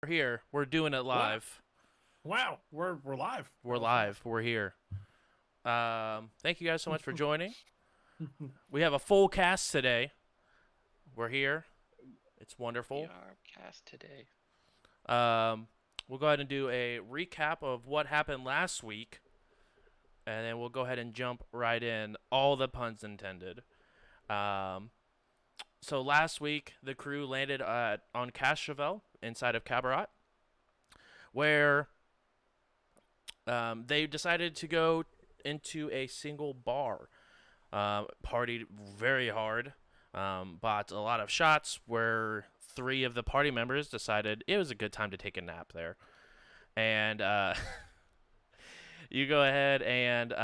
We're here. We're doing it live. Wow, we're live. We're live. We're here. Thank you guys so much for joining. We have a full cast today. We're here. It's wonderful. We are cast today. We'll go ahead and do a recap of what happened last week, and then we'll go ahead and jump right in. All the puns intended. So last week, the crew landed on Castrovel inside of Cabaret, where they decided to go into a single bar. Partied very hard. Bought a lot of shots where 3 of the party members decided it was a good time to take a nap there. And you go ahead and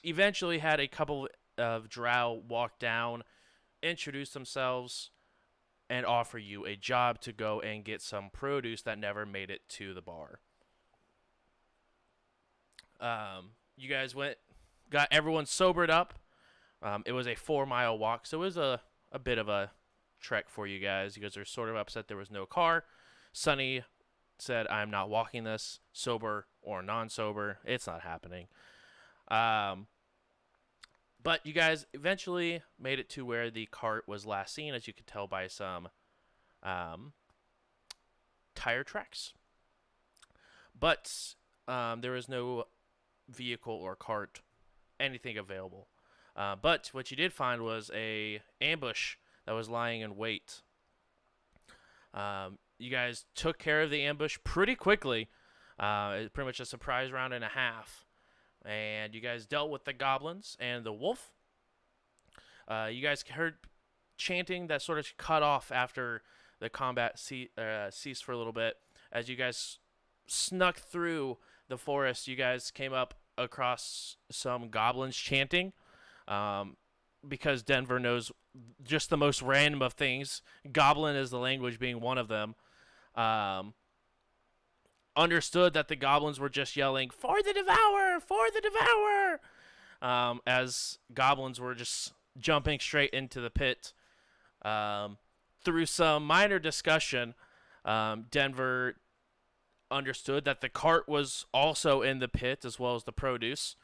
eventually had a couple of drow walk down, introduce themselves, and offer you a job to go and get some produce that never made it to the bar. You guys got everyone sobered up. It was a 4-mile walk, so it was a bit of a trek for you guys. You guys are sort of upset there was no car. Sunny said, I'm not walking this, sober or non-sober. It's not happening. But you guys eventually made it to where the cart was last seen, as you could tell by some tire tracks. But there was no vehicle or cart, anything available. But what you did find was a ambush that was lying in wait. You guys took care of the ambush pretty quickly. It was pretty much a surprise round and a half. And you guys dealt with the goblins and the wolf. You guys heard chanting that sort of cut off after the combat ceased for a little bit. As you guys snuck through the forest, you guys came up across some goblins chanting. Because Denver knows just the most random of things. Goblin is the language being one of them. Understood that the goblins were just yelling, "For the Devourer! For the Devourer!" As goblins were just jumping straight into the pit. Through some minor discussion, Denver understood that the cart was also in the pit as well as the produce.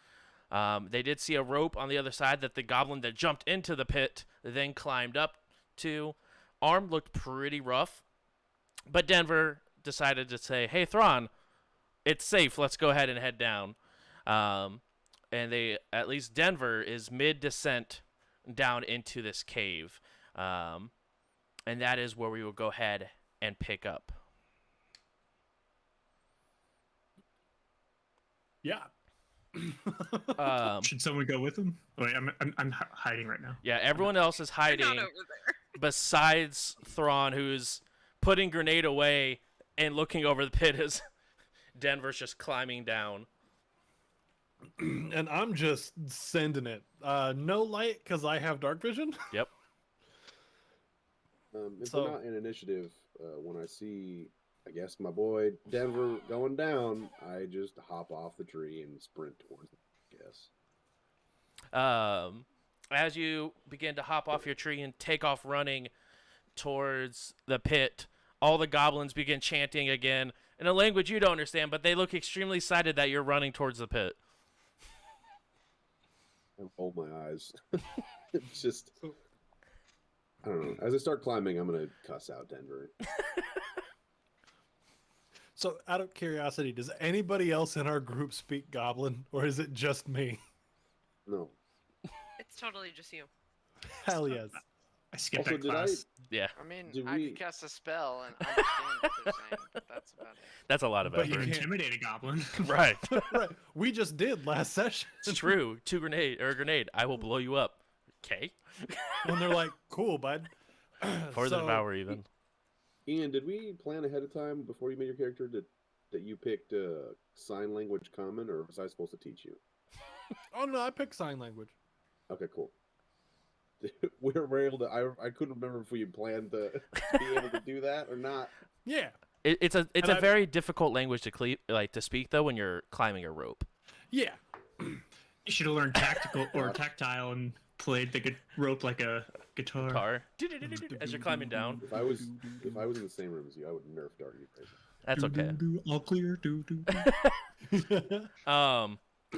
They did see a rope on the other side that the goblin that jumped into the pit then climbed up to. Arm looked pretty rough, but Denver decided to say, hey, Thrawn, it's safe. Let's go ahead and head down. And at least Denver is mid-descent down into this cave. And that is where we will go ahead and pick up. Yeah. Should someone go with him? Wait, I'm hiding right now. Yeah, everyone else is hiding Not over there. besides Thrawn, who's putting grenade away and looking over the pit as Denver's just climbing down. And I'm just sending it. No light because I have dark vision. Yep. If So- we're not in initiative, when I see, I guess, my boy Denver going down, I just hop off the tree and sprint towards him, I guess. As you begin to hop off your tree and take off running towards the pit, all the goblins begin chanting again in a language you don't understand, but they look extremely excited that you're running towards the pit. I roll my eyes. It's just, I don't know. As I start climbing, I'm going to cuss out Denver. So, out of curiosity, does anybody else in our group speak Goblin, or is it just me? No. It's totally just you. Hell yes. I skipped Also, that did class. Yeah, I mean, Did I we- could cast a spell and understand what they're saying, but that's about it. that's a lot of But effort. you Or can't- intimidate a goblin. Right. Right. We just did last session. It's true. 2 grenade or a grenade. I will blow you up. Okay. When they're like, cool, bud. For the So- Devourer even. Ian, did we plan ahead of time before you made your character that you picked sign language common, or was I supposed to teach you? Oh, no, I picked sign language. Okay, cool. We were able to. I couldn't remember if we had planned to be able to do that or not. Yeah. It's a And I- very difficult language to speak though when you're climbing a rope. Yeah. You should have learned tactical or tactile and played the rope like a guitar. Car. As you're climbing down. If I was in the same room as you, I would nerf dart you crazy. That's okay. All clear.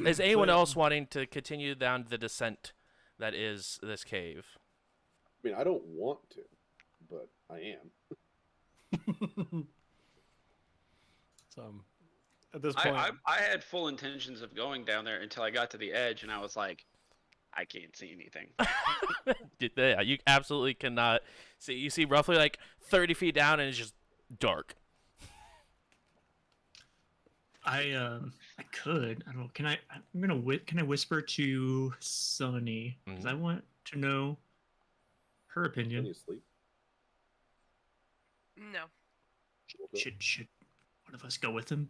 Is anyone else wanting to continue down the descent that is this cave? I mean, I don't want to, but I am. So, at this point, I had full intentions of going down there until I got to the edge, and I was like, I can't see anything. Yeah, you absolutely cannot see. You see roughly like 30 feet down, and it's just dark. I could. I don't know. Can I? I'm gonna. Can I whisper to Sunny? Because I want to know her Can opinion. you sleep? No. Should one of us go with him?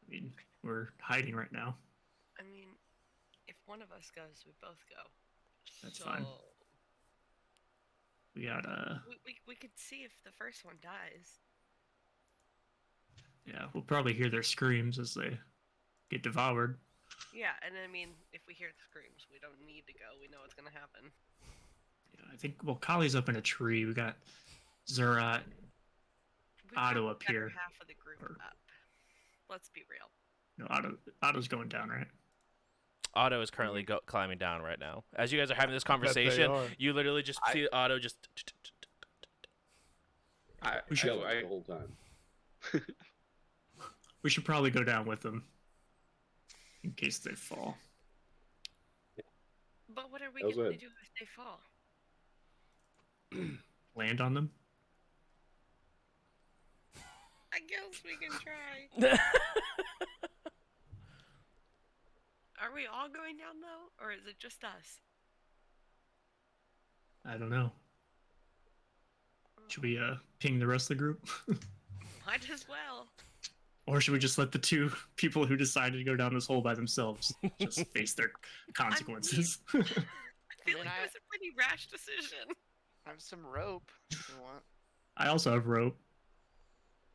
I mean, we're hiding right now. I mean, if one of us goes, we both go. That's fine. We got We could see if the first one dies. Yeah, we'll probably hear their screams as they get devoured. Yeah, and I mean, if we hear the screams, we don't need to go. We know what's gonna happen. Yeah, I think. Well, Kali's up in a tree. We got Zerat. We Otto got up better here. half of the group Or- up. Let's be real. No, Otto's going down, right? Otto is currently climbing down right now. As you guys are having this bet they conversation, are. you literally just see Otto just. We should- The whole time. We should probably go down with them in case they fall. But what are we That was going to it. do if they fall? Land on them. I guess we can try. Are we all going down though, or is it just us? I don't know. Should we ping the rest of the group? Might as well. Or should we just let the two people who decided to go down this hole by themselves just face their consequences? I feel mean, like that was a pretty rash decision. I have some rope if you want. I also have rope.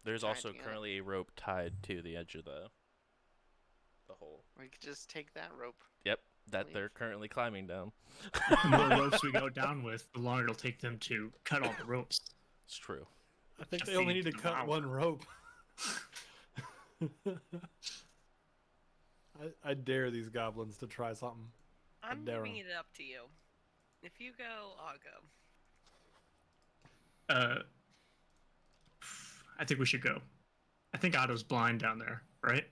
There's also Idea. currently a rope tied to the edge of the hole. We could just take that rope. Yep, that Leave. they're currently climbing down. The more ropes we go down with, the longer it'll take them to cut all the ropes. It's true. I think to they only feed need to the cut devourer. one rope. I dare these goblins to try something. I'm dare leaving 'em. it up to you. If you go, I'll go. I think we should go. I think Otto's blind down there, right?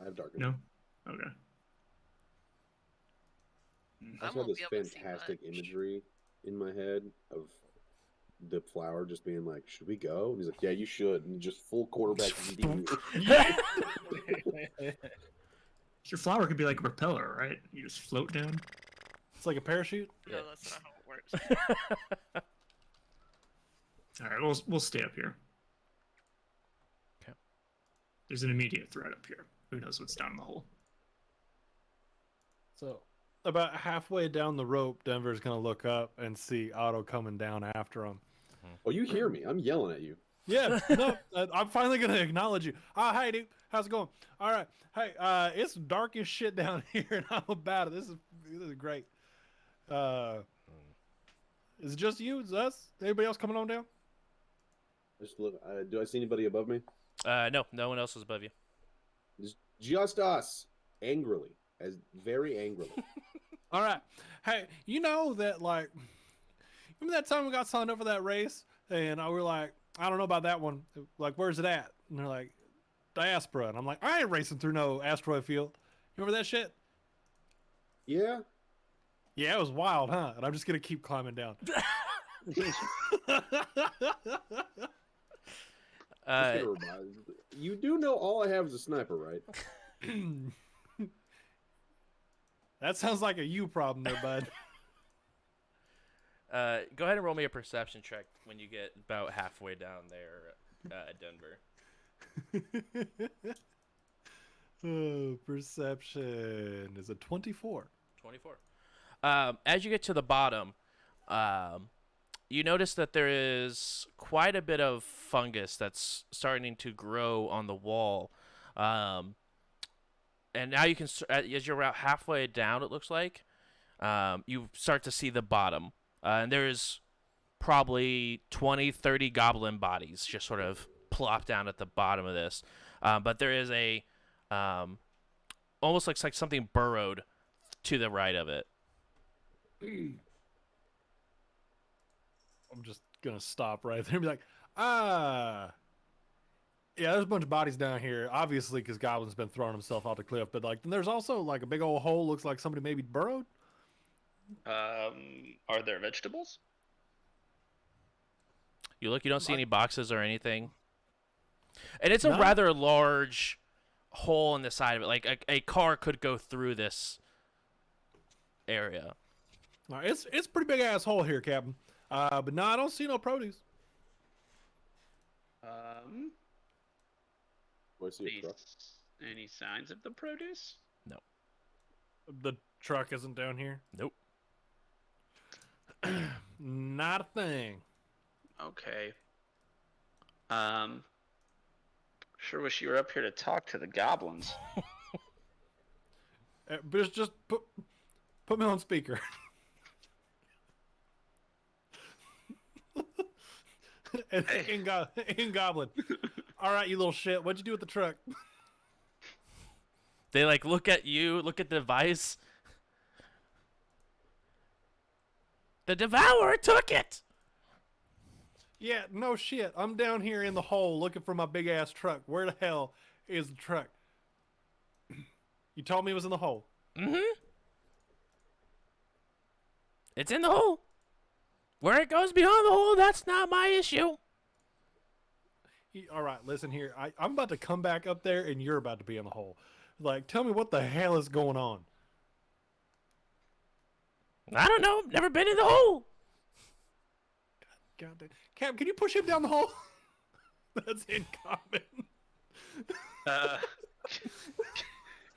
I have dark. No? Okay. I I also have won't this be able to see fantastic much. imagery in my head of the flower just being like, "Should we go?" And he's like, "Yeah, you should." And just full quarterback eating you. Your flower could be like a propeller, right? You just float down. It's like a parachute. No, Yeah. that's not how it works. All right, we'll stay up here. Okay. There's an immediate threat up here. Who knows what's down in the hole? So about halfway down the rope, Denver's gonna look up and see Otto coming down after him. Oh, you hear me? I'm yelling at you. Yeah, no, I'm finally gonna acknowledge you. Oh, hey, dude, how's it going? All right, hey, it's dark as shit down here, and I'm about it. This is great. Is it just you? Is it us? Anybody else coming on down? Just look. Do I see anybody above me? No one else is above you. It's just us, angrily, very angrily. All right. Hey, you know that, like, remember that time we got signed up for that race, and I were like, I don't know about that one. Like, where's it at? And they're like, Diaspora. And I'm like, I ain't racing through no asteroid field. You remember that shit? Yeah. Yeah, it was wild, huh? And I'm just gonna keep climbing down. Just gonna remind you do know all I have is a sniper, right? That sounds like a you problem there, bud. Go ahead and roll me a perception check when you get about halfway down there, Denver. Oh, perception is a 24. 24. As you get to the bottom, you notice that there is quite a bit of fungus that's starting to grow on the wall. And now you can, as you're about halfway down, it looks like, you start to see the bottom. And there's probably 20, 30 goblin bodies just sort of plop down at the bottom of this. But there is a almost looks like something burrowed to the right of it. I'm just gonna stop right there and be like, yeah, there's a bunch of bodies down here, obviously, because Goblin's been throwing himself off the cliff. But like, there's also like a big old hole. Looks like somebody maybe burrowed. Are there vegetables? You look, you don't see any boxes or anything. And it's a No. rather large hole in the side of it. Like a car could go through this area. All right, it's a pretty big ass hole here, Captain. But no, I don't see no produce. Do I see a Any, truck? any signs of the produce? The truck isn't down here. Nope. Not a thing. Okay. Sure wish you were up here to talk to the goblins. But just put me on speaker. in Goblin. All right, you little shit. What'd you do with the truck? They like look at you, look at the device. The Devourer took it. Yeah, no shit. I'm down here in the hole looking for my big ass truck. Where the hell is the truck? You told me it was in the hole. Mm-hmm. It's in the hole. Where it goes beyond the hole, that's not my issue. All right, listen here. I'm about to come back up there, and you're about to be in the hole. Like, tell me what the hell is going on. I don't know. Never been in the hole. God damn. Cam, can you push him down the hole? That's incoming.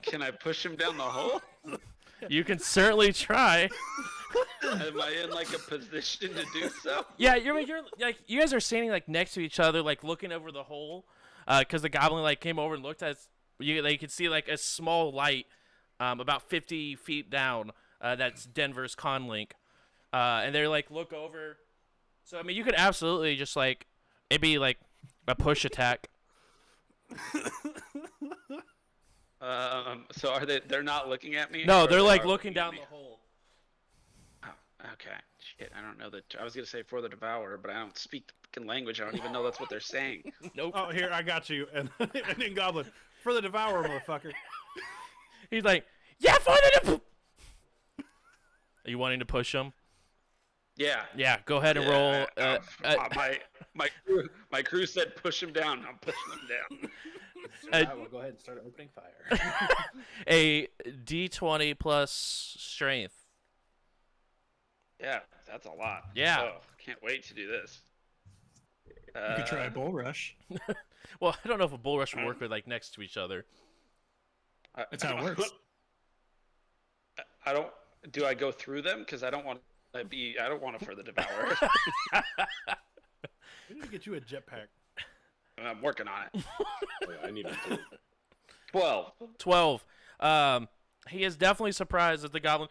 Can I push him down the hole? You can certainly try. Am I in like a position to do so? Yeah, you're like you guys are standing like next to each other, like looking over the hole, because the goblin like came over and looked at you. They could see like a small light, about 50 feet down. That's Denver's conlink, and they're like look over. So I mean, you could absolutely just like it'd be like a push attack. So are they? They're not looking at me. No, or they're they like are looking at down me? the hole. Oh, okay. Shit, I don't know that. I was gonna say for the Devourer, but I don't speak the fucking language. I don't even know that's what they're saying. Nope. Oh, here, I got you. And then Goblin. For the Devourer, motherfucker. He's like, yeah, for the. Are you wanting to push him? Yeah. Yeah, go ahead and roll. My crew said push him down. I'm pushing him down. I will go ahead and start opening fire. A D20 plus strength. Yeah, that's a lot. Yeah. Oh, can't wait to do this. You could try a bull rush. Well, I don't know if a bull rush would work with like next to each other. That's how it works. I don't. Do I go through them? Because I don't want to be. I don't want to for the Devourer. We need to get you a jetpack. I'm working on it. Oh, yeah, I need one too. 12. 12. He is definitely surprised at the goblin.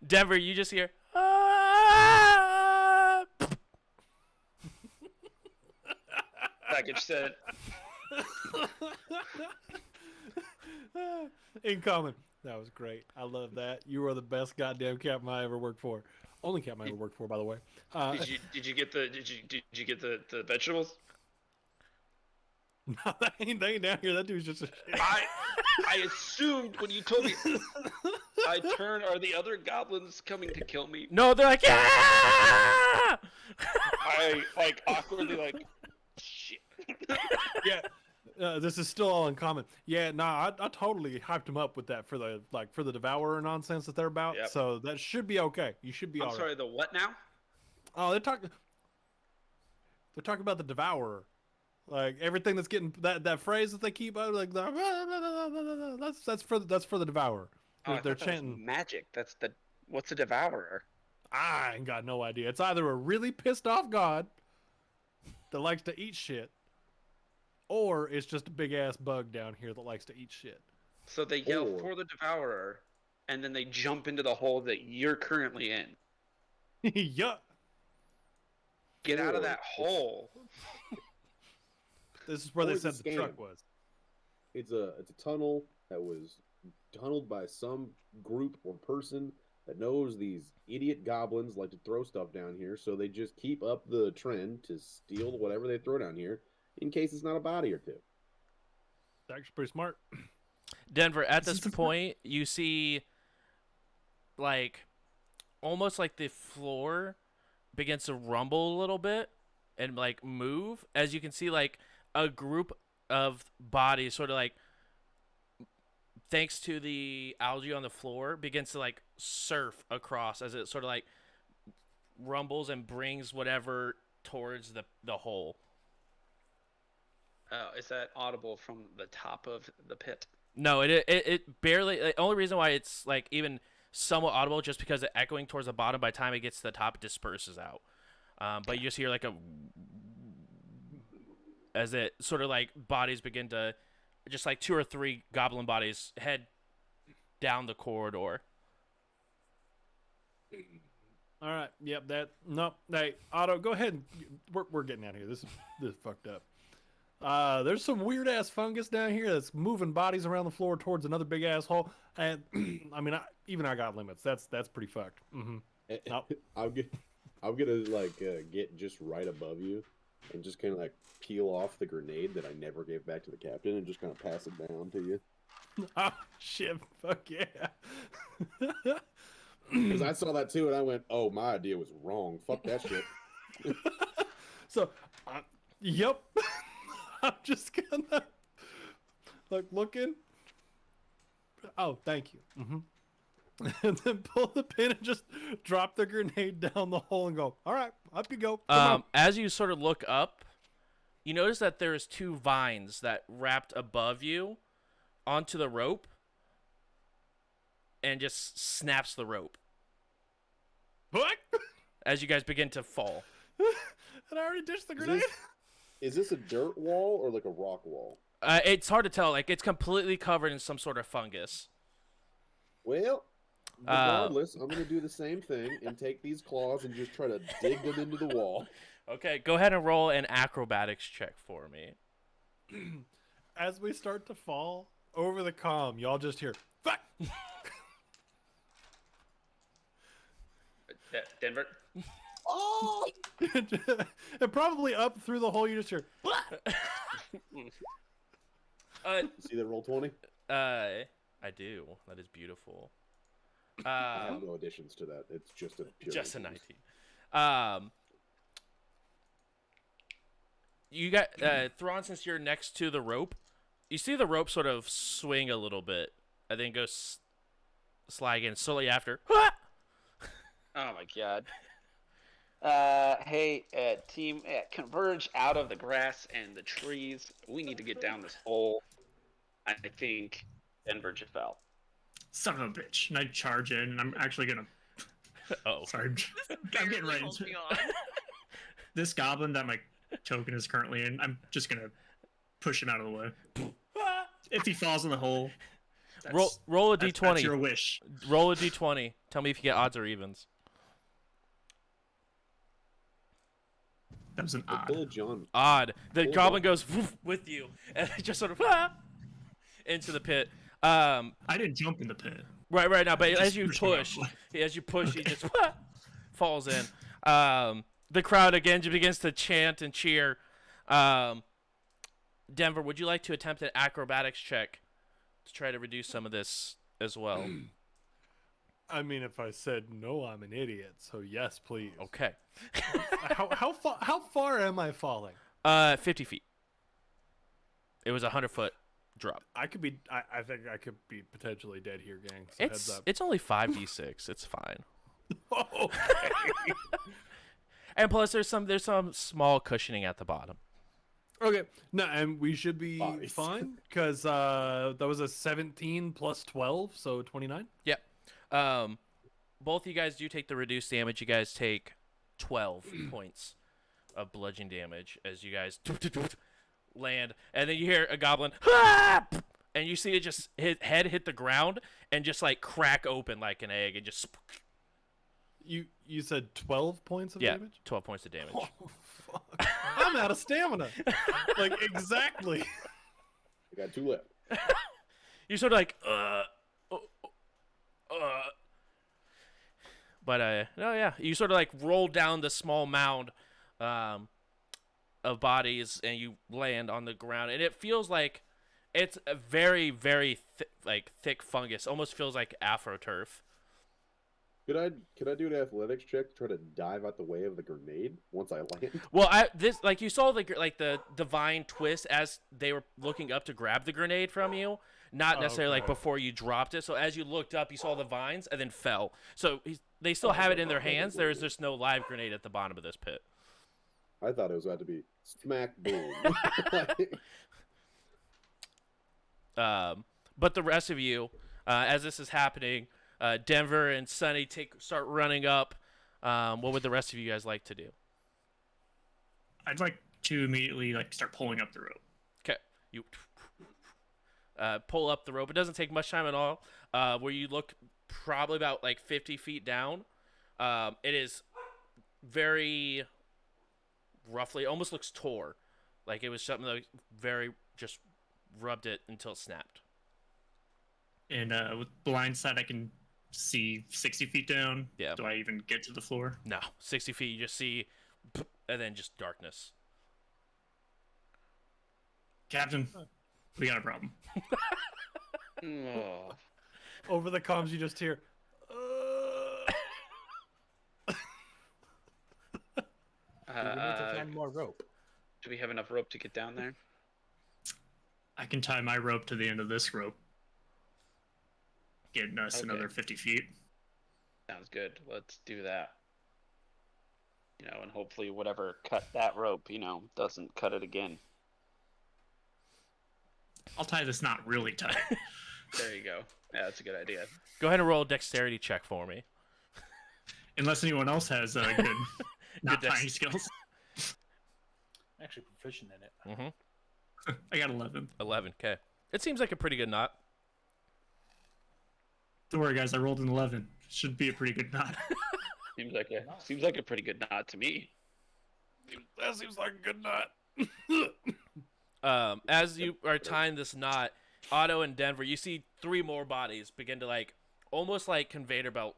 Denver, you just hear. Package said. Incoming. That was great. I love that. You are the best goddamn captain I ever worked for. Only captain I ever worked for, by the way. Did you get the vegetables? No, they ain't down here. That dude's just a shit. I assumed when you told me I turn, are the other goblins coming to kill me? No, they're like, yeah! I like awkwardly like shit. Yeah. This is still all in common. Yeah, nah, I totally hyped him up with that for the Devourer nonsense that they're about. Yep. So that should be okay. You should be I'm all sorry, right. the what now? Oh, they're talking about the Devourer. Like everything that's getting that phrase that they keep like that's for the Devourer. Oh, I They're thought that was chanting. magic. What's a Devourer? I ain't got no idea. It's either a really pissed off god that likes to eat shit, or it's just a big ass bug down here that likes to eat shit. So they yell Or- for the Devourer, and then they jump into the hole that you're currently in. Yup. Get out of Or that hole. This is where they Always a said the truck scam. was. It's a tunnel that was tunneled by some group or person that knows these idiot goblins like to throw stuff down here, so they just keep up the trend to steal whatever they throw down here in case it's not a body or two. It's actually pretty smart. Denver, at This this is the point, you see, like, almost like the floor begins to rumble a little bit and, like, move. As you can see, like, a group of bodies sort of, like, thanks to the algae on the floor, begins to, like, surf across as it sort of, like, rumbles and brings whatever towards the hole. Oh, is that audible from the top of the pit? No, it barely. The only reason why it's like even somewhat audible just because the echoing towards the bottom. By the time it gets to the top, it disperses out. But you just hear like a as it sort of like bodies begin to just like 2 or 3 goblin bodies head down the corridor. All right. Yep. Nope. Hey, Otto, go ahead. And, we're getting out of here. This is fucked up. There's some weird ass fungus down here that's moving bodies around the floor towards another big ass hole. And I mean, I got limits. That's pretty fucked. Nope. I'm gonna like get just right above you and just kind of like peel off the grenade that I never gave back to the captain and just kind of pass it down to you. Oh shit! Fuck yeah! Because I saw that too and I went, "Oh, my idea was wrong. Fuck that shit." So, yep. I'm just gonna like looking. Oh, thank you. And then pull the pin and just drop the grenade down the hole and go. All right, up you go. Come on. As you sort of look up, you notice that there's 2 vines that wrapped above you onto the rope and just snaps the rope What? as you guys begin to fall. And I already dished the grenade. Is this a dirt wall or like a rock wall? It's hard to tell. Like, it's completely covered in some sort of fungus. Well, regardless, I'm gonna do the same thing and take these claws and just try to dig them into the wall. Okay, go ahead and roll an acrobatics check for me. As we start to fall over the comm, y'all just hear fuck. Denver? Oh! And probably up through the hole, you just hear. See that roll 20? I do. That is beautiful. I have no additions to that. It's just a pure Just a 19. 19. You got Thrawn, since you're next to the rope, you see the rope sort of swing a little bit, and then go slide again slowly after. Oh my god. Hey, team, converge out of the grass and the trees. We need to get down this hole. I think Denver just fell. Son of a bitch. And I charge in, and I'm actually gonna. Oh, Sorry, I'm getting right into it. This goblin that my token is currently in, I'm just gonna push him out of the way. If he falls in the hole, roll a that's d20. your wish. Roll a d20. Tell me if you get odds or evens. That was an Hey, odd. pull a John. Odd. The Hold goblin on. goes woof with you, and it just sort of into the pit. I didn't jump in the pit. Right now, but Just as you pushed him out push, of the he Okay. just falls in. The crowd again begins to chant and cheer. Denver, would you like to attempt an acrobatics check to try to reduce some of this as well? I mean, if I said no, I'm an idiot. So yes, please. Okay. How far am I falling? 50 feet. It was a 100-foot drop. I could be. I think I could be potentially dead here, gang. So heads up. It's only 5d6. It's fine. Okay. And plus, there's some small cushioning at the bottom. Okay. No, and we should be Bodies. fine because that was a 17 plus 12, so 29. Yep. Both you guys do take the reduced damage. You guys take 12 points of bludgeoning damage as you guys land, and then you hear a goblin, "Ah!" and you see it just head hit the ground and just like crack open like an egg and just. You said 12 points of Yeah, damage? 12 points of damage. Oh, fuck. I'm out of stamina. Like, exactly. I got 2 left. You sort of like, But, no, yeah. You sort of like roll down the small mound of bodies and you land on the ground. And it feels like it's a very, very thick fungus. Almost feels like AfroTurf. Could I do an athletics check to try to dive out the way of the grenade once I land? Well, you saw the divine twist as they were looking up to grab the grenade from you, not necessarily like before you dropped it. So as you looked up, you saw the vines and then fell. So they still have it in their hands. There is just no live grenade at the bottom of this pit. I thought it was about to be smack boom. But the rest of you, as this is happening, Denver and Sunny start running up. What would the rest of you guys like to do? I'd like to immediately start pulling up the rope. Okay, you pull up the rope. It doesn't take much time at all. Where you look probably about 50 feet down. It is very roughly, almost looks tore, like it was something that very just rubbed it until it snapped. And with blind sight, I can see 60 feet down. Yeah. Do I even get to the floor? No, 60 feet, you just see, and then just darkness. Captain, we got a problem. Oh. Over the comms, you just hear. We need to find more rope. Do we have enough rope to get down there? I can tie my rope to the end of this rope. Getting us Okay. another 50 feet. Sounds good. Let's do that. And hopefully whatever cut that rope, doesn't cut it again. I'll tie this knot really tight. There you go. Yeah, that's a good idea. Go ahead and roll a dexterity check for me. Unless anyone else has good knot dex- tying skills. I'm actually proficient in it. Mm-hmm. I got 11. 11, okay. It seems like a pretty good knot. Don't worry, guys. I rolled an 11. Should be a pretty good knot. Seems like a pretty good knot to me. That seems like a good knot. As you are tying this knot, Otto and Denver, you see 3 more bodies begin to almost like conveyor belt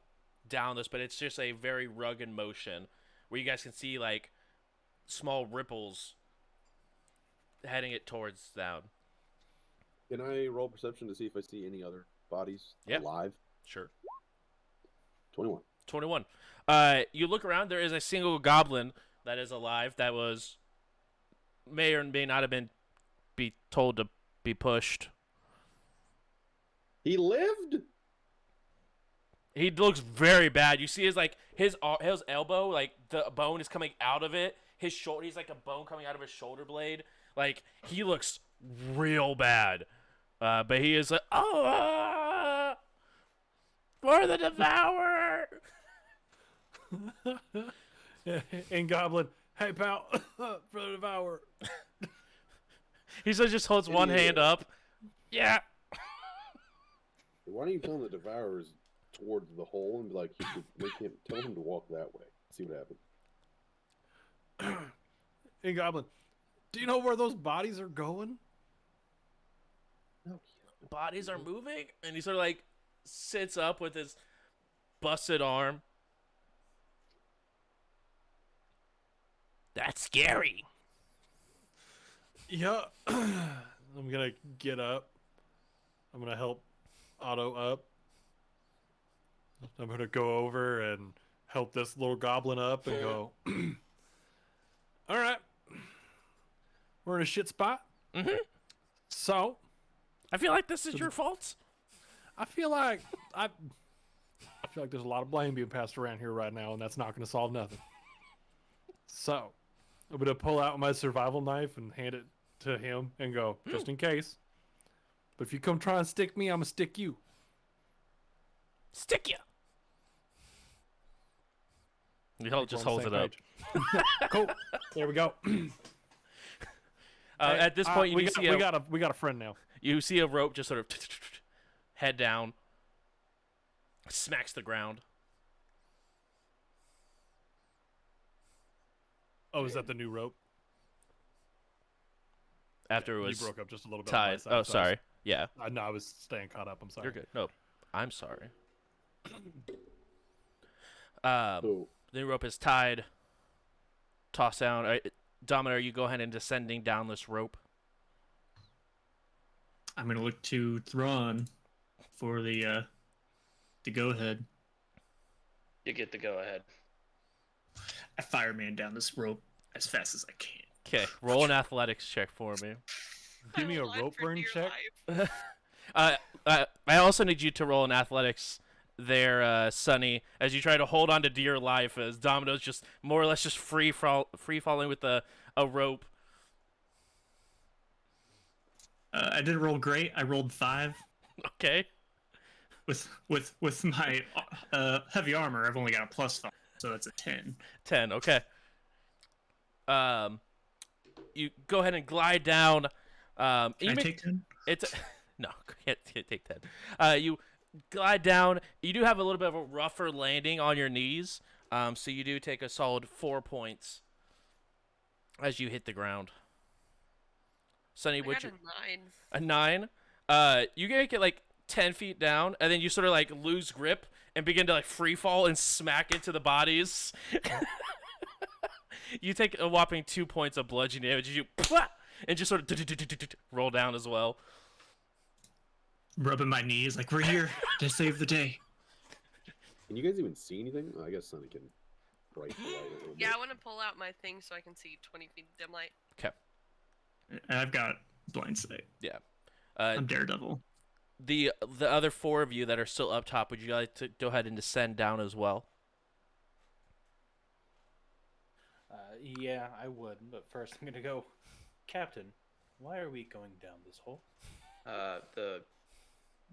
down this, but it's just a very rugged motion where you guys can see small ripples heading it towards down. Can I roll perception to see if I see any other bodies Yep. alive? Sure. 21. 21. You look around, there is a single goblin that is alive that may or may not have be told to be pushed. He lived? He looks very bad. You see his elbow, the bone is coming out of it. His shoulder, he's like a bone coming out of his shoulder blade. He looks real bad. But he is for the Devourer! And Goblin, hey pal, for the Devourer. He just holds one hand up. Yeah. Why don't you tell him the Devourer is towards the hole and be like, tell him to walk that way. See what happens. Hey Goblin, do you know where those bodies are going? No. Bodies are moving, and he sort of sits up with his busted arm. That's scary. Yeah. I'm gonna get up. I'm gonna help Otto up. I'm gonna go over and help this little goblin up and go. All right. We're in a shit spot. Mm-hmm. So I feel like this is your fault. I feel like there's a lot of blame being passed around here right now, and that's not going to solve nothing. So I'm going to pull out my survival knife and hand it to him and go, just in case. But if you come try and stick me, I'm going to stick you. Stick ya. He just We're on holds the it same up. page. Cool. There we go. At this point, we got a friend now. you see a rope just sort of head down, smacks the ground. Oh, is that the new rope? After it was you broke up just a little bit. On my tied. side, Oh, so sorry. Yeah, no, I was staying caught up. I'm sorry. you're good. No, I'm sorry. So, The rope is tied. Toss down. Domino, you go ahead and descending down this rope. I'm gonna look to Thrawn for the go ahead. You get the go ahead. I fireman down this rope as fast as I can. Okay, roll an athletics check for me. Give me a Run rope for burn dear check. life. I also need you to roll an athletics there, Sonny, as you try to hold on to dear life as Domino's just more or less just free falling with a rope. I didn't roll great. I rolled 5. Okay. With my heavy armor, I've only got a +5, so that's a 10. 10. Okay. You go ahead and glide down. Can I take 10? It's no, can't take 10. You glide down. You do have a little bit of a rougher landing on your knees. So you do take a solid 4 points as you hit the ground. Sonny, I would got you a 9. a 9? You get like 10 feet down, and then you sort of like lose grip and begin to like free fall and smack into the bodies. You take a whopping 2 points of bludgeoning damage as you and just sort of roll down as well. Rubbing my knees like we're here to save the day. can you guys even see anything? Oh, I guess Sonny can bright the light a little Yeah, bit. I want to pull out my thing so I can see 20 feet dim light. And I've got blind sight. Yeah. I'm Daredevil. The other 4 of you that are still up top, would you like to go ahead and descend down as well? Yeah, I would. But first, I'm gonna go, Captain. Why are we going down this hole?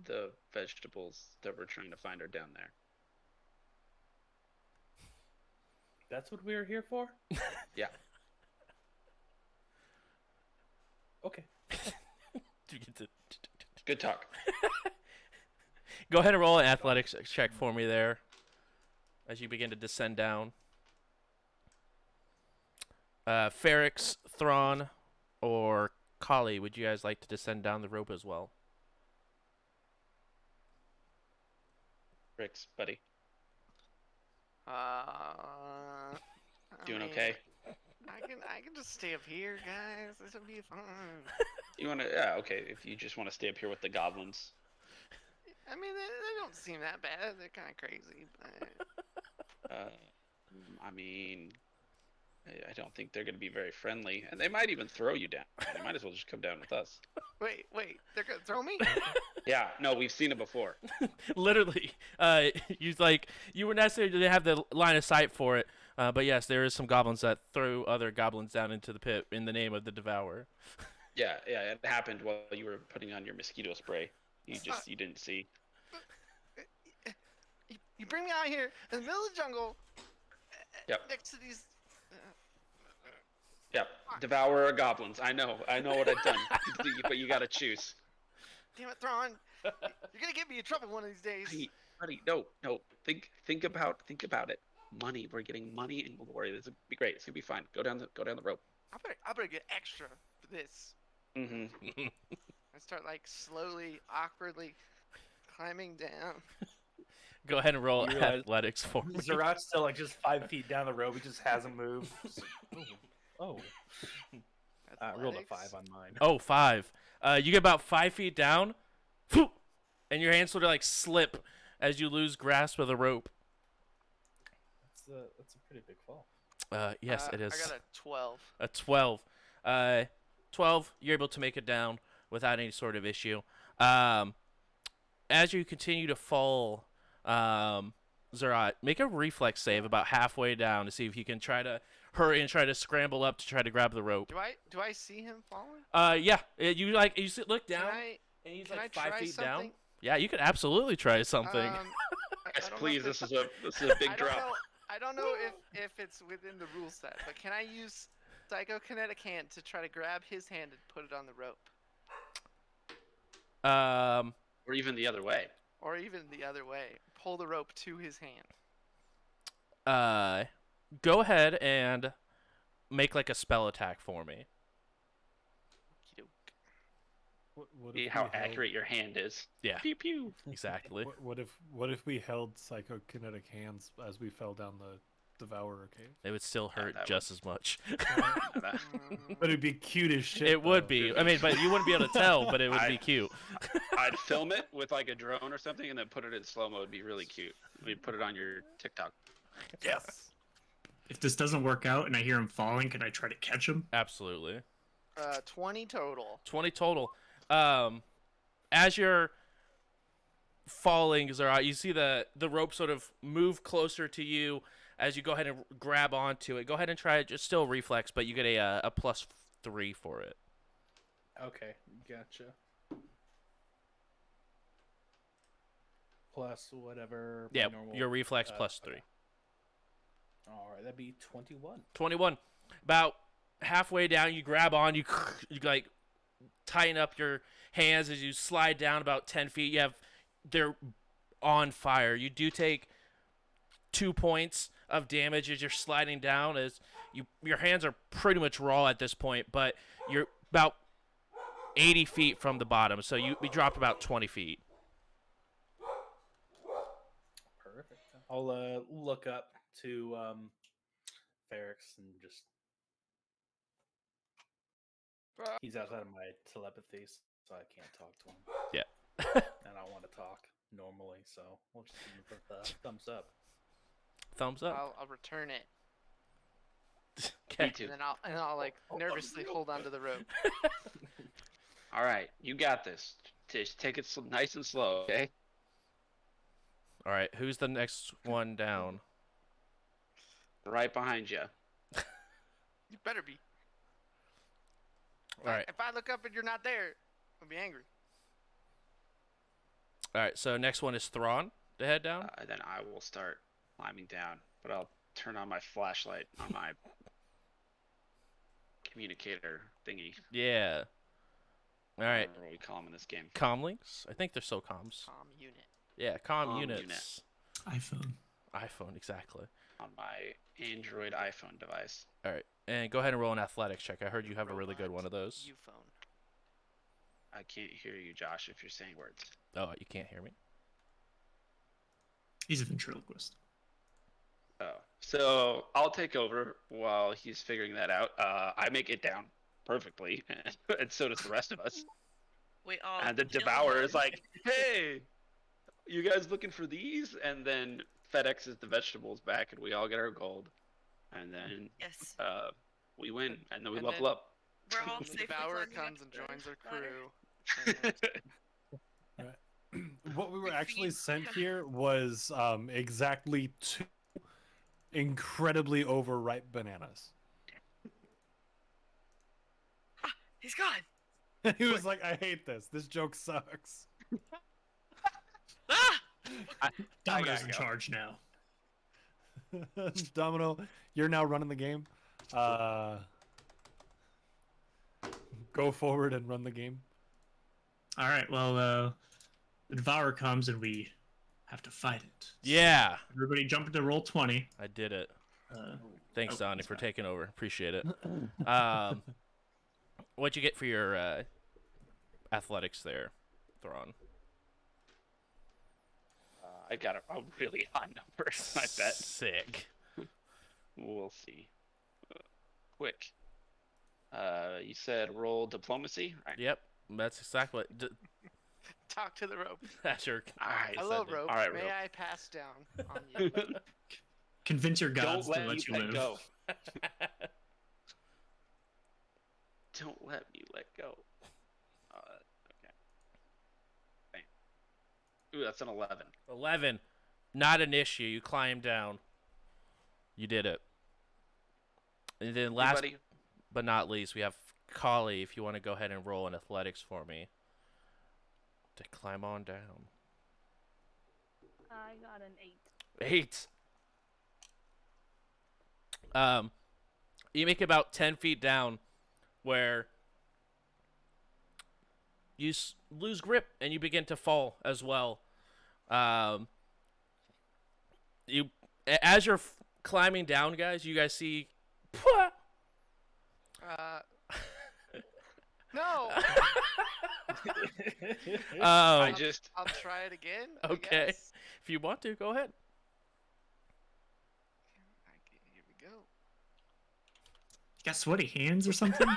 The vegetables that we're trying to find are down there. That's what we were here for? Yeah. Okay. Do you get to- Good talk. Go ahead and roll an athletics check for me there as you begin to descend down. Ferrix, Thrawn, or Kali, would you guys like to descend down the rope as well? Ricks, buddy. I Doing mean, okay? I can just stay up here, guys. This will be fun. You wanna? Yeah, okay. If you just want to stay up here with the goblins. I mean, they don't seem that bad. They're kind of crazy, but I mean, I don't think they're gonna be very friendly, and they might even throw you down. They might as well just come down with us. wait, they're gonna throw me? Yeah, no, we've seen it before. Literally, you were necessarily to have the line of sight for it, but yes, there is some goblins that throw other goblins down into the pit in the name of the Devourer. Yeah, it happened while you were putting on your mosquito spray. You didn't see. You bring me out here in the middle of the jungle, Yep. next to these. Yep, Devourer goblins. I know what I've done, but you gotta choose. Damn it, Thrawn! You're gonna get me in trouble one of these days. Buddy, no. Think about it. Money. We're getting money and glory. This will be great. It's gonna be fine. Go down the rope. I better get extra for this. Mm-hmm. I start like slowly, awkwardly climbing down. Go ahead and roll You realize- athletics for me. Zerat's still like just 5 feet down the road. He just hasn't moved. Oh. I rolled a Athletics. 5 on mine. Oh, 5. You get about 5 feet down, whoop, and your hands sort of like slip as you lose grasp of the rope. That's a pretty big fall. Yes, it is. I got a 12. A 12. 12, you're able to make it down without any sort of issue. As you continue to fall, Zerat, make a reflex save about halfway down to see if you can try to hurry and try to scramble up to try to grab the rope. Do I see him falling? Yeah, you look down and he's Can like I 5 try feet down. something? Yeah, you could absolutely try something. I Yes, don't know please. if This it- is a big I don't drop. know- I don't know if it's within the rule set, but can I use psychokinetic hand to try to grab his hand and put it on the rope, Or even the other way. or even the other way, pull the rope to his hand. Go ahead and make like a spell attack for me. What See if how we held, accurate your hand is. Yeah, Pew pew. exactly. what if we held psychokinetic hands as we fell down the Devourer cave? It would still hurt that just as much. But it'd be cute as shit. It would though. be. I mean, but you wouldn't be able to tell, but it would be cute. I'd film it with like a drone or something and then put it in slow mo. It'd be really cute. We'd put it on your TikTok. Yes. If this doesn't work out and I hear him falling, can I try to catch him? Absolutely. 20 total. 20 total. As you're falling, Zara, you see the rope sort of move closer to you as you go ahead and grab onto it. Go ahead and try it. Just still reflex, but you get a +3 for it. Okay, gotcha. Plus whatever. my Yeah, normal, your reflex +3. Okay. All right, that'd be 21. 21. About halfway down, you grab on. You like tighten up your hands as you slide down about 10 feet. They're on fire. You do take 2 points of damage as you're sliding down, as your hands are pretty much raw at this point, but you're about 80 feet from the bottom, so we dropped about 20 feet. Perfect. I'll look up to Ferrex and just. He's outside of my telepathy, so I can't talk to him. Yeah. And I want to talk normally, so we'll just give him the thumbs up. Thumbs up. I'll return it, Okay. Me too. and then I'll like nervously hold onto the rope. All right, you got this. Just take it nice and slow, okay? All right. Who's the next one down? Right behind you. You better be. All right. If I look up and you're not there, I'll be angry. All right. So next one is Thrawn to head down. Then I will start climbing down, but I'll turn on my flashlight on my communicator thingy. Yeah. All right. Whatever we call them in this game. Comlinks. I think they're so comms. Unit. Yeah, Comm units. iPhone. iPhone, exactly. On my Android iPhone device. All right. And go ahead and roll an athletics check. I heard you have a really good one of those. Phone. I can't hear you, Josh, if you're saying words. Oh, you can't hear me? He's a ventriloquist. Oh, so I'll take over while he's figuring that out. I make it down perfectly, and so does the rest of us. We all. And the kill Devourer one. is like, "Hey, you guys looking for these?" And then FedExes the vegetables back, and we all get our gold. And then Yes. we win, and then we And level then- up. We're all The safely Devourer climbing comes up and the joins our ladder. crew. What we were We actually feed- sent here was exactly 2 incredibly overripe bananas. He's gone. He was like, "I hate this. This joke sucks." Ah! Domino's gotta in go. charge now. Domino, you're now running the game. Go forward and run the game. All right, well, the Devourer comes and we have to fight it. Yeah. Everybody jump into roll 20. I did it. Uh, Thanks, Oh, Donnie, that's for fine. taking over. Appreciate it. What'd you get for your athletics there, Thrawn? I got a really high number, I bet. Sick. We'll see. Quick. You said roll diplomacy, right? Yep. That's exactly what. Talk to the rope. That's your. All right. Hello, Descending. rope. All right, May rope. I pass down on you? convince your Don't gods to let me let you let live. go. Don't let me let go. Okay. Bang. Ooh, that's an 11. 11. Not an issue. You climb down. You did it. And then last Anybody? but not least, we have Kali. If you want to go ahead and roll an athletics for me to climb on down. I got an 8. 8. You make it about 10 feet down, where you lose grip and you begin to fall as well. Um, you as you're climbing down, guys, you guys see. No. I Um, just I'll try it again. I okay, guess. if you want to, go ahead. Here we go. Got sweaty hands or something?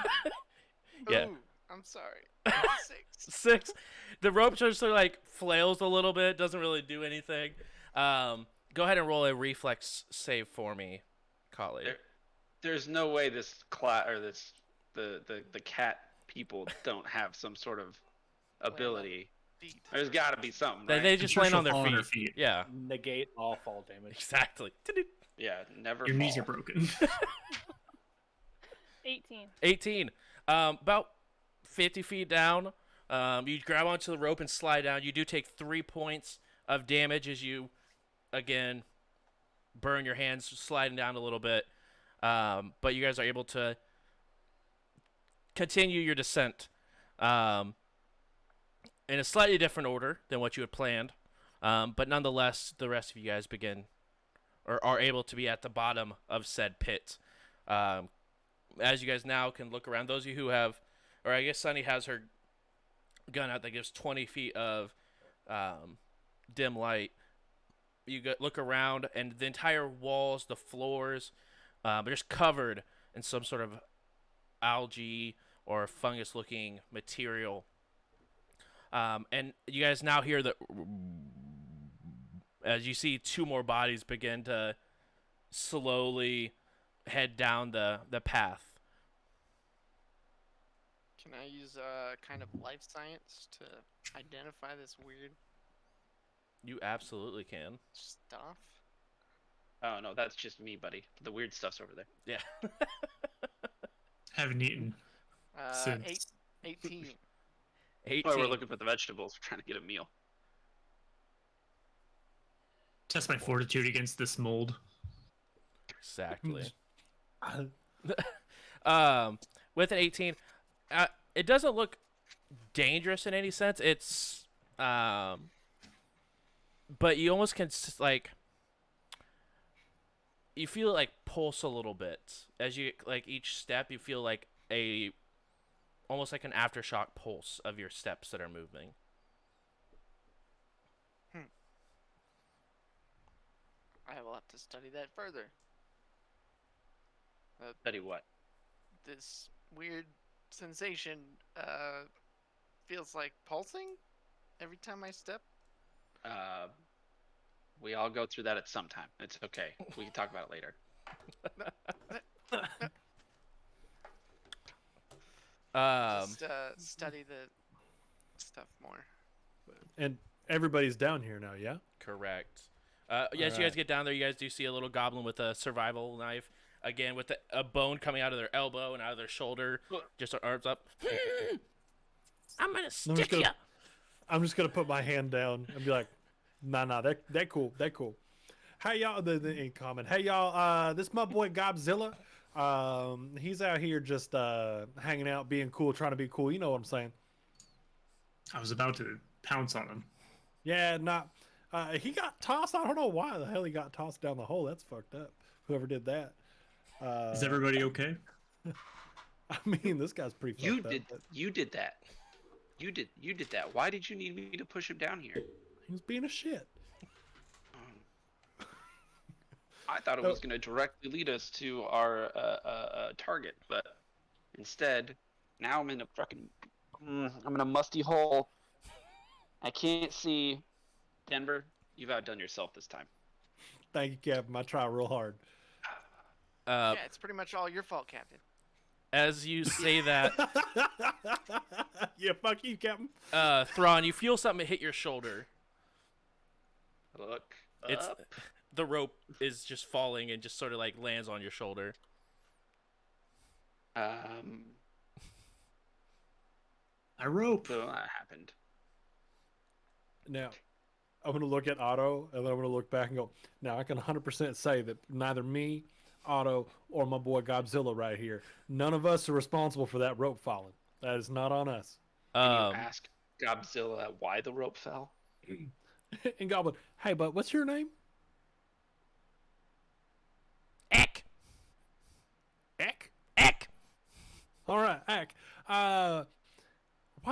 Yeah. Ooh, I'm sorry. 6. 6. The rope just sort of like flails a little bit, doesn't really do anything. Go ahead and roll a reflex save for me, colleague. there's no way this the cat people don't have some sort of ability. Feet. There's got to be something, They, right? they just sure land she'll on their fall on her feet. feet. Yeah, Negate all fall damage. exactly. Yeah, never. Your knees fall. are broken. 18. 18. About 50 feet down. You grab onto the rope and slide down. You do take 3 points of damage as you, again, burn your hands sliding down a little bit. But you guys are able to continue your descent in a slightly different order than what you had planned. But nonetheless, the rest of you guys begin or are able to be at the bottom of said pit. As you guys now can look around, those of you who have, or I guess Sunny has her gun out that gives 20 feet of dim light. You look around, and the entire walls, the floors, are just covered in some sort of algae or fungus-looking material. And you guys now hear the as you see 2 more bodies begin to slowly head down the path. Can I use kind of life science to identify this weird You absolutely can. stuff? Oh no, that's just me, buddy. The weird stuff's over there. Yeah. Haven't eaten since. 18. 18. While we're looking for the vegetables, we're trying to get a meal. Test my fortitude against this mold. Exactly. With an 18, it doesn't look dangerous in any sense. It's, but you almost can like, you feel it like pulse a little bit as you like each step. You feel like almost like an aftershock pulse of your steps that are moving. I will have to study that further. Study what? This weird sensation feels like pulsing every time I step. We all go through that at some time. It's okay. We can talk about it later. Just study the stuff more. And everybody's down here now, yeah? Correct. As you guys Alright. get down there, you guys do see a little goblin with a survival knife. Again, with a bone coming out of their elbow and out of their shoulder. Just their arms up. I'm going to stick you. I'm just gonna put my hand down and be like, nah, that cool. Hey y'all, the in comment. Hey y'all, this my boy Godzilla. He's out here just hanging out, being cool, trying to be cool. You know what I'm saying? I was about to pounce on him. Yeah, he got tossed. I don't know why the hell he got tossed down the hole. That's fucked up. Whoever did that. Is everybody okay? I mean, this guy's pretty fucked up. You did that. You did that. Why did you need me to push him down here? He was being a shit. I thought it was going to directly lead us to our target, but instead, now I'm in a fucking, I'm in a musty hole. I can't see. Denver, you've outdone yourself this time. Thank you, Captain. I try real hard. Yeah, it's pretty much all your fault, Captain. As you say that, Yeah, fuck you, Captain. Thrawn, you feel something hit your shoulder. Look It's up. the rope is just falling and just sort of like lands on your shoulder. I rope. So that happened. Now, I'm going to look at Otto, and then I'm going to look back and go, now I can 100% say that neither me Otto, or my boy Godzilla right here. None of us are responsible for that rope falling. That is not on us. Can you ask Godzilla why the rope fell? And Goblin, hey, but what's your name? Eck. Eck? Eck. All right, Eck. Why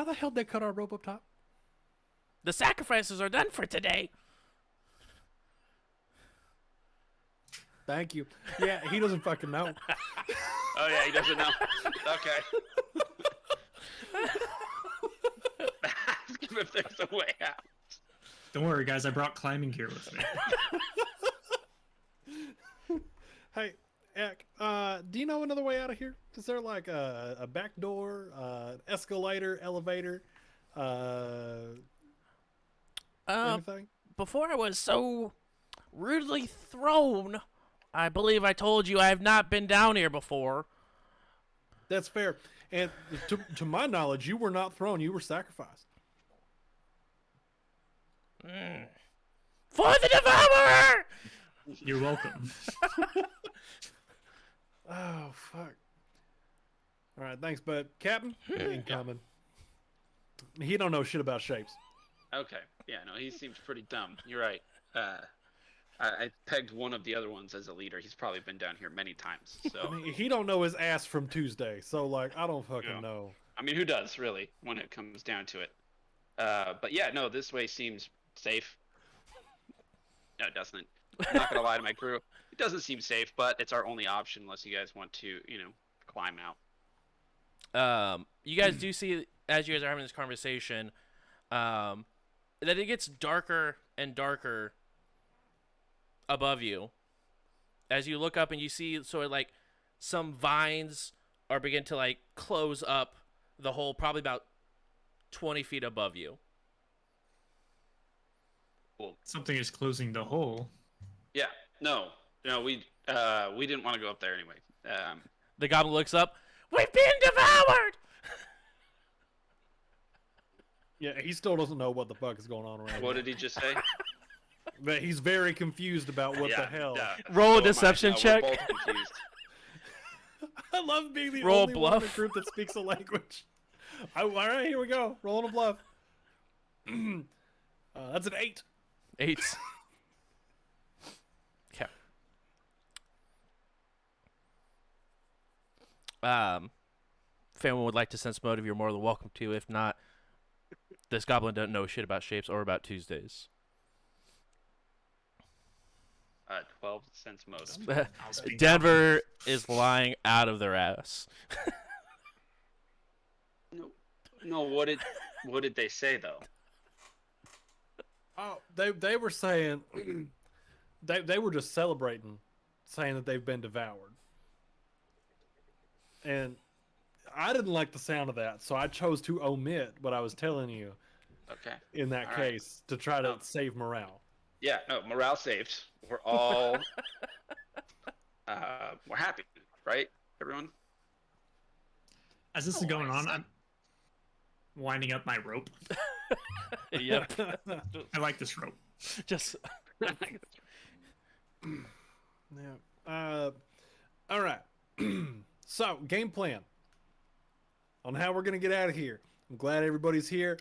the hell did they cut our rope up top? The sacrifices are done for today. Thank you. Yeah, he doesn't fucking know. Oh yeah, he doesn't know. Okay. Ask him if there's a way out. Don't worry, guys. I brought climbing gear with me. Hey, Eck, do you know another way out of here? Is there like a back door, escalator, elevator, anything? Before I was so rudely thrown, I believe I told you I have not been down here before. That's fair. And to my knowledge, you were not thrown. You were sacrificed. For the Devourer! You're welcome. Oh, fuck. All right, thanks, bud. Captain, incoming. He don't know shit about shapes. Okay. Yeah, no, he seems pretty dumb. You're right. I pegged one of the other ones as a leader. He's probably been down here many times. So I mean, he don't know his ass from Tuesday, so like I don't fucking Yeah. know. I mean, who does really when it comes down to it? But yeah, no, this way seems safe. No, it doesn't. I'm not gonna lie to my crew. It doesn't seem safe, but it's our only option unless you guys want to, climb out. You guys do see, as you guys are having this conversation, that it gets darker and darker above you. As you look up and you see sort of like some vines are begin to like close up the hole, probably about 20 feet above you. Something is closing the hole. Yeah, no, we didn't want to go up there anyway. The goblin looks up. We've been devoured! Yeah, he still doesn't know what the fuck is going on around What here. did he just say? But he's very confused about what the Yeah, hell. Roll a so am I. deception We're check. both confused. I love being the Roll only one in the bluff. group that speaks a language. All right, here we go. Rolling a bluff. That's an 8. 8. Okay. If anyone would like to sense motive, you're more than welcome to. If not, this goblin doesn't know shit about shapes or about Tuesdays. 12 cents motive. I'll speak Denver is lying out of their ass. No, what did they say though? Oh, they were saying they were just celebrating, saying that they've been devoured. And I didn't like the sound of that, so I chose to omit what I was telling you Okay. in that All right. case to try to save morale. Yeah, no, morale saved. We're all we're happy, right? Everyone? As this is going on, I'm winding up my rope. Yep. I like this rope. Just Yeah. All right. So, game plan on how we're gonna get out of here. I'm glad everybody's here.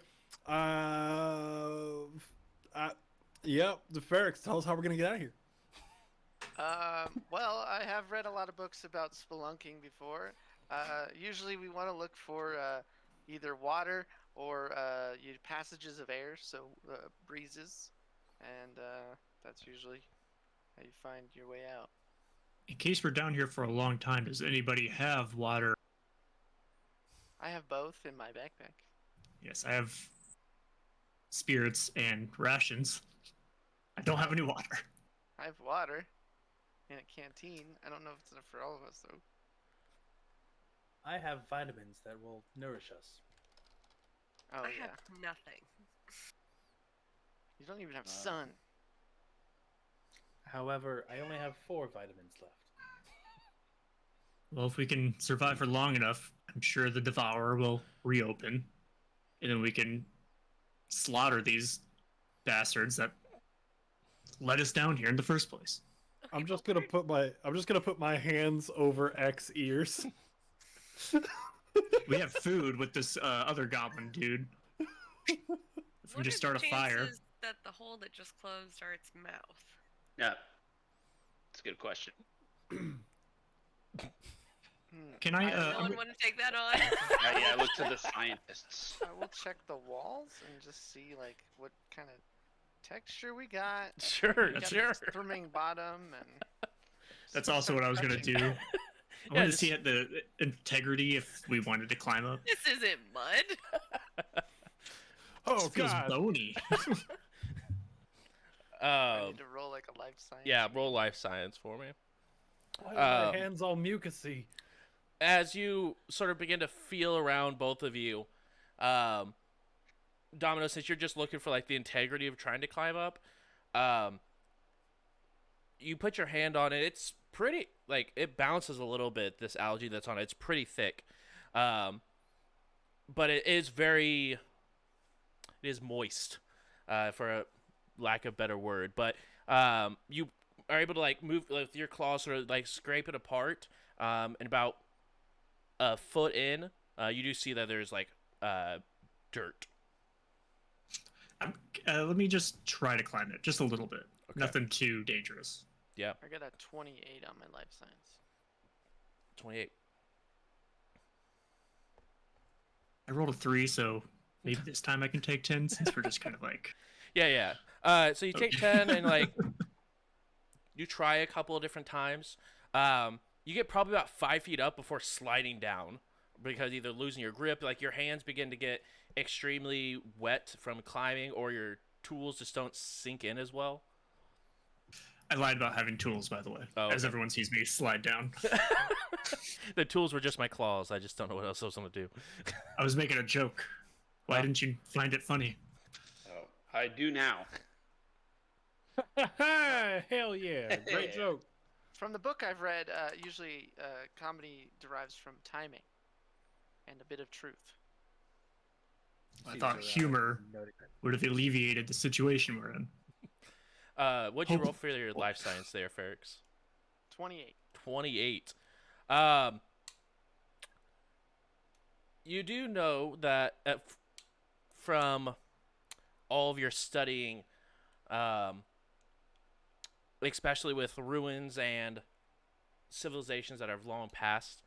Yep. The Ferrex, tell us how we're gonna get out of here. Well, I have read a lot of books about spelunking before. Usually we want to look for either water or passages of air, so breezes, and that's usually how you find your way out. In case we're down here for a long time, does anybody have water? I have both in my backpack. Yes, I have spirits and rations. I don't have any water. I have water in a canteen. I don't know if it's enough for all of us, though. I have vitamins that will nourish us. Oh, I yeah. have nothing. You don't even have sun. However, I only have 4 vitamins left. Well, if we can survive for long enough, I'm sure the Devourer will reopen. And then we can slaughter these bastards that let us down here in the first place. I'm just gonna put my hands over X ears. We have food with this other goblin dude. If we What just are start the a fire. chances that the hole that just closed are its mouth? Yeah, that's a good question. Can I? No one want to take that on? Yeah, look to the scientists. I will check the walls and just see like what kind of texture we got. Sure, We got sure. the swimming bottom and. That's also what I was gonna touching. do. I Yeah, wanted to just- see the integrity if we wanted to climb up. This isn't mud. Oh It feels god. bony. I need to roll like a life science. Yeah, roll life science for me. Why are Um, my hands all mucusy? As you sort of begin to feel around, both of you, Domino, since you're just looking for like the integrity of trying to climb up, you put your hand on it. It's pretty, like, it bounces a little bit, this algae that's on it. It's pretty thick, but it is moist, for a lack of a better word. But you are able to like move with your claws, sort of like scrape it apart, and about a foot in, you do see that there's like dirt. Let me just try to climb it, just a little bit. Okay. Nothing too dangerous. Yeah, I got a 28 on my life science. 28. I rolled a 3, so maybe this time I can take 10 since we're just kind of like. Yeah. So you take 10 and like you try a couple of different times. You get probably about 5 feet up before sliding down because either losing your grip, like your hands begin to get extremely wet from climbing, or your tools just don't sink in as well. I lied about having tools, by the way, Oh, as okay. everyone sees me slide down. The tools were just my claws. I just don't know what else I was gonna do. I was making a joke. Why didn't you find it funny? Oh, I do now. Hell yeah! Great joke. From the book I've read, usually comedy derives from timing and a bit of truth. I thought humor would have alleviated the situation we're in. What'd you roll for your life science there, Ferrix? 28. 28. You do know that from all of your studying, especially with ruins and civilizations that have long passed,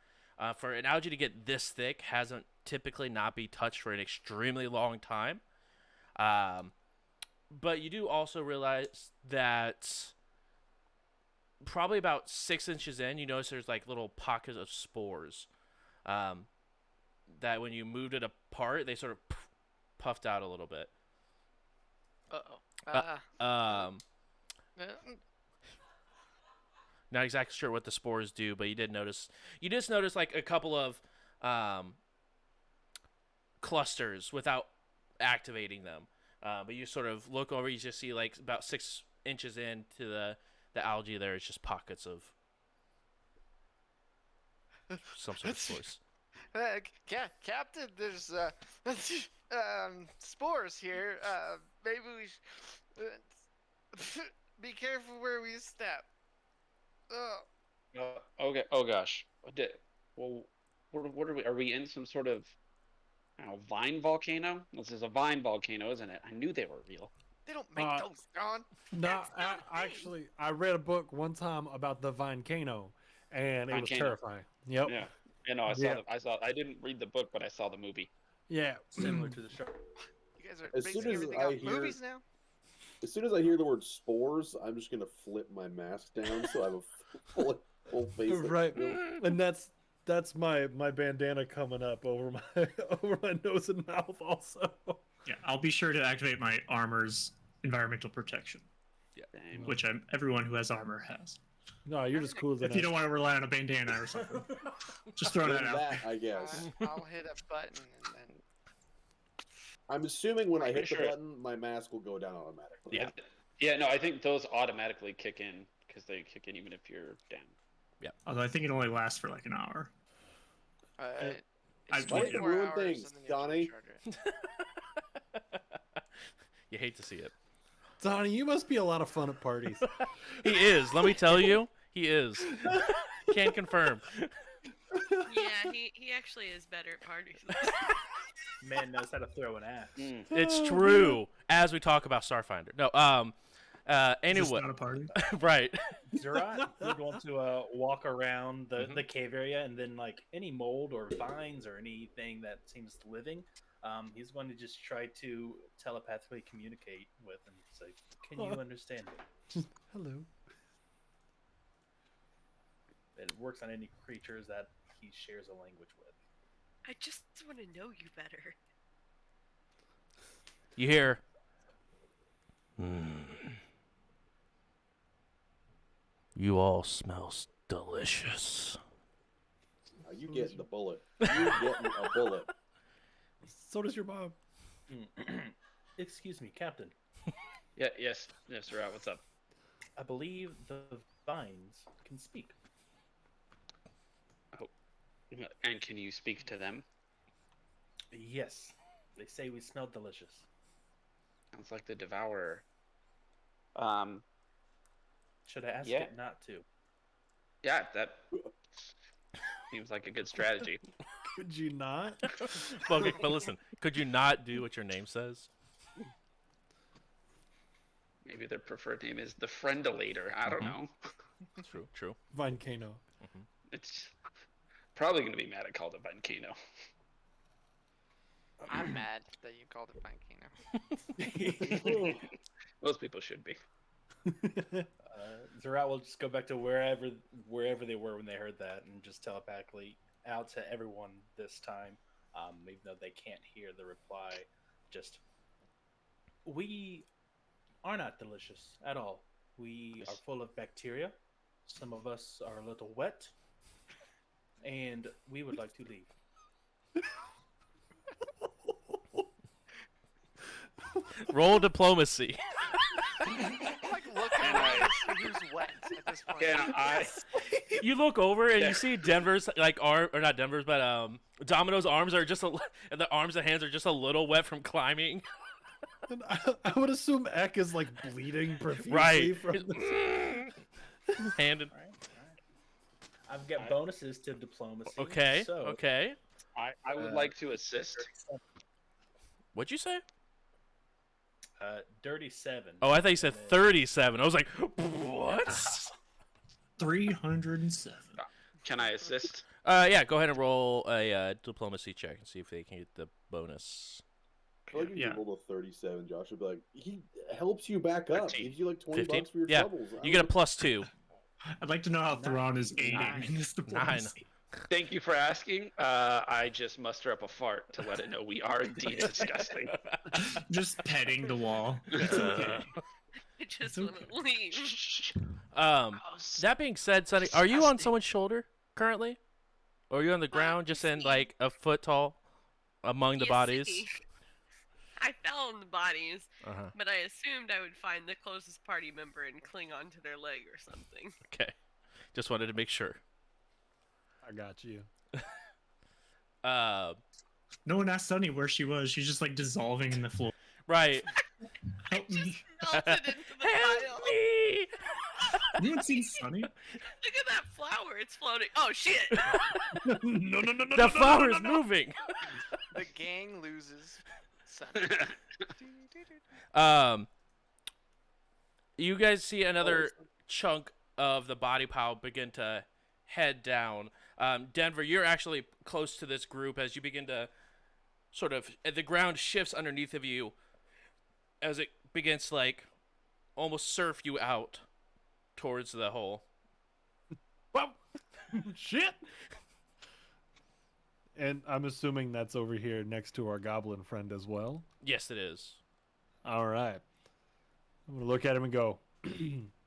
for an algae to get this thick hasn't typically not be touched for an extremely long time. But you do also realize that probably about 6 inches in, you notice there's like little pockets of spores. That when you moved it apart, they sort of puffed out a little bit. Uh-oh. Not exactly sure what the spores do, but you did notice. You just noticed like a couple of clusters without activating them. But you sort of look over, you just see like about 6 inches into the algae there. It's just pockets of some sort of spores. Captain, there's spores here. Maybe we be careful where we step. Okay. Oh gosh. Well, what are we? Are we in some sort of, I don't know, vine volcano? This is a vine volcano, isn't it? I knew they were real. They don't make those, John. No, actually, I read a book one time about the Vinecano, and it was Vinecano. terrifying. Yep. Yeah. You know, I didn't read the book, but I saw the movie. Yeah. Similar to the shark. You guys are As basing soon as everything I off hear- movies now? As soon as I hear the word spores, I'm just gonna flip my mask down so I have a full face. of Right. filth. And that's my bandana coming up over my nose and mouth also. Yeah, I'll be sure to activate my armor's environmental protection, Damn. which everyone who has armor has. No, you're just cooler than If you us. don't want to rely on a bandana or something, just throw that Then out. that, I guess. I'll hit a button and then. I'm assuming when I hit the Pretty sure. button, my mask will go down automatically. Yeah. Yeah. No, I think those automatically kick in because they kick in even if you're down. Although I think it only lasts for like an hour. Why It's do you 24 ruin hours things, and then you have to Johnny? recharge it. You hate to see it. Donnie, you must be a lot of fun at parties. He is. Let me tell you, he is. Can confirm. Yeah, he actually is better at parties. Man knows how to throw an axe. It's true. As we talk about Starfinder. No. Is this Anyway. not a party? Right. Zerat would want to walk around the cave area, and then like any mold or vines or anything that seems living, he's going to just try to telepathically communicate with and say, "Can you understand me?" Hello. It works on any creatures that he shares a language with. I just want to know you better. You hear. You all smell delicious. Now you getting the bullet. You getting a bullet. So does your mom. Excuse me, Captain. Yeah, yes, Rat, what's up? I believe the vines can speak. And can you speak to them? Yes, they say we smell delicious. Sounds like the Devourer. Should I ask Yeah. it not to? Yeah, that seems like a good strategy. Could you not? But listen, could you not do what your name says? Maybe their preferred name is the Friendolator. I don't know. True. Vine Kano. It's probably going to be mad I called it Volcano. I'm mad that you called it Volcano. Most people should be. Zerat will just go back to wherever they were when they heard that, and just telepathically out to everyone this time, even though they can't hear the reply. Just, we are not delicious at all. We are full of bacteria. Some of us are a little wet, and we would like to leave. Roll diplomacy. Like looking at who's wet at this point. Yeah, You look over and you see Denver's like arm, or not Denver's, but Domino's arms are just and the arms and hands are just a little wet from climbing. And I would assume Ek is like bleeding profusely Right. from this. Handed. All right. I've got bonuses to diplomacy. Okay. So, Okay. I would like to assist. What'd you say? Dirty 7. Oh, I thought you said 37. I was like, what? 307. Can I assist? Yeah. Go ahead and roll a diplomacy check and see if they can get the bonus. I feel like if Yeah. you roll a 37, Josh would be like, he helps you back up. 15. Gives you like 20 15? bucks for your Yeah. troubles. I You get a don't- +2. I'd like to know how Theron is aiding in this diplomacy. Thank you for asking. I just muster up a fart to let it know we are indeed disgusting. Just petting the wall. It's okay. I just It's want okay. to leave. That being said, Sonny, are you on someone's shoulder currently? Or are you on the ground just in see. like a foot tall among the You bodies? see, I fell on the bodies, Uh-huh. but I assumed I would find the closest party member and cling onto their leg or something. Okay. Just wanted to make sure. I got you. No one asked Sunny where she was. She's just like dissolving in the floor. Right. Help me. Melted into the Help pile. me! Anyone seen Sunny? Look at that flower. It's floating. Oh, shit. No. The flower's moving. The gang loses. You guys see another chunk of the body pile begin to head down. Denver, you're actually close to this group as you begin to sort of, the ground shifts underneath of you as it begins to like almost surf you out towards the hole. Well, shit. And I'm assuming that's over here next to our goblin friend as well. Yes, it is. All right. I'm gonna look at him and go,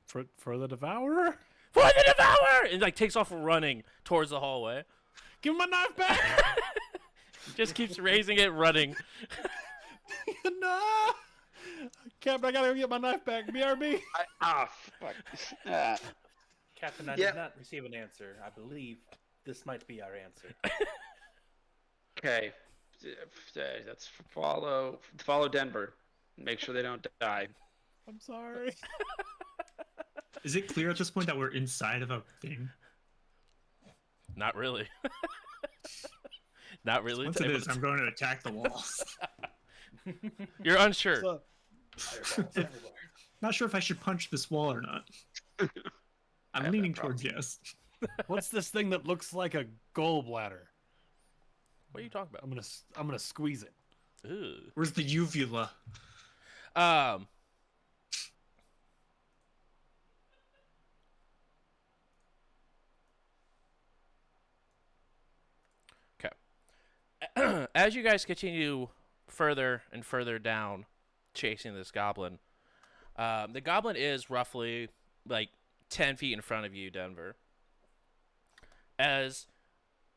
for the Devourer. For the Devourer! And like takes off running towards the hallway. Give him my knife back. Just keeps raising it, running. No. Captain, I gotta go get my knife back. BRB. Fuck. Ah. Captain, I Yeah. did not receive an answer. I believe this might be our answer. Okay. Let's follow Denver. Make sure they don't die. I'm sorry. Is it clear at this point that we're inside of a thing? Not really. Not really. Once it is, I'm going to attack the walls. You're unsure. So, Not sure if I should punch this wall or not. I'm have leaning that problem. towards yes. what's this thing that looks like a gallbladder? What are you talking I'm gonna squeeze it. about? Where's the uvula? Ooh. Okay. As you guys continue further and further down, chasing this goblin, the goblin is roughly like 10 feet in front of you, Denver. As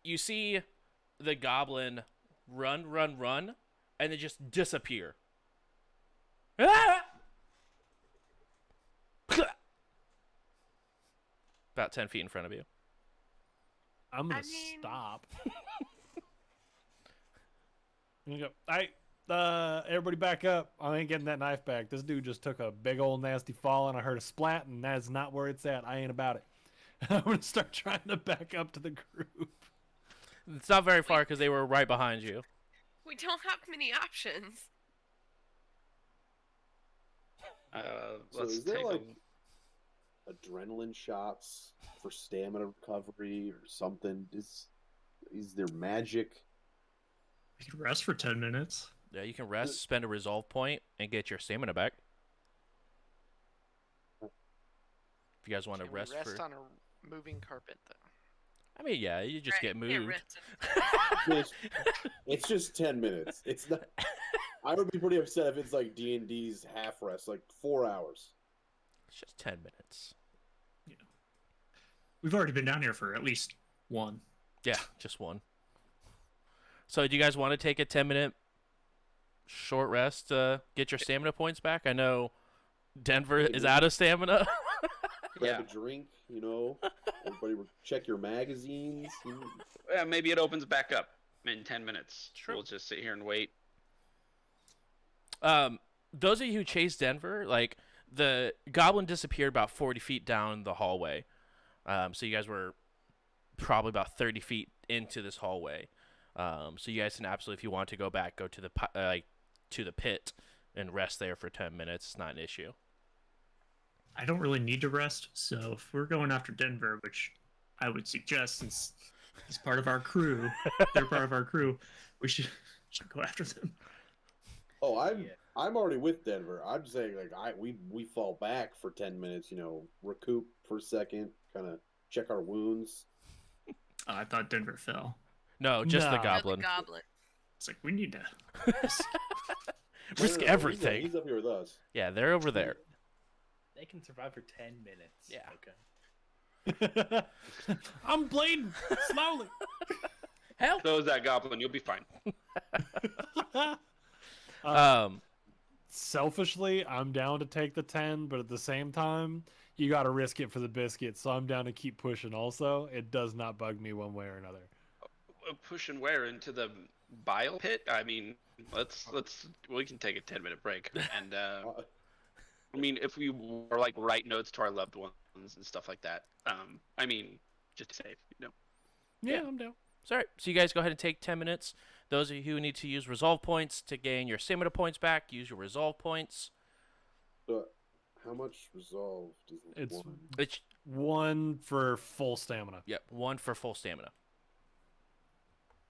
you see the goblin run, and then just disappear. Ah! About 10 feet in front of you. I'm gonna I mean- stop. I'm gonna go. Everybody back up. I ain't getting that knife back. This dude just took a big old nasty fall, and I heard a splat, and that's not where it's at. I ain't about it. I'm gonna start trying to back up to the group. It's not very far because they were right behind you. We don't have many options. So Let's is there take like adrenaline shots for stamina recovery or something? Is there magic? I could rest for 10 minutes. Yeah, you can rest, spend a resolve point, and get your stamina back. If you guys want to Can we rest rest for... on a moving carpet, though. I mean, yeah, you just get Right, yeah, moved. rest It's just 10 minutes. It's not. I would be pretty upset if it's like D&D's half rest, like 4 hours. It's just 10 minutes. We've already been down here for at least one. Yeah, just one. So do you guys want to take a 10-minute short rest to get your stamina points back? I know Denver is out of stamina. Grab Yeah. a drink, you know. Everybody check your magazines. Yeah, maybe it opens back up in 10 minutes. Sure. We'll just sit here and wait. Those of you who chased Denver, like, the goblin disappeared about 40 feet down the hallway. So you guys were probably about 30 feet into this hallway. So you guys can absolutely, if you want to go back, go to the pit and rest there for 10 minutes. It's not an issue. I don't really need to rest, so if we're going after Denver, which I would suggest since he's part of our crew, they're part of our crew, we should go after them. Oh, I'm already with Denver. I'm saying like we fall back for 10 minutes, you know, recoup for a second, kind of check our wounds. I thought Denver fell. No, just the No. goblin. The goblin. It's like, we need to... Risk No, everything. He's up here with us. Yeah, they're over there. They can survive for 10 minutes. Yeah. Okay. I'm bleeding slowly. Help! So is that goblin. You'll be fine. Selfishly, I'm down to take the 10, but at the same time, you got to risk it for the biscuit. So I'm down to keep pushing. Also, it does not bug me one way or another. Push and wear into the bile pit. I mean, we can take a 10-minute break. And I mean, if we were like write notes to our loved ones and stuff like that. I mean, just to save, you know. Yeah, I'm down. Sorry. So you guys go ahead and take 10 minutes. Those of you who need to use resolve points to gain your stamina points back, use your resolve points. But how much resolve does It's one? It's, one for full stamina. yep, 1 for full stamina.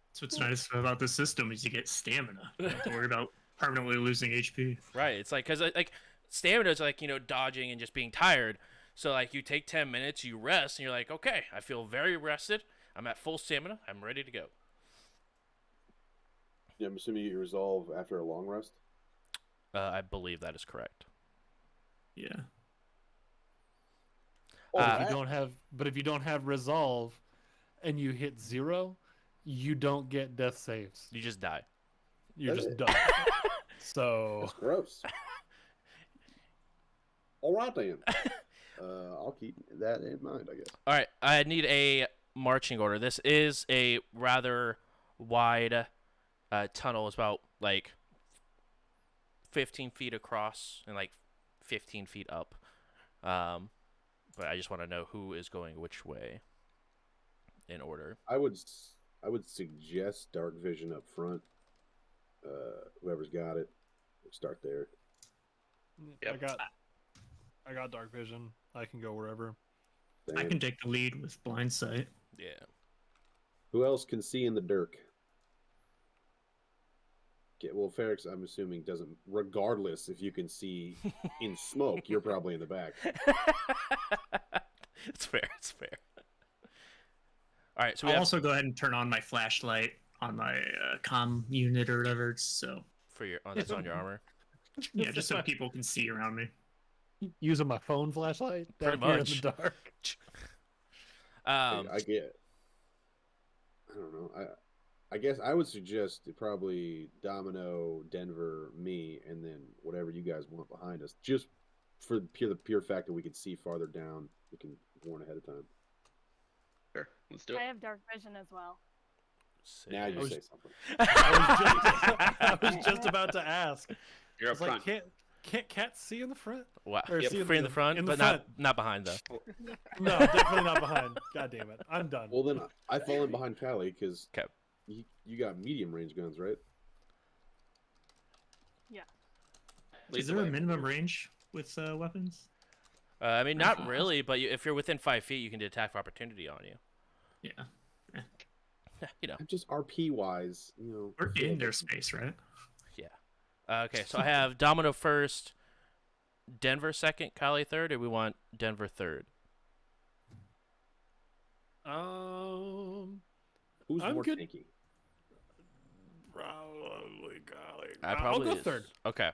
That's what's nice about this system is you get stamina. You don't have to worry about permanently losing HP. Right. It's like, because like stamina is like, you know, dodging and just being tired. So like you take 10 minutes, you rest, and you're like, okay, I feel very rested. I'm at full stamina. I'm ready to go. Yeah, I'm assuming you resolve after a long rest. I believe that is correct. Yeah. Oh, If that- you don't have, but if you don't have resolve, and you hit 0, you don't get death saves. You just die. You're That's just it. done. So That's gross. All right then. I'll keep that in mind, I guess. All right. I need a marching order. This is a rather wide tunnel. It's about like 15 feet across and like 15 feet up. But I just want to know who is going which way in order. I would suggest dark vision up front. Whoever's got it, start there. Yep. I got dark vision. I can go wherever. I can take the lead with blind sight. Yeah. Who else can see in the dirt? Okay, well, Ferrex, I'm assuming doesn't. Regardless, if you can see in smoke, you're probably in the back. It's fair. It's fair. All right. So we I'll have also go ahead and turn on my flashlight on my comm unit or whatever. So for your that's on your armor. yeah, just so people can see around me. Using my phone flashlight Pretty down here much. in the dark. I get. I don't know. I guess I would suggest probably Domino, Denver, me, and then whatever you guys want behind us. Just for the pure fact that we can see farther down, we can warn ahead of time. Sure, let's do I it. have dark vision as well. Now you was- say something. I was just about to ask. You're I up was like, front. can't cats see in the front? Wow. Or Yep. see Free in the front, in the but front. not behind though. No, definitely not behind. God damn it. I'm done. Well, then I fall in behind Callie because 'Kay. you got medium range guns, right? Lead Is the there a way. minimum range with weapons? I mean, not really, but if you're within 5 feet, you can do attack of opportunity on you. Yeah, You know. I'm just RP wise, you know. we're in their space, right? Okay, so I have Domino first, Denver second, Kali third, or we want Denver third? Who's I'm more good. tanky? Probably golly. I I'll probably go is- third. Okay.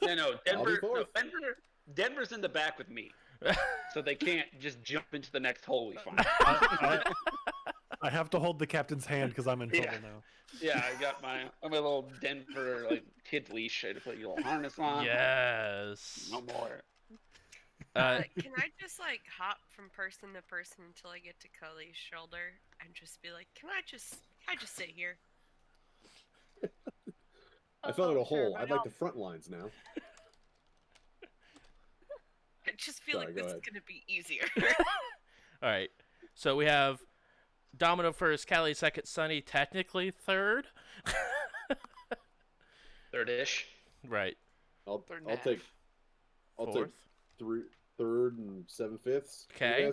Yeah, no, Denver. No, fourth. Denver's in the back with me, so they can't just jump into the next hole we find. I have to hold the captain's hand because I'm in trouble Yeah. now. Yeah, I got my little Denver kid leash. I had to put your little harness on. Yes. No more. Can I just hop from person to person until I get to Cully's shoulder and just be like, can I just sit here? I fell in a Oh, sure, hole. but I'd like the front lines now. I just feel Sorry, like go this ahead. is gonna be easier. All right. So we have Domino first, Kali second, Sunny technically third. Third-ish. Right. I'll Third and a I'll half. take Fourth. third and 7/5. Okay.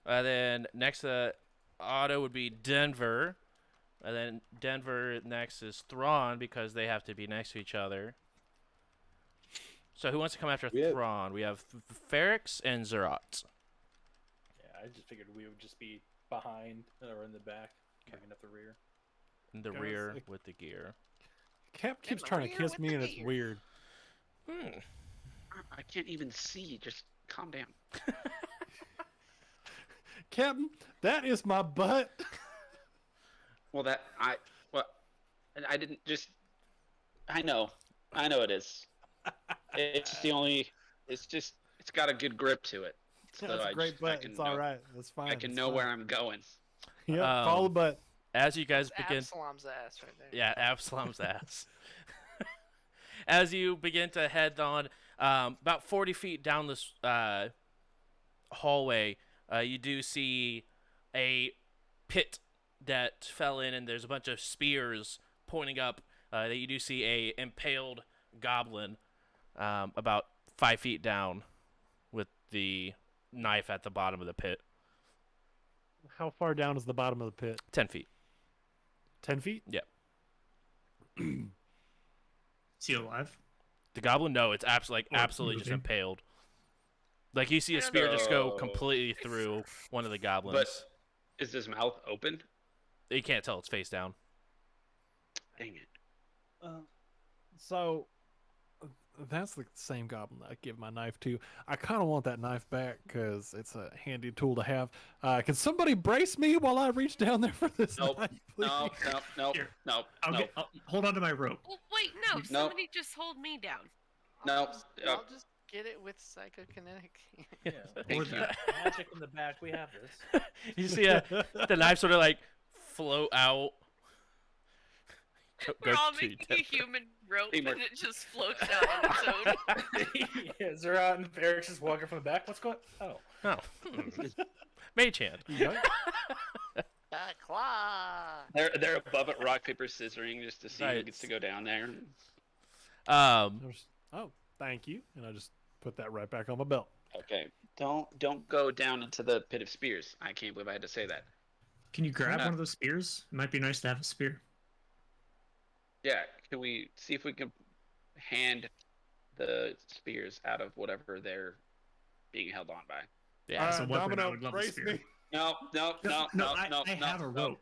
Then next auto would be Denver. And then Denver next is Thrawn because they have to be next to each other. So who wants to come after We have- Thrawn? We have Ferrex and Zerat. Yeah, I just figured we would just be behind or in the back, bringing up the rear. In the Guys, rear like- with the gear. Cap keeps the trying to rear kiss with me the and it's gear. weird. I can't even see. Just calm down. Captain, that is my butt. Well, I didn't just. I know it is. It's just the only. It's got a good grip to it. So That's a great I butt. can It's know, all right. That's fine. I can it's know fine. where I'm going. Yeah, follow the butt. As you guys That's begin Absalom's ass right there. Yeah, Absalom's ass. As you begin to head on, about 40 feet down this hallway, you do see a pit that fell in, and there's a bunch of spears pointing up. That you do see a impaled goblin about 5 feet down with the knife at the bottom of the pit. How far down is the bottom of the pit? 10 feet. 10 feet? Yep. Is he alive? The goblin? No, it's absolutely just moving. impaled. Like you see a I don't spear just go know. completely through one of the goblins. But is his mouth open? You can't tell it's face down. Dang it. So that's the same goblin that I give my knife to. I kind of want that knife back because it's a handy tool to have. Can somebody brace me while I reach down there for this Nope. knife, please? No. Here. No. I'll hold on to my rope. Well, wait, no. No. Somebody just hold me down. No. I'll just get it with psychokinetic. Yeah, Thank Or you. that. magic in the back. We have this. You see the knife sort of float out. We're all to making a Denver. human rope Teamwork. and it just floats out on its own. Yeah, Zerat and Varric just walking from the back. What's going? Oh, Oh, mage hand. Yoink. Claw. They're above it, rock paper scissoring, just to see who Right. gets to go down there. Oh, thank you. And I just put that right back on my belt. Okay, don't go down into the pit of spears. I can't believe I had to say that. Can you grab Uh, one of those spears? It might be nice to have a spear. Yeah, can we see if we can hand the spears out of whatever they're being held on by? Yeah. As a weapon, I Domino, would love a brace spear. me. No. I have a rope.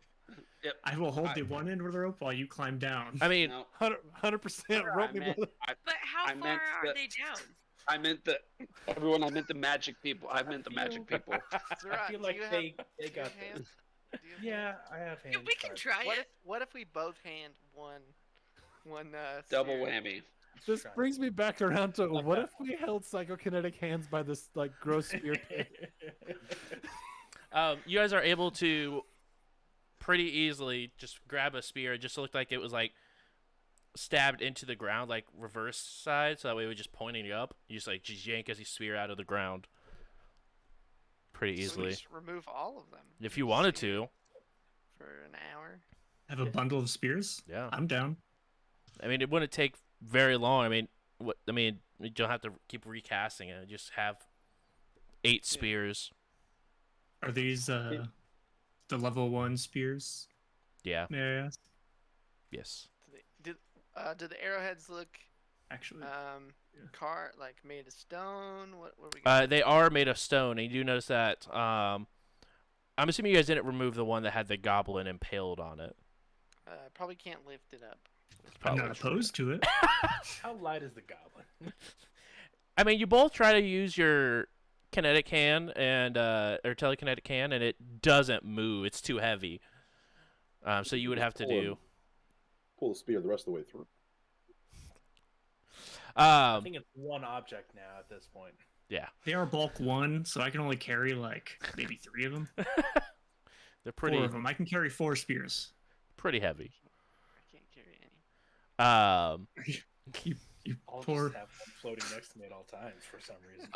Yep. I will hold I- the one end of the rope while you climb down. I mean, No. 100% rope me, brother. But how I far meant are the- they down? I meant the magic people. I meant the magic people. Zerat, I feel do like you have they two got hands? this. Do you have Yeah, I have Yeah, hands. we can but- try hands? it. What if we both hand one Double spear? whammy. This Try. brings me back around to Like what that. if we held psychokinetic hands by this like gross spear pit? you guys are able to pretty easily just grab a spear. It just looked like it was like stabbed into the ground, like reverse side, so that way it was just pointing up. You just yank a spear out of the ground pretty So we easily. just remove all of them If you wanted to, for an hour. Have a bundle of spears? yeah. I'm down. I mean, it wouldn't take very long. I mean, you don't have to keep recasting it. Just have 8 spears. Are these the level 1 spears? Yeah. May I ask? Yes. Do the arrowheads look Actually, like made of stone? What we got? They are made of stone, and you do notice that. I'm assuming you guys didn't remove the one that had the goblin impaled on it. Probably can't lift it up. I'm not probably true. opposed to it. How light is the goblin? I mean, you both try to use your kinetic hand and or telekinetic hand, and it doesn't move. It's too heavy. So you would have to do. Pull the spear the rest of the way through. I think it's one object now at this point. Yeah, They are bulk 1, so I can only carry like maybe 3 of them. they're 4 pretty of them. I can carry 4 spears. pretty heavy. I can't carry any. You I'll poor. just have one floating next to me at all times for some reason.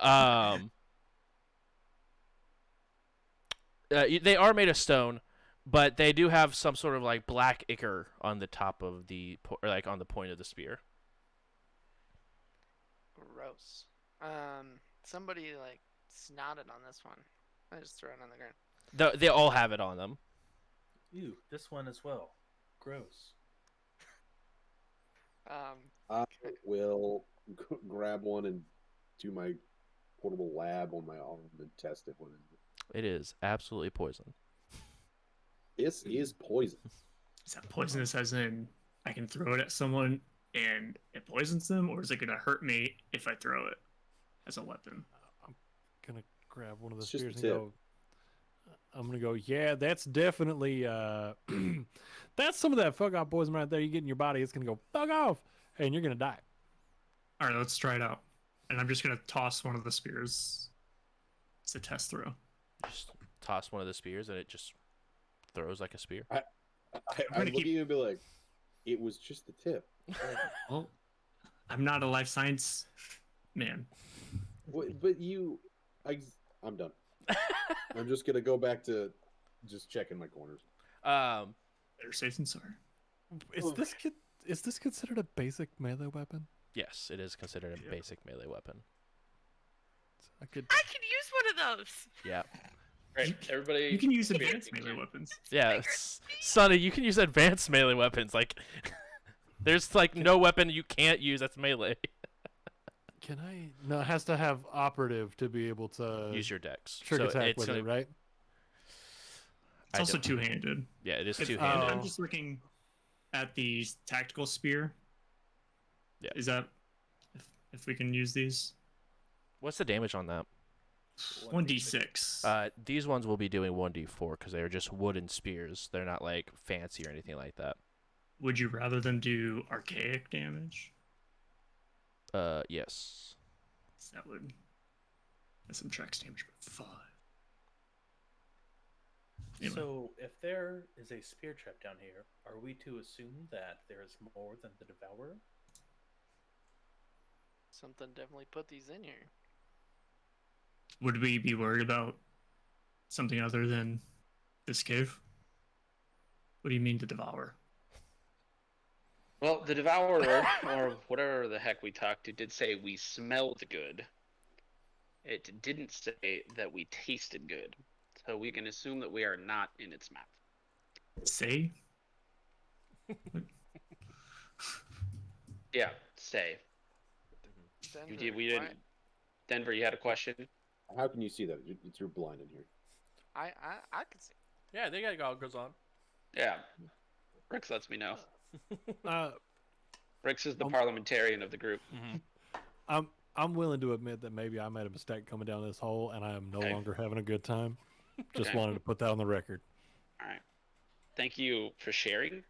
They are made of stone, but they do have some sort of like black ichor on the top of or like on the point of the spear. Gross. Somebody like snotted on this one. I just throw it on the ground. They all have it on them. Ew, this one as well. Gross. I will grab one and do my portable lab on my arm and test it. It is absolutely poison. This is poison. Is that poisonous as in I can throw it at someone and it poisons them, or is it going to hurt me if I throw it as a weapon? I'm gonna grab one of the It's just a spears and go. I'm gonna go. Yeah, that's definitely that's some of that fuck off poison right there. You get in your body, it's gonna go fuck off, and you're gonna die. All right, let's try it out. And I'm just going to toss one of the spears. It's a test throw. Just toss one of the spears and it just throws like a spear. I gonna look keep- at you and be like, it was just the tip. Well, I'm not a life science man. But I'm done. I'm just gonna go back to just checking my corners. Better safe than sorry. Is this considered a basic melee weapon? Yes, it is considered a basic melee weapon. I could. I could use one of those. Yeah. Right, everybody. You can use spear advanced picture. melee weapons. Yeah, Figure- Sonny, you can use advanced melee weapons. Like, there's like no weapon you can't use that's melee. Can I? No, it has to have operative to be able to Use your dex. trick So attack it's with gonna, it, right? It's I also don't- two-handed. Yeah, it is It's- two-handed. I'm just looking at the tactical spear. Yeah. Is that if we can use these? What's the damage on that? 1d6. These ones will be doing 1d4 because they are just wooden spears. They're not like fancy or anything like that. Would you rather them do archaic damage? Yes. That would. That's some tracks damage, but 5. Anyway. So, if there is a spear trap down here, are we to assume that there is more than the Devourer? Something definitely put these in here. Would we be worried about something other than this cave? What do you mean to devour? Well, the Devourer, or whatever the heck we talked to, did say we smelled good. It didn't say that we tasted good. So we can assume that we are not in its mouth. Say? Yeah, say. Denver, We didn't. Denver, you had a question? How can you see that? It's your blind in here. I can see. Yeah, they got goggles on. Yeah. Rix lets me know. Uh, Rix is the parliamentarian of the group. I'm willing to admit that maybe I made a mistake coming down this hole, and I am no longer having a good time. Just wanted to put that on the record. All right. Thank you for sharing.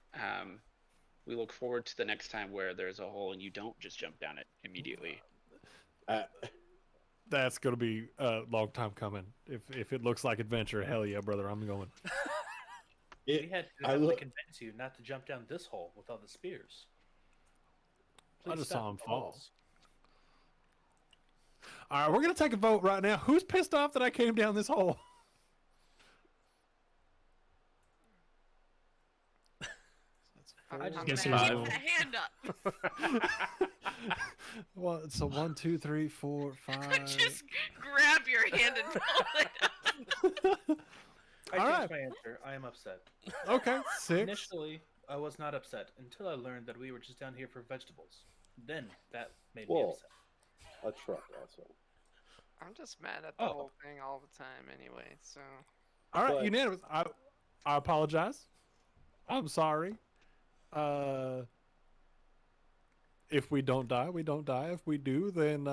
We look forward to the next time where there's a hole and you don't just jump down it immediately. That's going to be a long time coming. If it looks like adventure, hell yeah, brother, I'm going. We had to convince you not to jump down this hole with all the spears. I just saw him the fall. holes. All right, we're going to take a vote right now. Who's pissed off that I came down this hole? I'm Guess Keep it was that all- hand up. Well, so 1, 2, 3, 4, 5. Just grab your hand and pull it up. I All changed right. my answer. I am upset. Okay, 6. Initially, I was not upset until I learned that we were just down here for vegetables. Then that made me Whoa. upset. A truck also. I'm just mad at the whole thing all the time anyway. So All right, But- unanimous. I apologize. I'm sorry. If we don't die, we don't die. If we do, then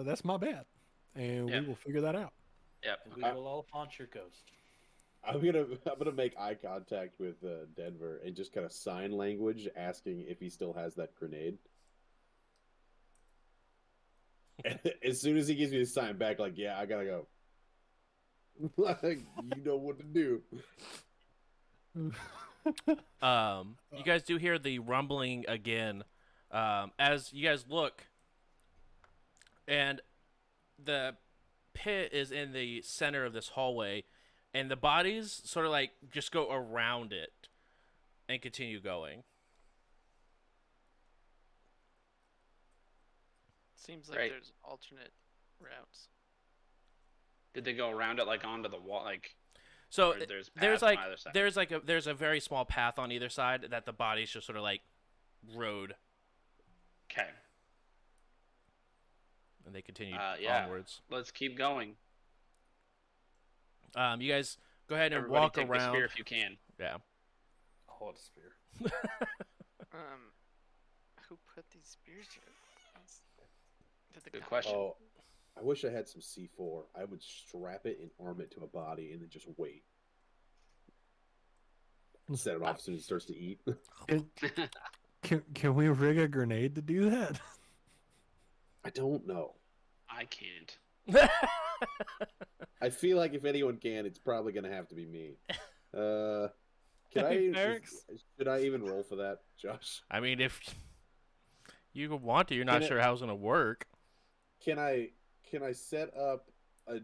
that's my bad, and Yeah. we will figure that out. Yep. And we will all haunt your ghost. I'm gonna make eye contact with Denver and just kind of sign language, asking if he still has that grenade. As soon as he gives me a sign back, like, yeah, I gotta go. Like, you know what to do. You guys do hear the rumbling again as you guys look, and the pit is in the center of this hallway, and the bodies sort of like just go around it and continue going. seems like Right. there's alternate routes. Did they go around it like onto the wall? Like, So or there's there's paths on like either side? there's a very small path on either side that the bodies just sort of like rode, Okay. and they continue Yeah. onwards. Let's keep going. You guys go ahead and Everybody walk take the around. spear if you can. Yeah. I'll hold a spear. Who put these spears here? Did the Good guy- question. Oh, I wish I had some C4. I would strap it and arm it to a body and then just wait. Set it off as soon as it starts to eat. Can we rig a grenade to do that? I don't know. I can't. I feel like if anyone can, it's probably gonna have to be me. Can Hey, I? Ferrex. Should I even roll for that, Josh? I mean, if you want to, you're not Can it- sure how it's gonna work. Can I set up a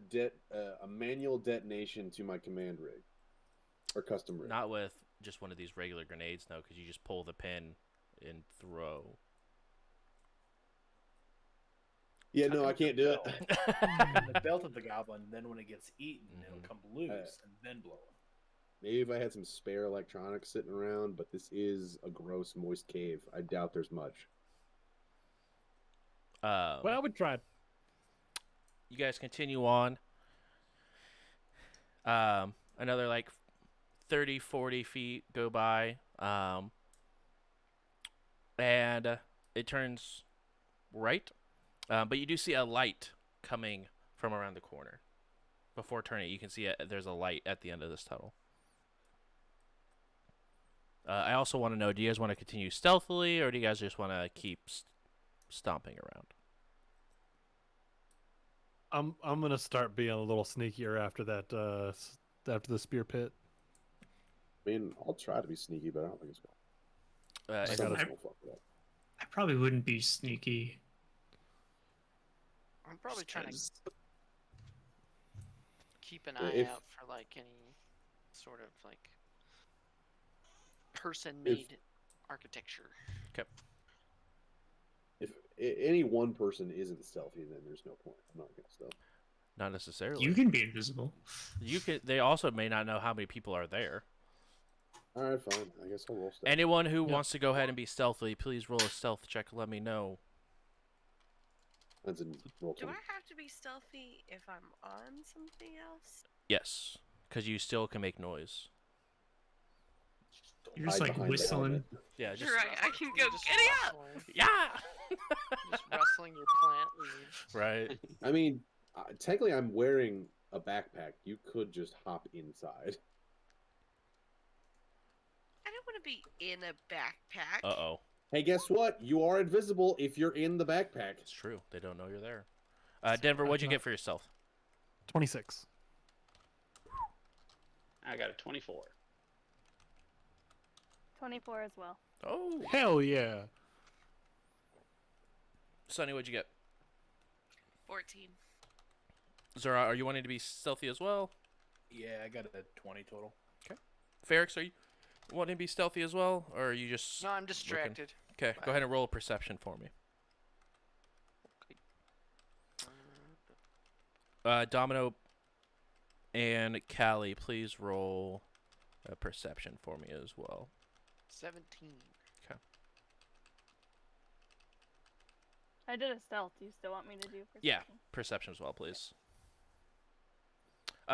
manual detonation to my command rig or custom rig? Not with just one of these regular grenades, no, because you just pull the pin and throw. Yeah, no, I can't do it. The belt of the goblin, then when it gets eaten, it'll come loose and then blow up. Maybe if I had some spare electronics sitting around, but this is a gross, moist cave. I doubt there's much. Well, we tried. You guys continue on. Another like 30, 40 feet go by. And it turns right. But you do see a light coming from around the corner. Before turning, you can see there's a light at the end of this tunnel. I also want to know, do you guys want to continue stealthily, or do you guys just want to keep stomping around? I'm gonna start being a little sneakier after that. After the spear pit. I mean, I'll try to be sneaky, but I don't think it's going. If- Someone's gonna fuck it up. I probably wouldn't be sneaky. I'm probably trying to Because keep an Yeah, eye out for like any sort of like person-made architecture. If any one person isn't stealthy, then there's no point. I'm not gonna stealth. Not necessarily. you can be invisible. You could. They also may not know how many people are there. All right, fine. I guess I'll roll stealth. Anyone who Yeah. wants to go ahead and be stealthy, please roll a stealth check. Let me know. That's a roll Do 20. I have to be stealthy if I'm on something else? Yes, because you still can make noise. You're just Hide like behind the whistling. helmet. Yeah, You're just right. I can go Just giddy up. rustling- yeah. Just rustling your plant leaves. Right. I mean, technically, I'm wearing a backpack. You could just hop inside. I don't want to be in a backpack. Uh-oh. Hey, guess what? You are invisible if you're in the backpack. It's true. They don't know you're there. Denver, what'd you get for your stealth? 26. I got a 24. 24 as well. Oh. Hell yeah. Sonny, what'd you get? 14. Zara, are you wanting to be stealthy as well? Yeah, I got a 20 total. Ferrix, are you wanting to be stealthy as well? Or are you just... No, I'm distracted. Okay, go ahead and roll a perception for me. Domino and Callie, please roll a perception for me as well. 17. I did a stealth. Do you still want me to do perception? Yeah, perception as well, please.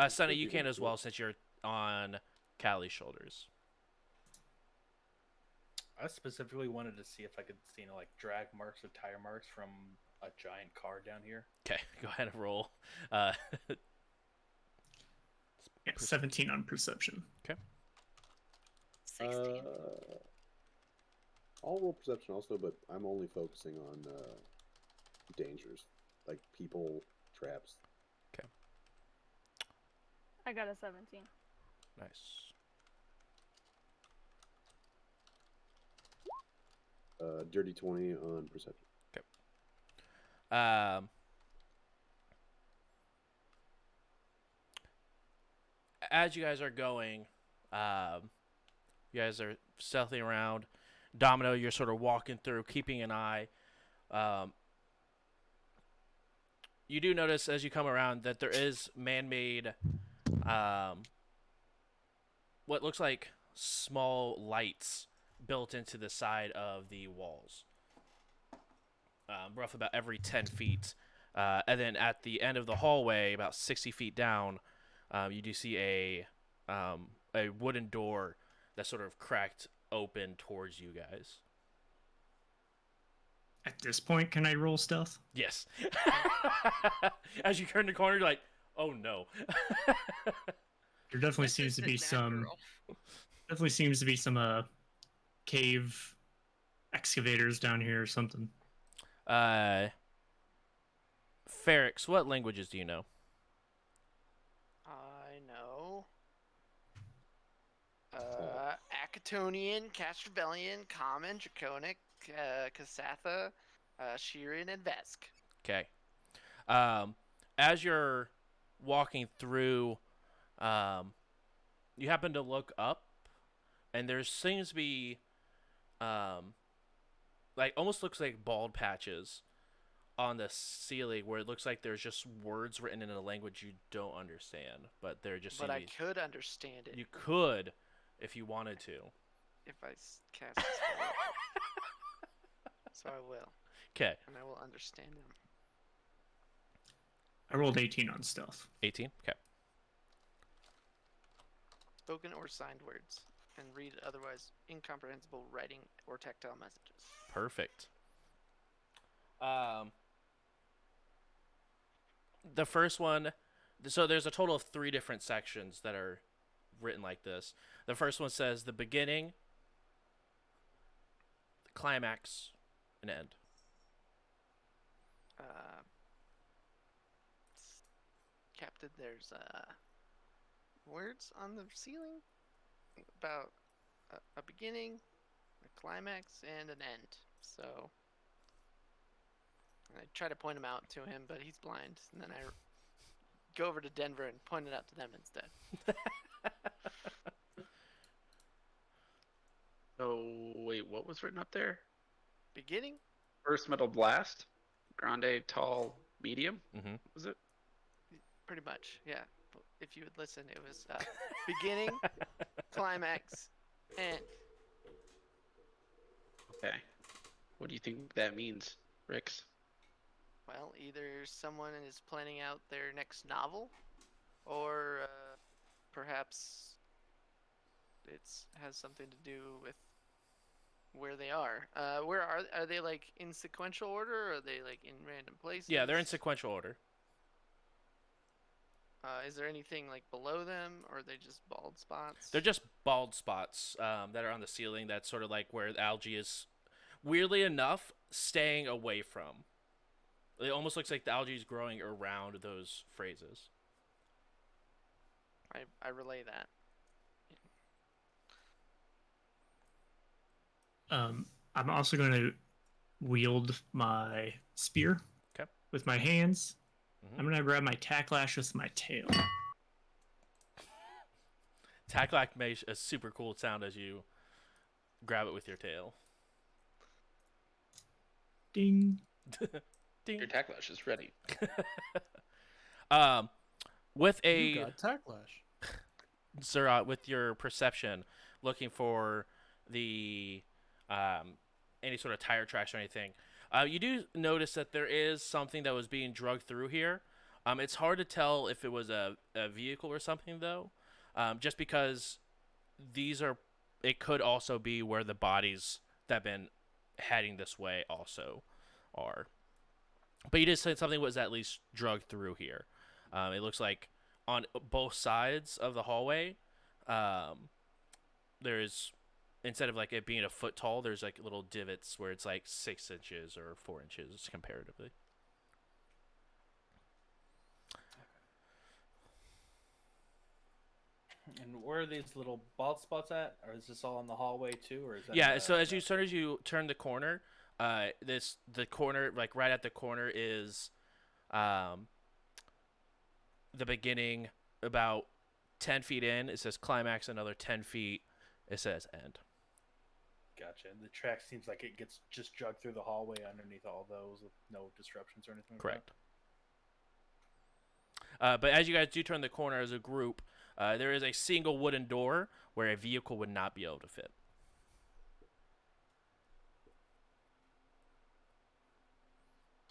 Sonny, you can as well since you're on Callie's shoulders. I specifically wanted to see if I could see like drag marks or tire marks from a giant car down here. Okay, go ahead and roll. Yeah, 17 on perception. 16. I'll roll perception also, but I'm only focusing on dangers, like people, traps. I got a 17. Nice. Dirty 20 on perception. As you guys are going, you guys are stealthing around. Domino, you're sort of walking through, keeping an eye. You do notice as you come around that there is man-made, what looks like small lights built into the side of the walls. Roughly about every 10 feet. And then at the end of the hallway, about 60 feet down, you do see a wooden door that's sort of cracked open towards you guys. At this point, can I roll stealth? Yes. As you turn the corner, you're like, oh no. There definitely This seems to is be some cave excavators down here or something. Ferrix, what languages do you know? I know. Acatonian, Castrovellian, Common, Draconic, Kasatha, Shirin, and Vesk. Okay. As you're walking through, you happen to look up, and there seems to be, like, almost looks like bald patches on the ceiling where it looks like there's just words written in a language you don't understand, but they're just. But I could understand it You could, if you wanted to. if I cast a spell. So I will, Okay. and I will understand them. I rolled 18 on stealth. 18. Okay. Spoken or signed words, and read otherwise incomprehensible writing or tactile messages. Perfect. The first one, so there's a total of 3 different sections that are written like this. The first one says the beginning, the climax, and end. Captain, there's words on the ceiling about a beginning, a climax, and an end. So, and I try to point them out to him, but he's blind. And then I go over to Denver and point it out to them instead. Oh wait, what was written up there? Beginning? First metal blast, grande, tall, medium. Mm-hmm. Was it? Pretty much, yeah. If you would listen, it was beginning, climax, end. Okay. What do you think that means, Rix? Well, either someone is planning out their next novel, or perhaps it has something to do with where they are. Where are they, like in sequential order, or are they like in random places? Yeah, they're in sequential order. Is there anything like below them, or are they just bald spots? They're just bald spots that are on the ceiling. That's sort of like where the algae is, weirdly enough, staying away from. It almost looks like the algae is growing around those phrases. I relay that. I'm also going to wield my spear. Okay. With my hands. Mhm. I'm going to grab my tacklash with my tail. Tacklash makes a super cool sound as you grab it with your tail. Ding. Ding. Your tacklash is ready. With You a got tacklash. Sir, with your perception, looking for the any sort of tire tracks or anything, you do notice that there is something that was being drugged through here. It's hard to tell if it was a vehicle or something, though, just because it could also be where the bodies that have been heading this way also are. But you did say something was at least drugged through here. It looks like on both sides of the hallway, there's, instead of like it being a foot tall, there's like little divots where it's like 6 inches or 4 inches comparatively. And where are these little bald spots at? Or is this all in the hallway too, or is that? Yeah. So as soon as you turn the corner, the corner, like right at the corner, is the beginning. About 10 feet in, it says climax. Another 10 feet, it says end. Gotcha. And the track seems like it gets just drugged through the hallway underneath all those with no disruptions or anything. Correct. But as you guys do turn the corner as a group, there is a single wooden door where a vehicle would not be able to fit.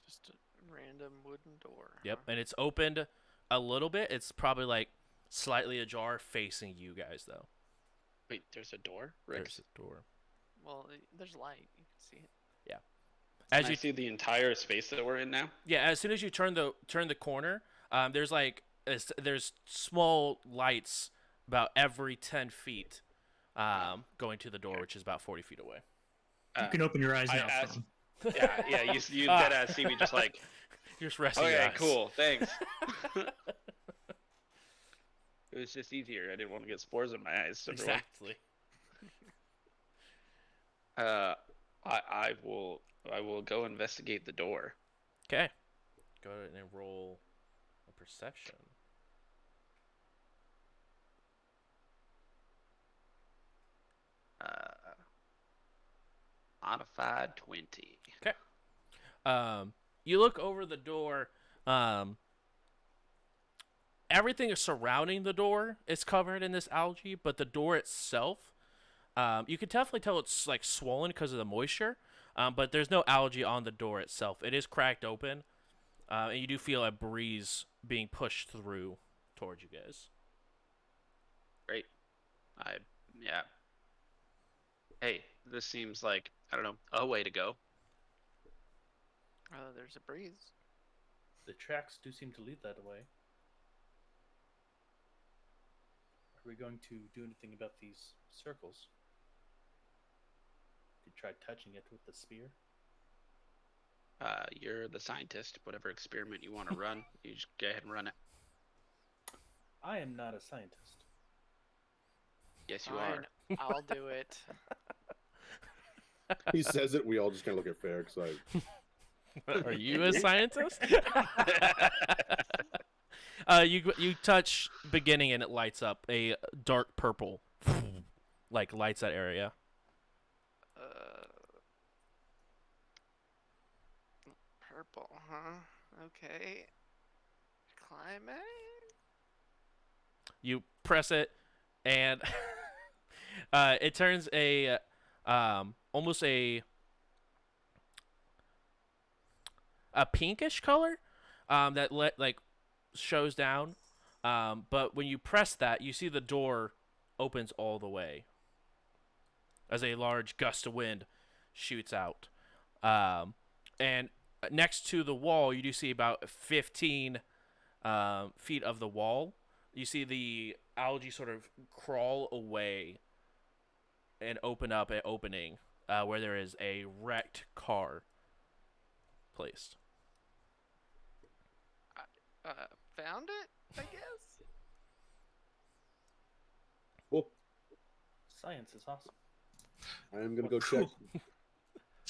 Just a random wooden door. Yep, huh? and it's opened a little bit. It's probably like slightly ajar, facing you guys though. Wait, there's a door, Rix? There's a door. Well, there's light. You can see it. Yeah. Can As I you see the entire space that we're in now? Yeah, as soon as you turn the corner, there's like there's small lights about every 10 feet, going to the door, which is about 40 feet away. You can open your eyes I now. asked- From. Yeah, you dead ass see me just like, You're just resting your okay, eyes. cool, thanks. It was just easier. I didn't want to get spores in my eyes. Everyone. Exactly. I will go investigate the door. Okay. Go ahead and roll a perception. Modified 20. You look over the door. Everything surrounding the door is covered in this algae, but the door itself, you can definitely tell it's like swollen because of the moisture. But there's no algae on the door itself. It is cracked open, and you do feel a breeze being pushed through towards you guys. Great. Yeah. Hey, this seems like, I don't know, a way to go. There's a breeze. The tracks do seem to lead that way. Are we going to do anything about these circles? Did you try touching it with the spear? You're the scientist. Whatever experiment you want to run, you just go ahead and run it. I am not a scientist. Yes, you Fine, are. I'll do it. He says it. We all just kind of look at Ferrex like, Are you a scientist? You touch beginning and it lights up a dark purple, like lights that area. Purple, huh? Okay. Climax. You press it, and it turns a almost a pinkish color that shows down. But when you press that, you see the door opens all the way as a large gust of wind shoots out. And next to the wall, you do see about 15 feet of the wall. You see the algae sort of crawl away and open up an opening where there is a wrecked car placed. Found it, I guess. Cool. Science is awesome. I am gonna go check.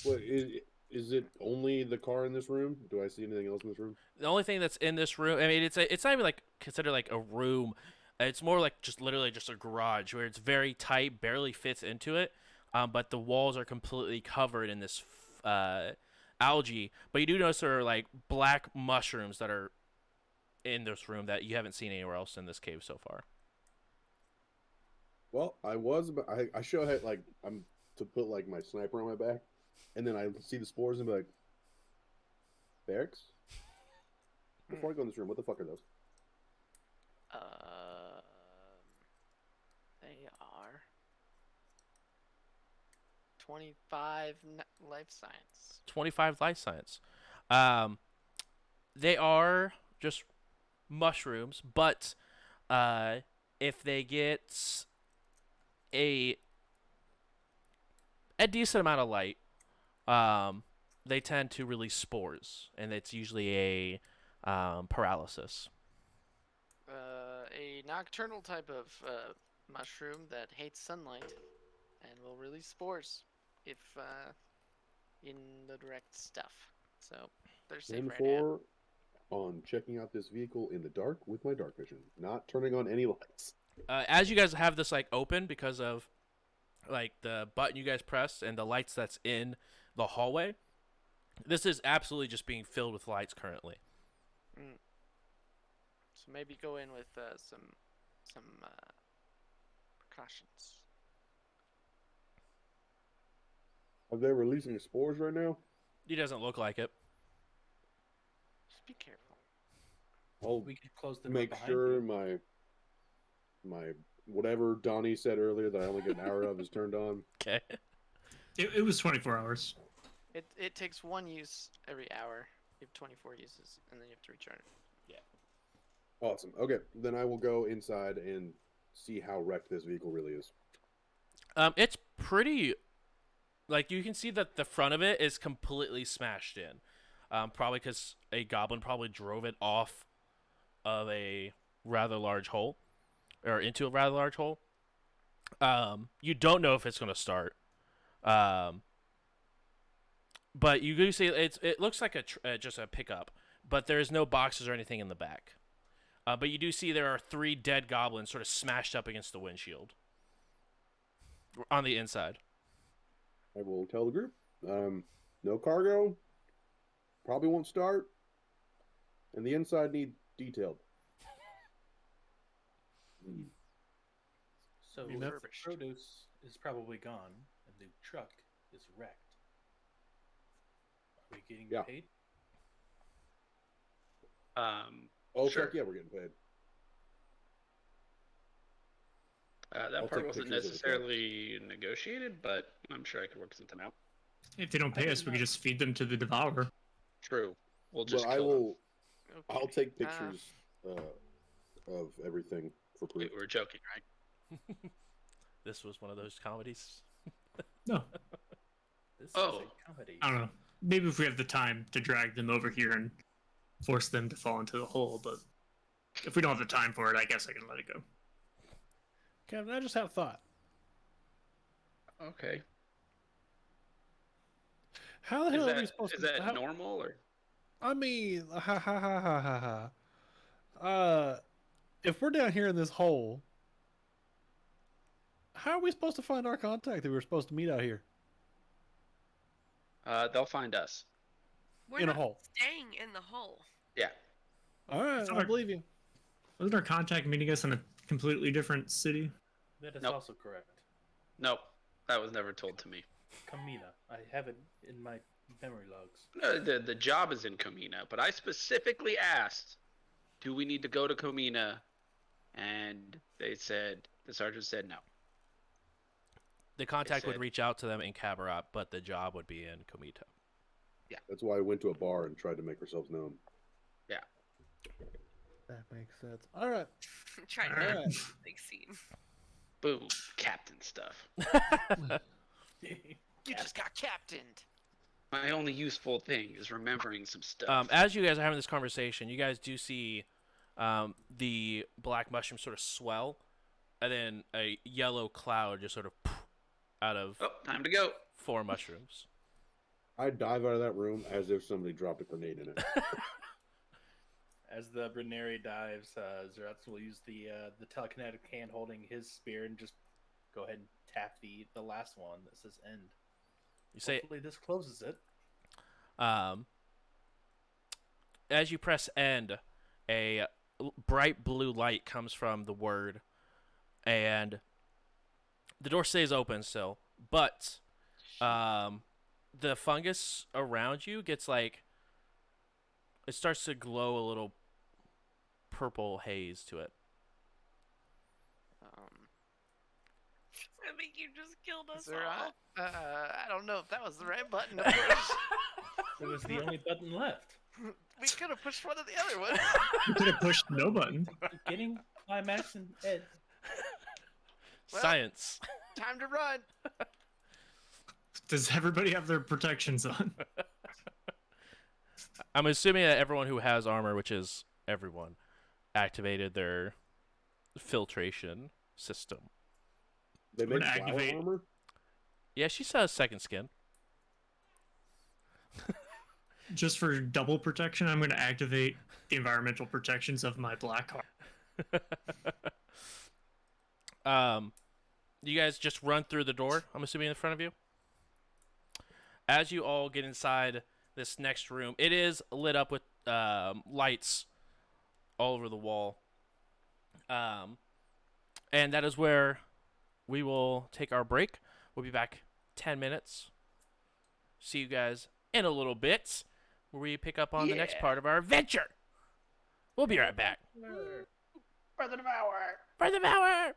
What is it? Only the car in this room? Do I see anything else in this room? The only thing that's in this room, I mean, it's not even like considered like a room. It's more like just literally just a garage where it's very tight, barely fits into it. But the walls are completely covered in this algae. But you do notice there are like black mushrooms that are in this room that you haven't seen anywhere else in this cave so far. Well, I show ahead like I'm to put like my sniper on my back, and then I see the spores and be like, barracks. Before I go in this room, what the fuck are those? They are 25 life science. 25 life science. They are just mushrooms, but if they get a decent amount of light, they tend to release spores, and it's usually a paralysis. A nocturnal type of mushroom that hates sunlight and will release spores if in the direct stuff. So they're safe right now. On checking out this vehicle in the dark with my dark vision, not turning on any lights. As you guys have this like open because of like the button you guys pressed and the lights that's in the hallway, this is absolutely just being filled with lights currently. So maybe go in with some precautions. Are they releasing spores right now? It doesn't look like it. Just be careful. I'll We could close the door make behind sure you. my whatever Donnie said earlier that I only get an hour of is turned on. Okay. It was 24 hours. It takes one use every hour. You have 24 uses, and then you have to return it. Awesome. Okay, then I will go inside and see how wrecked this vehicle really is. It's pretty. Like you can see that the front of it is completely smashed in. Probably because a goblin probably drove it off of a rather large hole, or into a rather large hole. You don't know if it's going to start. But you do see it looks like just a pickup, but there's no boxes or anything in the back. But you do see there are 3 dead goblins sort of smashed up against the windshield on the inside. I will tell the group, no cargo, probably won't start, and the inside need detailed. So You the know- produce is probably gone, and the truck is wrecked. Are we getting Yeah. paid? Oh, Sure. fuck yeah, we're getting paid. That I'll part take wasn't pictures of the truck. necessarily negotiated, but I'm sure I could work something out. If they don't pay us, we could just feed them to the Devourer. True. We'll just Well, I kill will. Okay. I'll take pictures of everything for them. proof. We're joking, right? This was one of those comedies. No, This Oh. is a comedy. I don't know. Maybe if we have the time to drag them over here and force them to fall into the hole, but if we don't have the time for it, I guess I can let it go. Kevin, I just had a thought. Okay. How the Is hell are we that supposed is to? that normal or? I mean, ha ha ha ha ha ha. If we're down here in this hole, how are we supposed to find our contact that we were supposed to meet out here They'll find us. We're in a not hole? staying in the hole. Yeah. All right, thought I our- believe you. Wasn't our contact meeting us in a completely different city? That is Nope. also correct. Nope. That was never told to me. Kamina. I have it in my memory logs. The job is in Comina, but I specifically asked, do we need to go to Comina? And the sergeant said no. The contact would said- reach out to them in Kabarat, but the job would be in Komito. That's why we went to a bar and tried to make ourselves known. That makes sense. All right. Trying to Alright. make a big scene. Boom, captain stuff. You just got captained. My only useful thing is remembering some stuff. As you guys are having this conversation, you guys do see the black mushroom sort of swell, and then a yellow cloud just sort of out of Oh, time to go. 4 mushrooms. I dive out of that room as if somebody dropped a grenade in it. As the Bruneri dives, Zeratz will use the telekinetic hand holding his spear and just go ahead and tap the last one that says end. You say, Hopefully this closes it. as you press end, a bright blue light comes from the word, and the door stays open still, but the fungus around you gets like, it starts to glow a little purple haze to it. I think you just killed us Sir, all. I don't know if that was the right button to push. It was the only button left. We could have pushed one of the other ones. You could have pushed no button. Getting Climax and Ed. Well- Science. Time to run. Does everybody have their protections on? I'm assuming that everyone who has armor, which is everyone, activated their filtration system. They Would make flower activate- armor? Yeah, she says second skin. Just for double protection, I'm going to activate the environmental protections of my black heart. You guys just run through the door, I'm assuming, in front of you. As you all get inside this next room, it is lit up with lights all over the wall. And that is where we will take our break. We'll be back 10 minutes. See you guys in a little bit, where we pick up on the next part of our adventure. We'll be right back. For the Devourer. For the Devourer!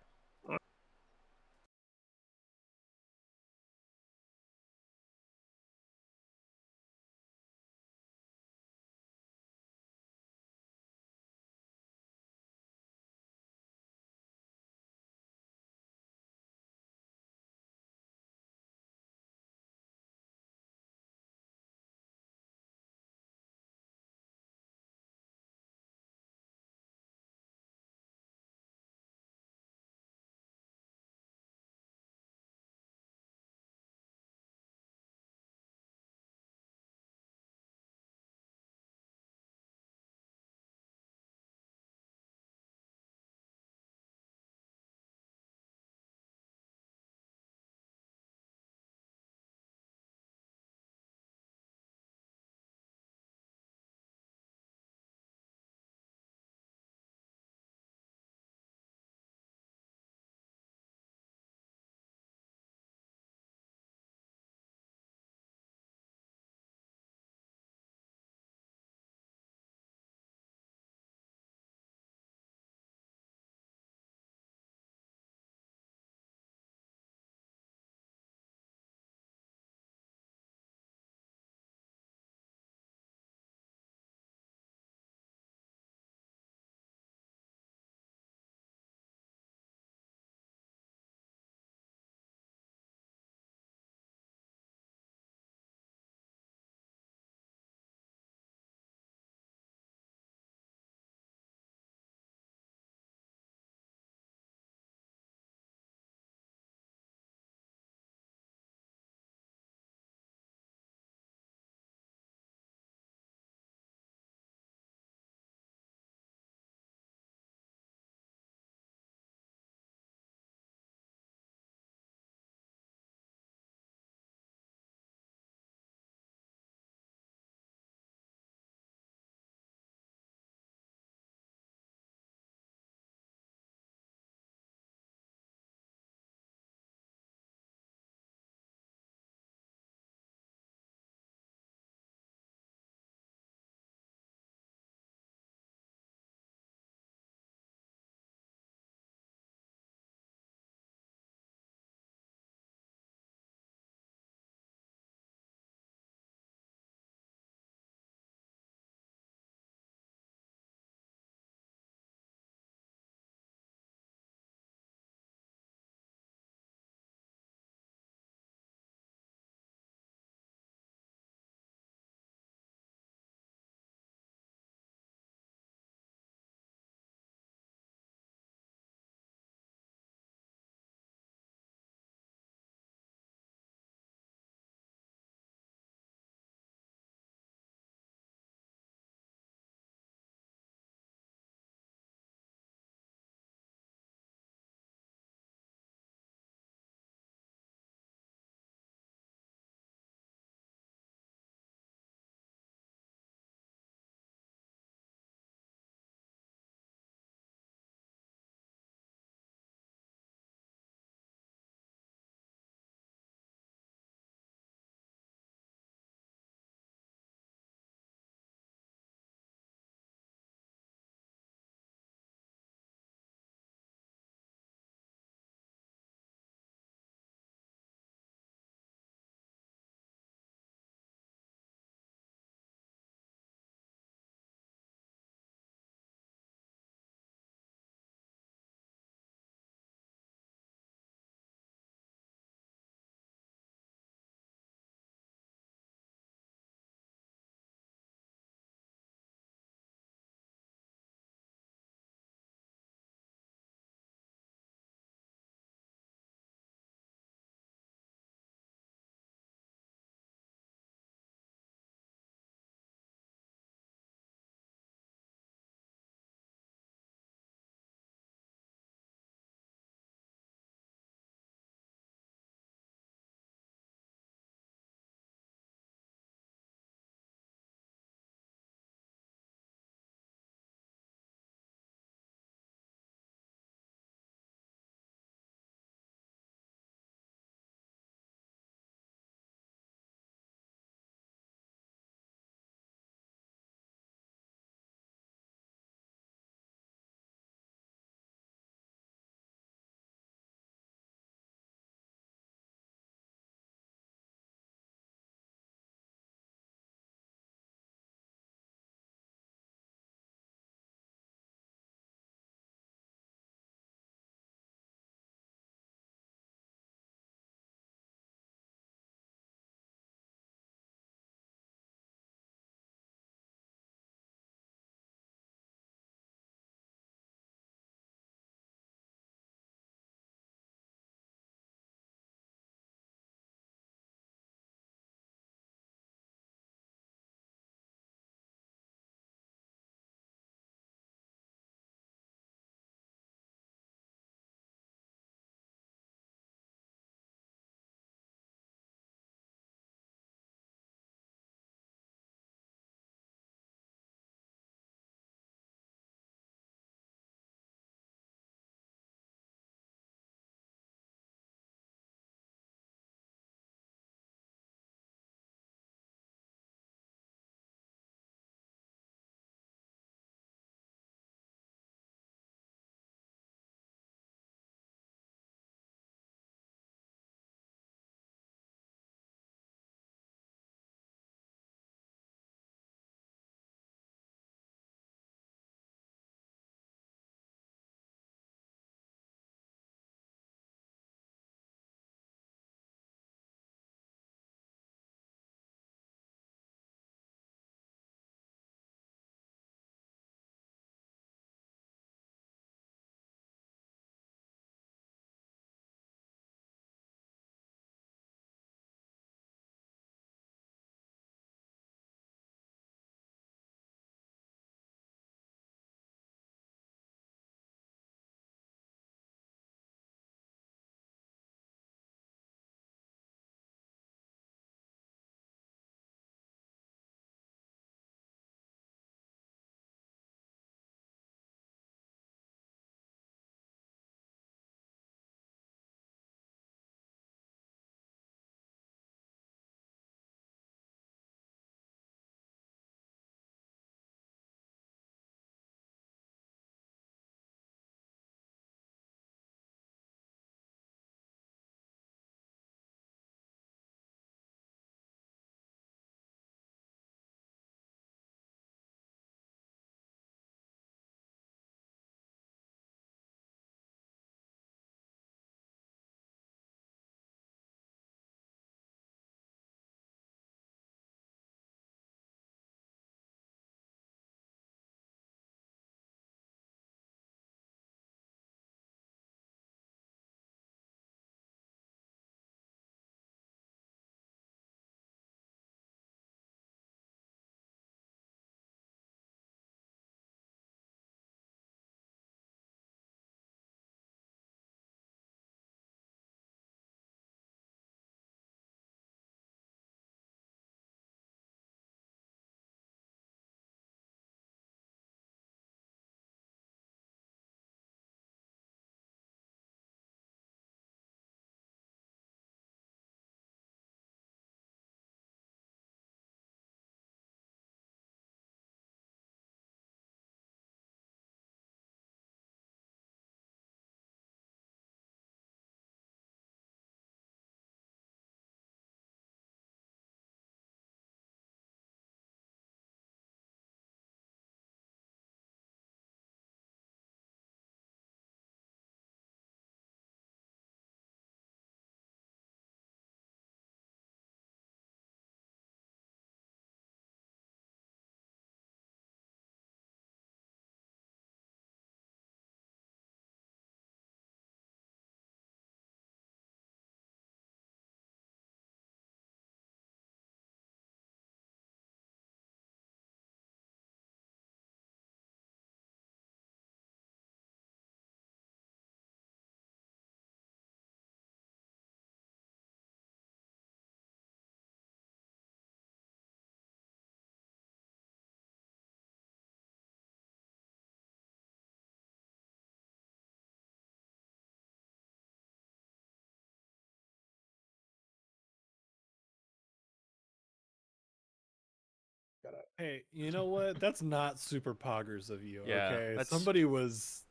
Hey, you know what? That's not super poggers of you, Yeah, okay? that's- Somebody was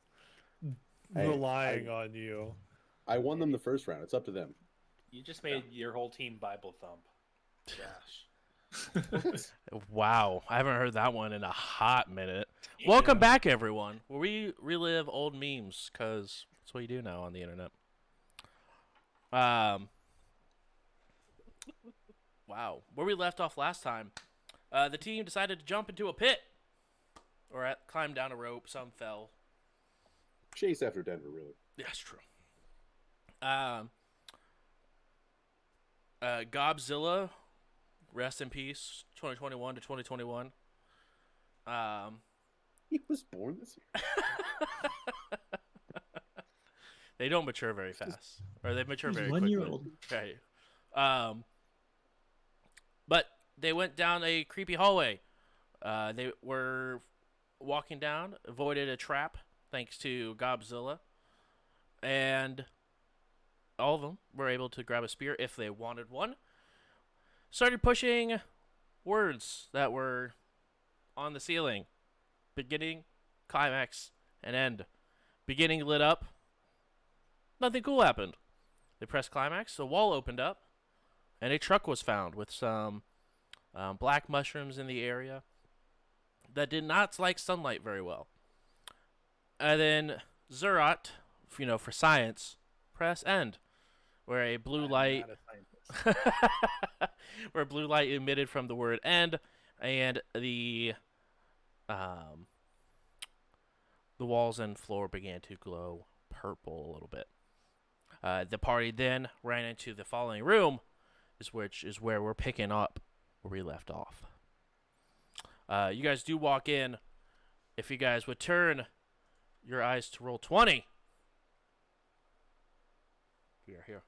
Hey, relying on you. I won them the first round. It's up to them. You just made your whole team Bible thump. Gosh. Wow, I haven't heard that one in a hot minute. Welcome Yeah. back, everyone, where we relive old memes, because that's what you do now on the internet. Wow, where we left off last time, the team decided to jump into a pit, or climb down a rope. Some fell. Chase after Denver, really. That's true. Godzilla, rest in peace, 2021 to 2021. He was born this year. They don't mature very fast, or they mature He's very 1 quickly. year old. Right. But they went down a creepy hallway. They were walking down, avoided a trap thanks to Godzilla, and all of them were able to grab a spear if they wanted one. Started pushing words that were on the ceiling. Beginning, climax, and end. Beginning lit up. Nothing cool happened. They pressed climax, the wall opened up, and a truck was found with some black mushrooms in the area that did not like sunlight very well. And then Zerat, for science, press end, where a blue light, where blue light emitted from the word end, and the walls and floor began to glow purple a little bit. The party then ran into the following room, which is where we're picking up where we left off. You guys do walk in. If you guys would turn your eyes to roll 20. Here.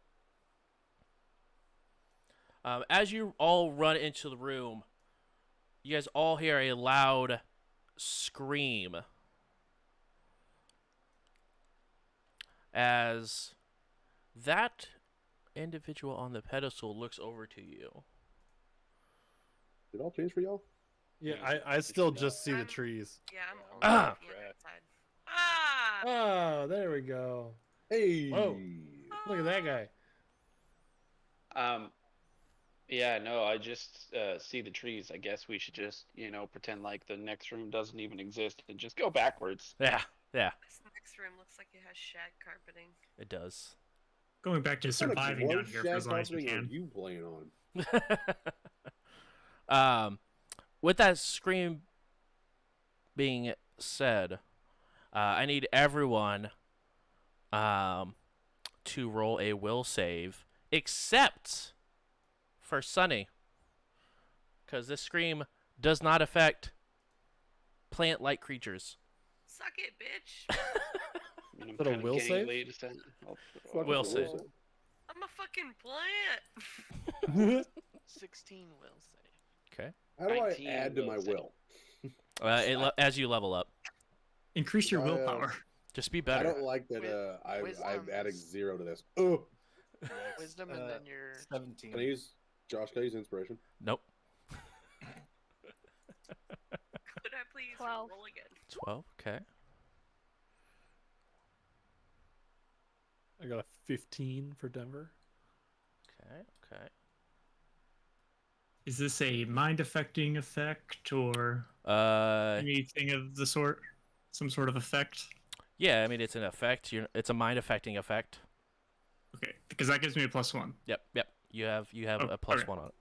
As you all run into the room, you guys all hear a loud scream as that individual on the pedestal looks over to you. Did it all change for y'all? Yeah, I still just see the trees. Yeah, I'm only Ah. looking at that side. Ah! Oh, there we go. Hey. Whoa. Look at that guy. Yeah, no, I just see the trees. I guess we should just, pretend like the next room doesn't even exist and just go backwards. Yeah, This next room looks like it has shag carpeting. it does. Going back to What kind of surviving down gross here for as shag long as we carpeting are can. you playing on? With that scream being said, I need everyone to roll a will save, except for Sunny, because this scream does not affect plant-like creatures. Suck it, bitch. I mean, I'm Is that a kinda will getting save? late to send- oh, Fuck Will is a save. I'm a fucking plant. 16 will save. Okay. How do I 19 add to my will save. will? As you level up, Increase your I, willpower. just be I better. don't like that. I'm Wisdom adding is- 0 to this. Oh, Wisdom and then your 17. can I use Josh? Can I use inspiration? Nope. Could I please 12. roll again? 12. Okay. I got a 15 for Denver. Okay. Is this a mind affecting effect or Uh, anything of the sort? Some sort of effect? yeah. I mean, it's an effect. It's a mind-affecting effect. Okay, because that gives me a +1. Yep. You have Oh, a plus okay. 1 on it.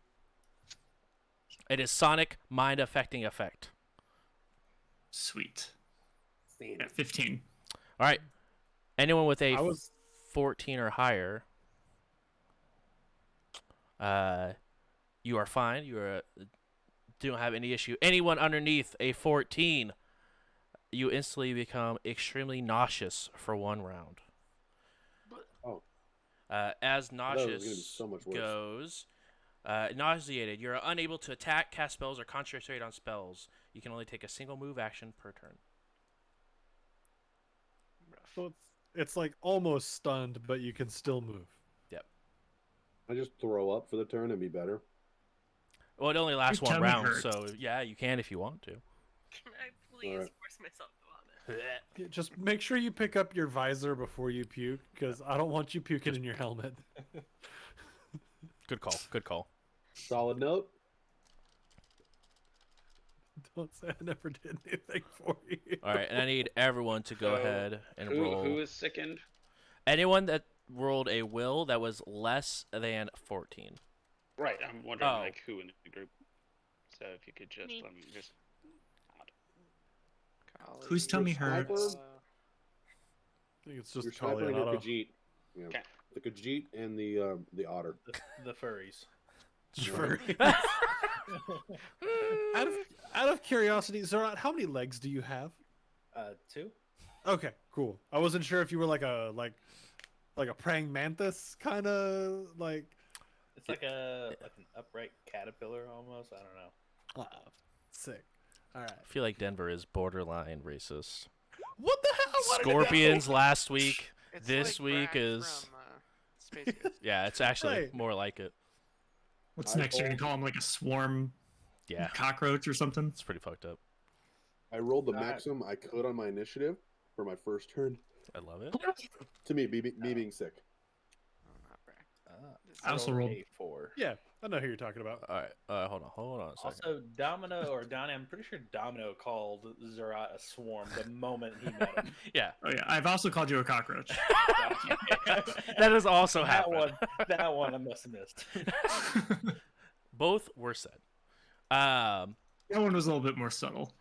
It is sonic mind-affecting effect. Sweet. Sandy. Yeah, 15. All right. Anyone with a I was 14 or higher, you are fine. Don't have any issue. Anyone underneath a 14, you instantly become extremely nauseous for 1 round. Oh. As thought it was gonna be nauseous so much worse. goes, nauseated. You're unable to attack, cast spells, or concentrate on spells. You can only take a single move action per turn. so it's like almost stunned, but you can still move. I just throw up for the turn and be better. Well, it only lasts Your one tummy round, hurts. so yeah, you can if you want to. Can I please Alright. force myself to vomit? Yeah, just make sure you pick up your visor before you puke, because I don't want you puking in your helmet. Good call. Good call. Solid note. Don't say I never did anything for you. All right, and I need everyone to go So, ahead and Who roll. is sickened? Anyone that rolled a will that was less than 14. Right. I'm wondering Oh. like who in the group. So if you could just Me. let me just. Whose tummy Your hurts? sniper, I think it's your just sniper Kali and and your Otto. Khajiit. Yeah. Okay. The Khajiit and the otter. The furries. Sure. out of curiosity, Zorat, how many legs do you have? 2. Okay, cool. I wasn't sure if you were like a praying mantis kind of like. It's like an upright caterpillar almost. I don't know. Sick. All right. I feel like Denver is borderline racist. What the hell? What did I know? Scorpions last week. It's This like week Brack is. from, Space Ghost. Yeah, it's actually Right. more like it. What's I next? You're gonna rolled- call him like a swarm Yeah, cockroach or something? it's pretty fucked up. I rolled the Alright. maximum I could on my initiative for my first turn. I love it. To me being sick. Oh, not Brack. This I also rolled. a 4. Yeah, I know who you're talking about. All right, hold on a second. Also, Domino or Donnie, I'm pretty sure Domino called Zerat a swarm the moment he met him. Yeah, Oh yeah, I've also called you a cockroach. that has also that happened. one I must have missed. Both were said. That one was a little bit more subtle.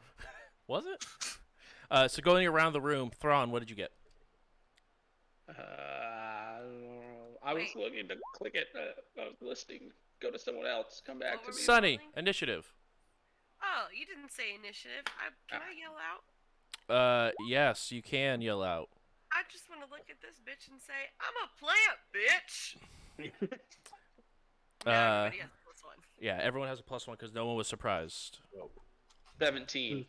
Was it? So going around the room, Thrawn, what did you get? I was Wait. looking to click it. I was listening. Go to someone else. Come back What to were me. you Sunny, rolling? initiative. Oh, you didn't say initiative. Can I yell out? Yes, you can yell out. I just want to look at this bitch and say, I'm a plant, bitch! Yeah, everybody has +1. Yeah, everyone has a +1 because no one was surprised. 17.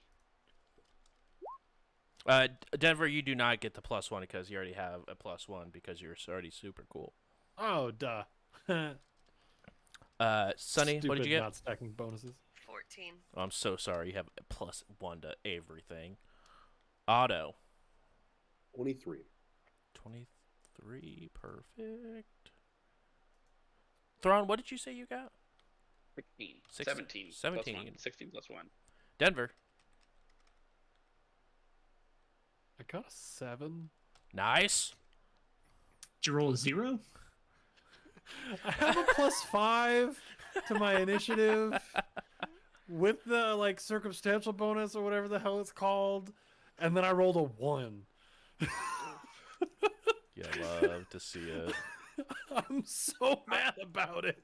Denver, you do not get the +1 because you already have a +1 because you're already super cool. Oh, duh. Sunny, what did you get? Not stacking bonuses. 14. Oh, I'm so sorry. You have a +1 to everything. Otto, 23. 23, perfect. Thrawn, what did you say you got? 16. 16. 17. 17. +1. 16 +1. Denver, I got a 7. nice. Did you roll a 0? I have a +5 to my initiative with the like circumstantial bonus or whatever the hell it's called, and then I rolled a 1. You love to see it. I'm so mad about it.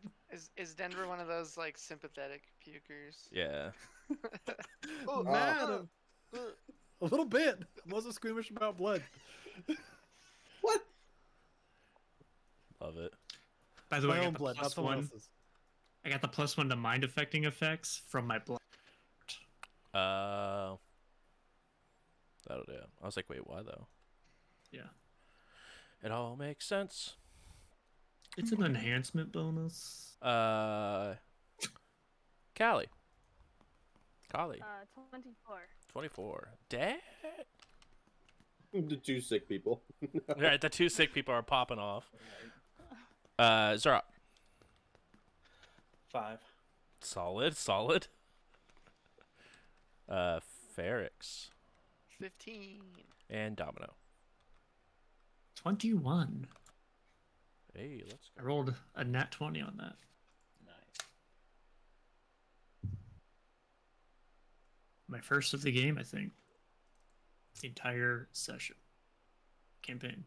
Is Denver one of those like sympathetic pukers? Yeah. Oh, Mad a little bit. I wasn't squeamish about blood. What? Love it. By the My way, I own got the blood, not plus someone one. else's. I got the +1 to mind affecting effects from my blood. That'll do. I was like, wait, why though? Yeah, It all makes sense. it's an enhancement bonus. Callie. 24. 24. Dad. The 2 sick people. Right, the 2 sick people are popping off. Zara. 5. Solid. Ferrix 15. and Domino. 21. Hey, let's I go. rolled a nat 20 on that. Nice. My first of the game, I think. The entire session. Campaign.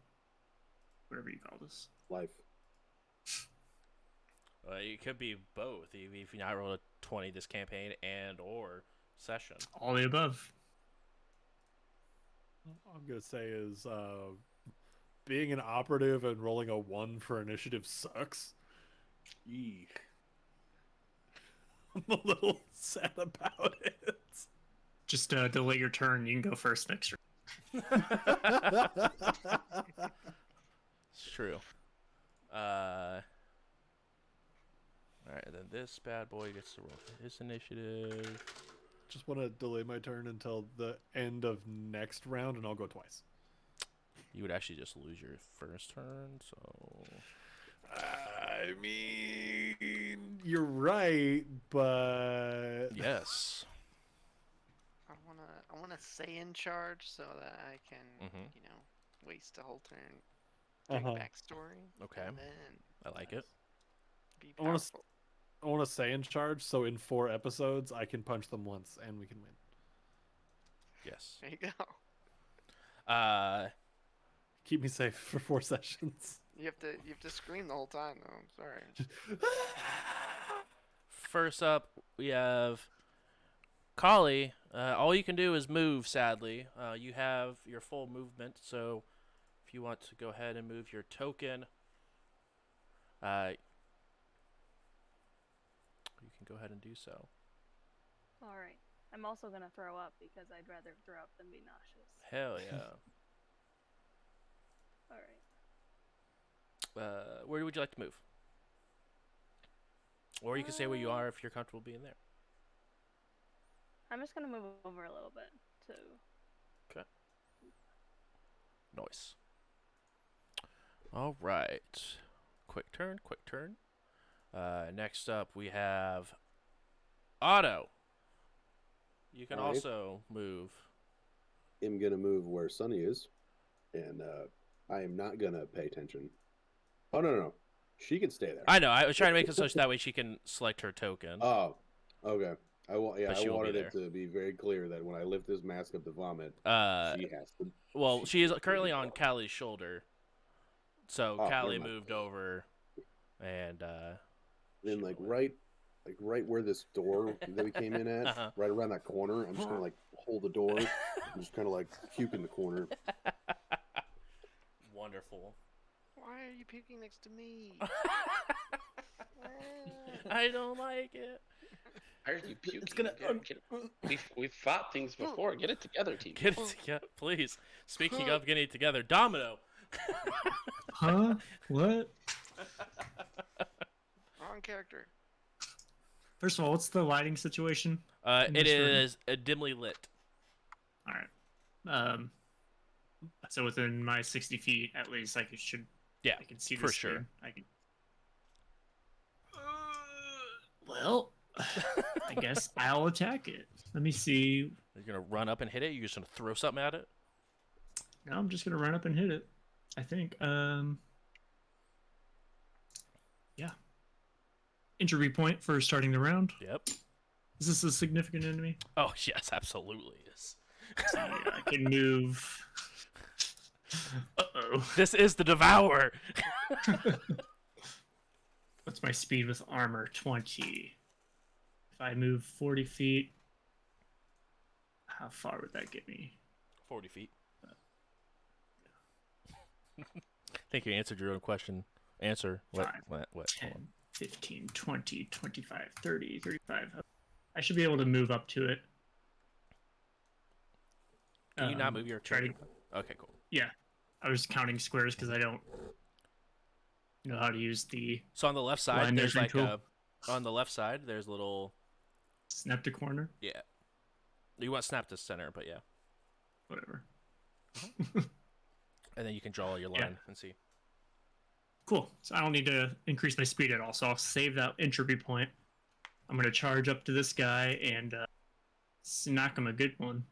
Whatever you call this. Life. It could be both. If you not roll a 20 this campaign and or session. All the above. All I'm gonna say is being an operative and rolling a 1 for initiative sucks. Eek. I'm a little sad about it. Just delay your turn. You can go first next round. It's true. All right, then this bad boy gets to roll his initiative. Just want to delay my turn until the end of next round, and I'll go twice. You would actually just lose your first turn, so. I mean, you're right, but Yes. I wanna stay in charge so that I can, Mhm. waste a whole turn doing backstory. Okay. And then I like it. be I wanna powerful. I want to stay in charge, so in 4 episodes, I can punch them once, and we can win. Yes. There you go. Keep me safe for 4 sessions. You have to scream the whole time though. I'm sorry. First up, we have Kali. All you can do is move, sadly. You have your full movement, so if you want to go ahead and move your token, you can go ahead and do so. All right. I'm also gonna throw up because I'd rather throw up than be nauseous. Hell yeah. All right. Where would you like to move? Or you can say where you are if you're comfortable being there. I'm just gonna move over a little bit to. Okay. Nice. All right. Quick turn, quick turn. Next up, we have Otto. You can Alright. also move. I'm gonna move where Sunny is, and I am not gonna pay attention. Oh no, she can stay there. I know. I was trying to make it such that way she can select her token. Oh, okay. I But she will be wanted there. it to be very clear that when I lift this mask up to vomit, she has to. Well, she is has to currently be on gone. Callie's shoulder, so Oh, Callie never mind. moved over, and Then she like went. right where this door that we came in at, Uh-huh. right around that corner, I'm just gonna like hold the door and just kind of like puke in the corner. Wonderful. Why are you puking next to me? I don't like it. Why are you puking? It's gonna. We've fought things before. Get it together, team. Get it together, please. Speaking of getting it together, Domino. Huh? What? Wrong character. First of all, what's the lighting situation? In It this room? is dimly lit. All right. So within my 60 feet, at least, I should. Yeah, I can see for the sure. screen. I can. Well, I guess I'll attack it. Let me see. You're gonna run up and hit it. You're just gonna throw something at it. No, I'm just gonna run up and hit it. I think. Yeah. Injury point for starting the round. Yep. Is this a significant enemy? Oh yes, absolutely is. So, yeah, I can move. Uh-oh. This is the Devourer. What's my speed with armor? 20. If I move 40 feet, how far would that get me? 40 feet. I think you answered your own question. Answer. What? Fine. What? 10, 15, 20, 25, 30, 35. I should be able to move up to it. Can you not move your try to? turn? Okay, cool. Yeah. I was counting squares because I don't know how to use the So on the left side, line there's measuring like tool. on the left side, there's a little. Snap to corner. Yeah. You want snap to center, but yeah. Whatever. And then you can draw your line Yeah. and see. Cool. So I don't need to increase my speed at all. So I'll save that entropy point. I'm going to charge up to this guy and smack him a good one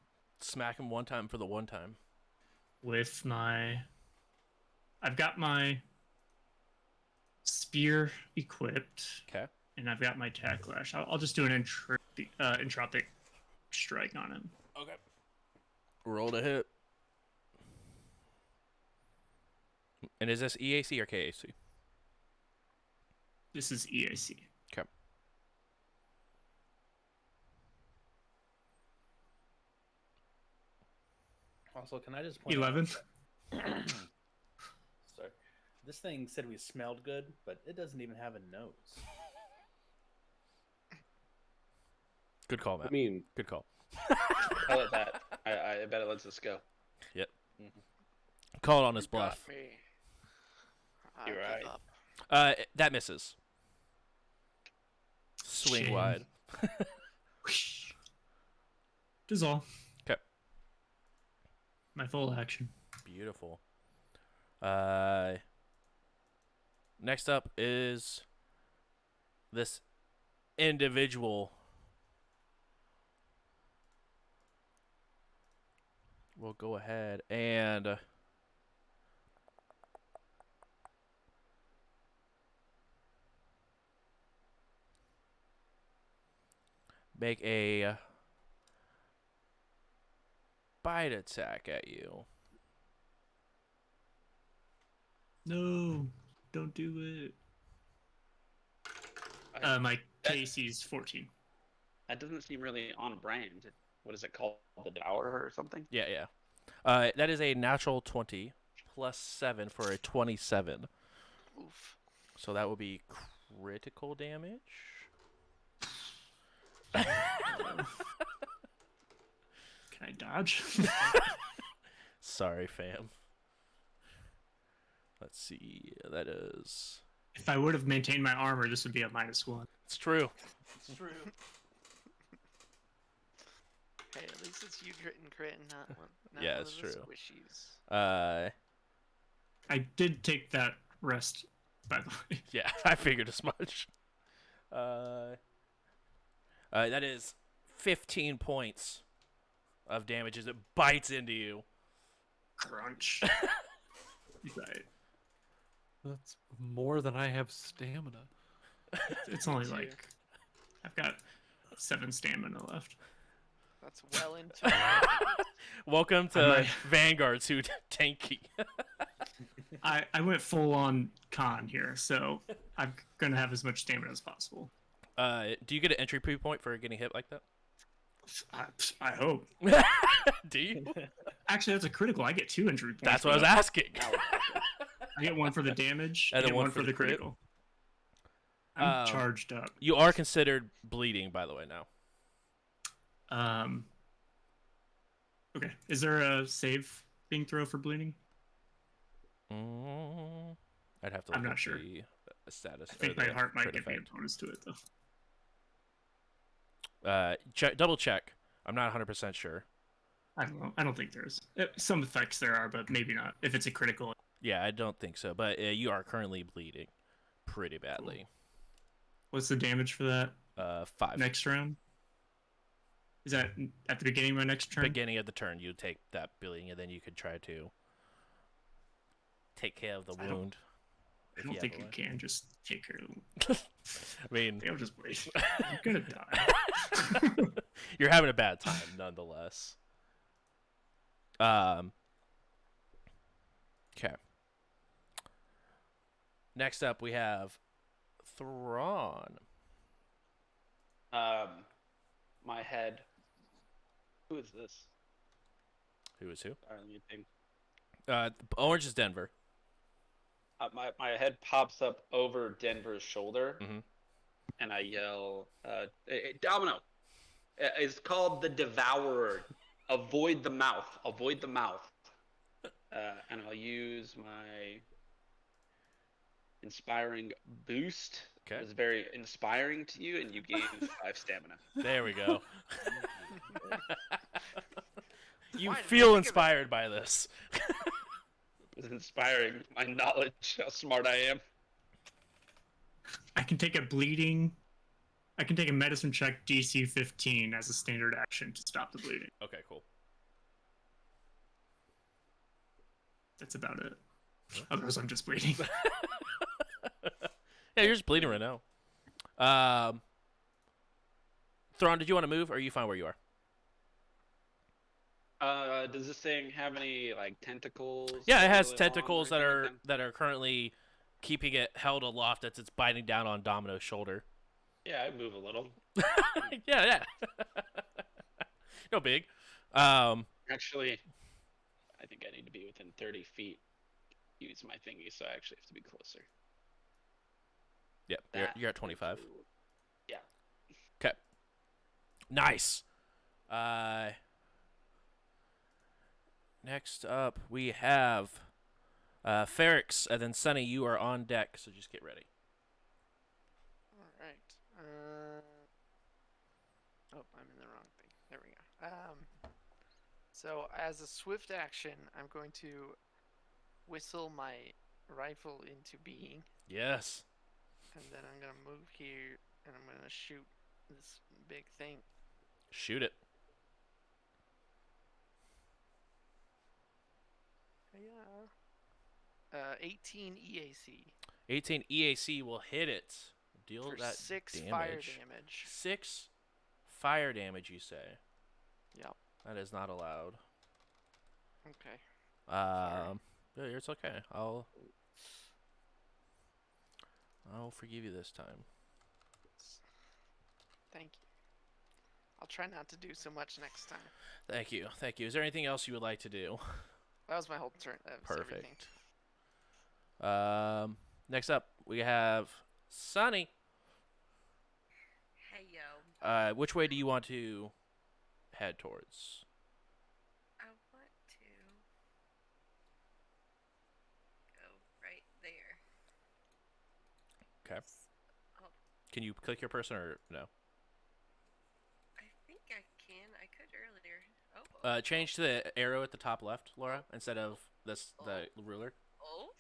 Smack him one time for the one time. with my... I've got my spear equipped, Okay. and I've got my attack lash. I'll just do an entropic strike on him. Okay. Roll to hit. And is this EAC or KAC? This is EAC. Okay. Also, can I just point 11. Sorry. This thing said we smelled good, but it doesn't even have a nose. Good call, Matt. I mean, Good call. I let that. I bet it lets us go. Yep. Call it on his You got bluff. me. You're I give right. up. That misses. swing Shame. wide. Dissolve. Okay. My full action. Beautiful. Next up is this individual. We'll go ahead and make a bite attack at you. No, don't do it. My KC's 14. That doesn't seem really on brand. What is it called? The Devourer or something? Yeah, yeah. That is a natural 20 plus 7 for a 27. Oof. So that will be critical damage. Can I dodge? Sorry, fam. Let's see. That is. If I would have maintained my armor, this would be a -1. It's true. It's true. Hey, at least it's you crit and not one. Not Yeah, one it's of the true. Squishies. I did take that rest, by the way. Yeah, I figured as much. That is 15 points of damage as it bites into you. Crunch. Right. That's more than I have stamina. It's only Dear. like I've got 7 stamina left. That's well into it. Welcome to might- Vanguard suit tanky. I went full on con here, so I'm gonna have as much stamina as possible. Do you get an entry point for getting hit like that? I hope. Do you? Actually, that's a critical. I get 2 injury points. That's for what I was that. asking. I get 1 for the damage And and then get 1 for the crit? critical. I'm charged up. You are considered bleeding, by the way, now. Okay. Is there a save being throw for bleeding? I'd have to look I'm not at sure. the status. I think or my the heart might crit give me a effect. bonus to it, though. Double check. I'm not 100% sure. I don't know. I don't think there is. Some effects there are, but maybe not. If it's a critical. Yeah, I don't think so. But you are currently bleeding pretty badly. What's the damage for that 5. next round? Is that at the beginning of my next turn? Beginning of the turn, you take that bleeding, and then you could try to take care of the wound. I if don't you think have you a can just take care of them. I mean, I'll just wait. I'm gonna die. you're having a bad time, nonetheless. Okay. Next up, we have Thrawn. My head. Who is this? Who is who? Sorry, let me think. Orange is Denver. My head pops up over Denver's shoulder, Mhm. and I yell, Domino! It's called the Devourer. Avoid the mouth. Avoid the mouth. And I'll use my inspiring boost. Okay. It was very inspiring to you, and you gained 5 stamina. There we go. You Why did I feel think of inspired by this. It was inspiring. My knowledge, how smart I am. I can take a bleeding. I can take a medicine check DC 15 as a standard action to stop the bleeding. Okay, cool. That's about it. Otherwise, I'm just bleeding. Yeah, you're just bleeding right now. Thrawn, did you want to move, or are you fine where you are? Does this thing have any like tentacles? Yeah, it has really long or tentacles that are anything? that are currently keeping it held aloft as it's biting down on Domino's shoulder. Yeah, I move a little. Yeah. No big. Actually, I think I need to be within 30 feet. Use my thingy, so I actually have to be closer. Yeah, That you're at 25. would- Yeah. Okay. Nice. Next up, we have Ferrix, and then Sunny, you are on deck, so just get ready. All right. Oh, I'm in the wrong thing. There we go. So as a swift action, I'm going to whistle my rifle into being, Yes. and then I'm gonna move here, and I'm gonna shoot this big thing. Shoot it. Yeah. 18 EAC 18 EAC will hit it. Deal for that 6 damage. fire damage. 6 fire damage, you say? Yep. That is not allowed. Okay. Yeah, it's okay. I'll forgive you this time. Thank you. I'll try not to do so much next time. Thank you. Thank you. Is there anything else you would like to do? That was my whole turn. That was everything. Perfect. Next up, we have Sunny. Hey yo. Which way do you want to head towards? I want to go right there. Okay. Oh, Can you click your person or no? I think I can. I could earlier. Oh. Change to the arrow at the top left, Laura, instead of the ruler. Oh.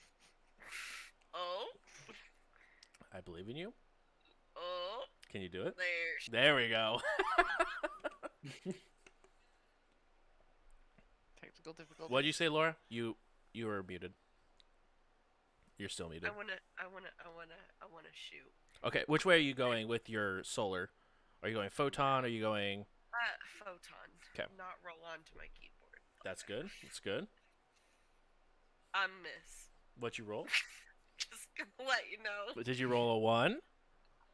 Oh. I believe in you. Oh. Can you do it? There. There we go. Technical difficulty. What'd you say, Laura? You were muted. You're still muted. I wanna shoot. Okay, which way are you going with your solar? Are you going photon? Are you going? Photon. 'Kay. Not roll onto my keyboard. That's good. That's good. I miss. What'd you roll? Just gonna let you know. Did you roll a 1?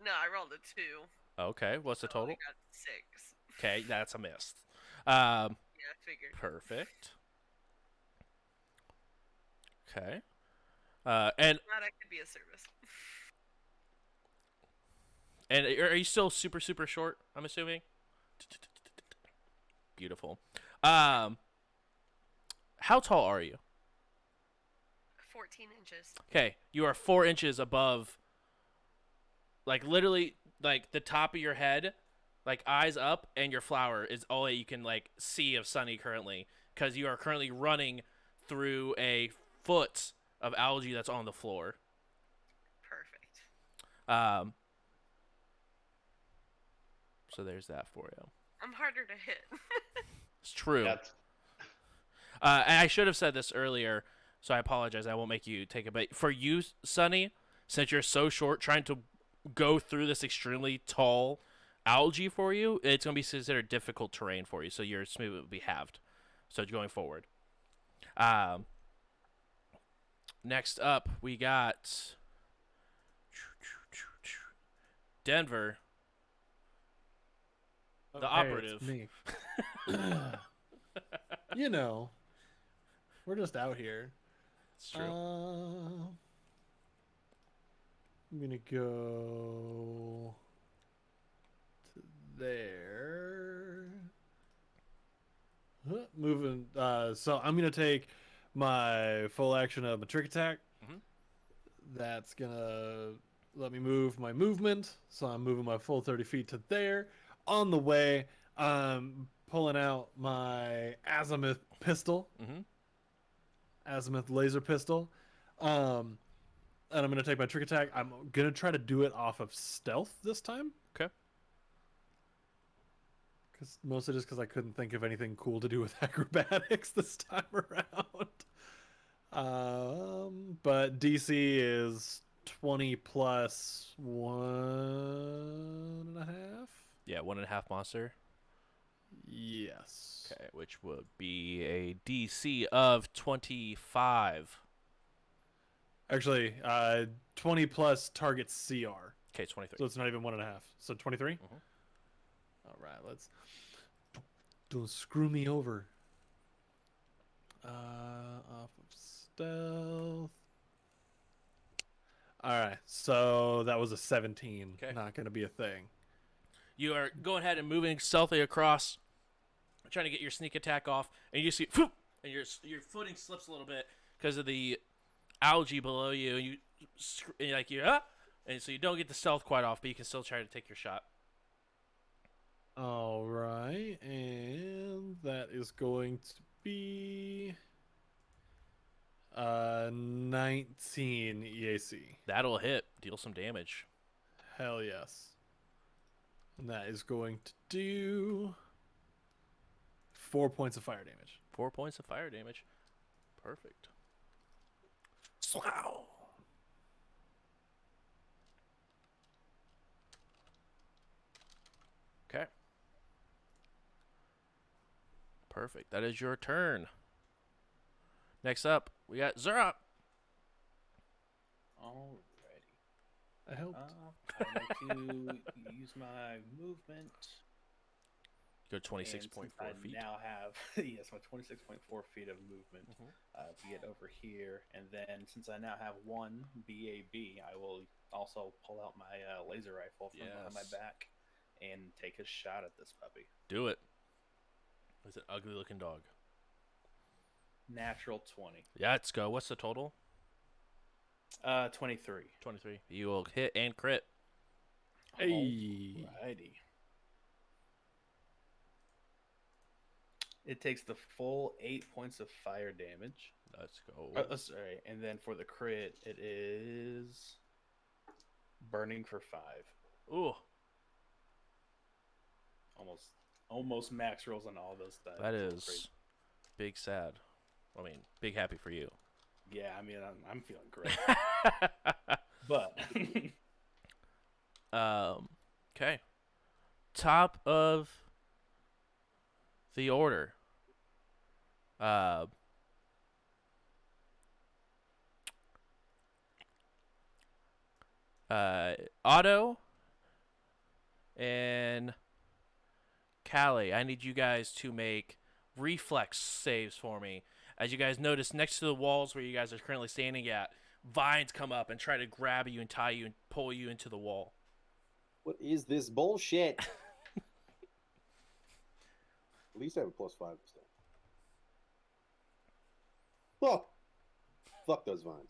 No, I rolled a 2. Okay, what's the So I total? got 6. Okay, that's a miss. Yeah, I figured. Perfect. Okay. And Glad I could be of service. are you still super short? I'm assuming. Beautiful. How tall are you? 14 inches. Okay, you are 4 inches above, like literally, like the top of your head, like eyes up, and your flower is all that you can like see of Sunny currently, because you are currently running through a foot of algae that's on the floor. Perfect. So there's that for you. I'm harder to hit. It's true. That's And I should have said this earlier, so I apologize. I won't make you take it. But for you, Sunny, since you're so short, trying to go through this extremely tall algae for you, it's going to be considered difficult terrain for you. So your speed will be halved. So going forward. Next up, we got Denver, the operative. It's me. You know, we're just out here. It's true. I'm gonna go to there. Moving. So I'm gonna take my full action of a trick attack. Mhm. That's gonna let me move my movement. So I'm moving my full 30 feet to there. On the way, I'm pulling out my azimuth pistol. Mhm. Azimuth laser pistol. And I'm going to take my trick attack. I'm going to try to do it off of stealth this time. Okay. Mostly just because I couldn't think of anything cool to do with acrobatics this time around. But DC is 20 plus 1.5. Yeah, 1.5 monster. Yes. Okay, which would be a DC of 25. Actually, 20 plus target CR. Okay, 23. So it's not even 1.5. So 23? Mhm. All right, let's. Don't screw me over. Off of stealth. All right, so that was a 17. Okay. Not going to be a thing. You are going ahead and moving stealthily across, trying to get your sneak attack off, and you see, whoop, and your footing slips a little bit because of the algae below you, and and you're like, and so you don't get the stealth quite off, but you can still try to take your shot. All right, and that is going to be 19 EAC. That'll hit. Deal some damage. Hell yes. And that is going to do 4 points of fire damage. 4 points of fire damage. Perfect. Wow. Okay. Perfect. That is your turn. Next up, we got Zerop. Alrighty. I helped. I'd like to use my movement. Go And 26.4 since I feet. now have yes, my 26.4 feet of movement to get over here, and then since I now have one BAB, I will also pull out my laser rifle from behind my Yes. back and take a shot at this puppy. Do it. It's an ugly looking dog. Natural 20. Yeah, let's go. What's the total? 23. 23. You will hit and crit. Hey. Alrighty. It takes the full 8 points of fire damage. Let's go. Sorry, and then for the crit, it is burning for 5. Ooh, Almost max rolls on all those dice. that It's is crazy. big sad. I mean, big happy for you. Yeah, I mean, I'm feeling great, but Okay. Top of the order. Otto and Callie, I need you guys to make reflex saves for me. As you guys notice, next to the walls where you guys are currently standing at, vines come up and try to grab you and tie you and pull you into the wall. What is this bullshit? At least I have a +5 this time. Oh, fuck those vines.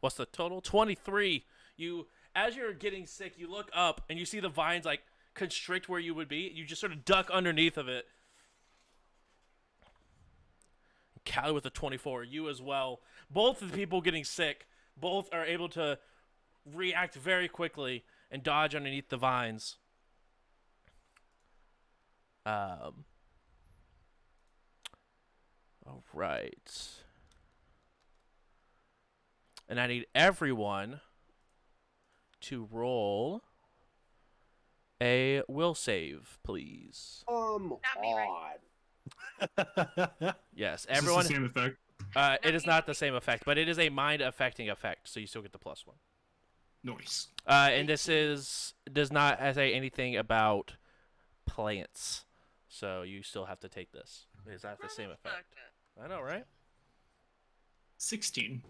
What's the total? 23. You, as you're getting sick, you look up and you see the vines like constrict where you would be. You just sort of duck underneath of it. Callie with a 24. You as well. Both of the people getting sick, both are able to react very quickly and dodge underneath the vines. All right. And I need everyone to roll a will save, please. Not me, right? Odd. Yes, Is this everyone. the same effect? It is not the same effect, but it is a mind-affecting effect, so you still get the +1. Noise. And this does not say anything about plants, so you still have to take this. It's not the same effect. I know, right? 16.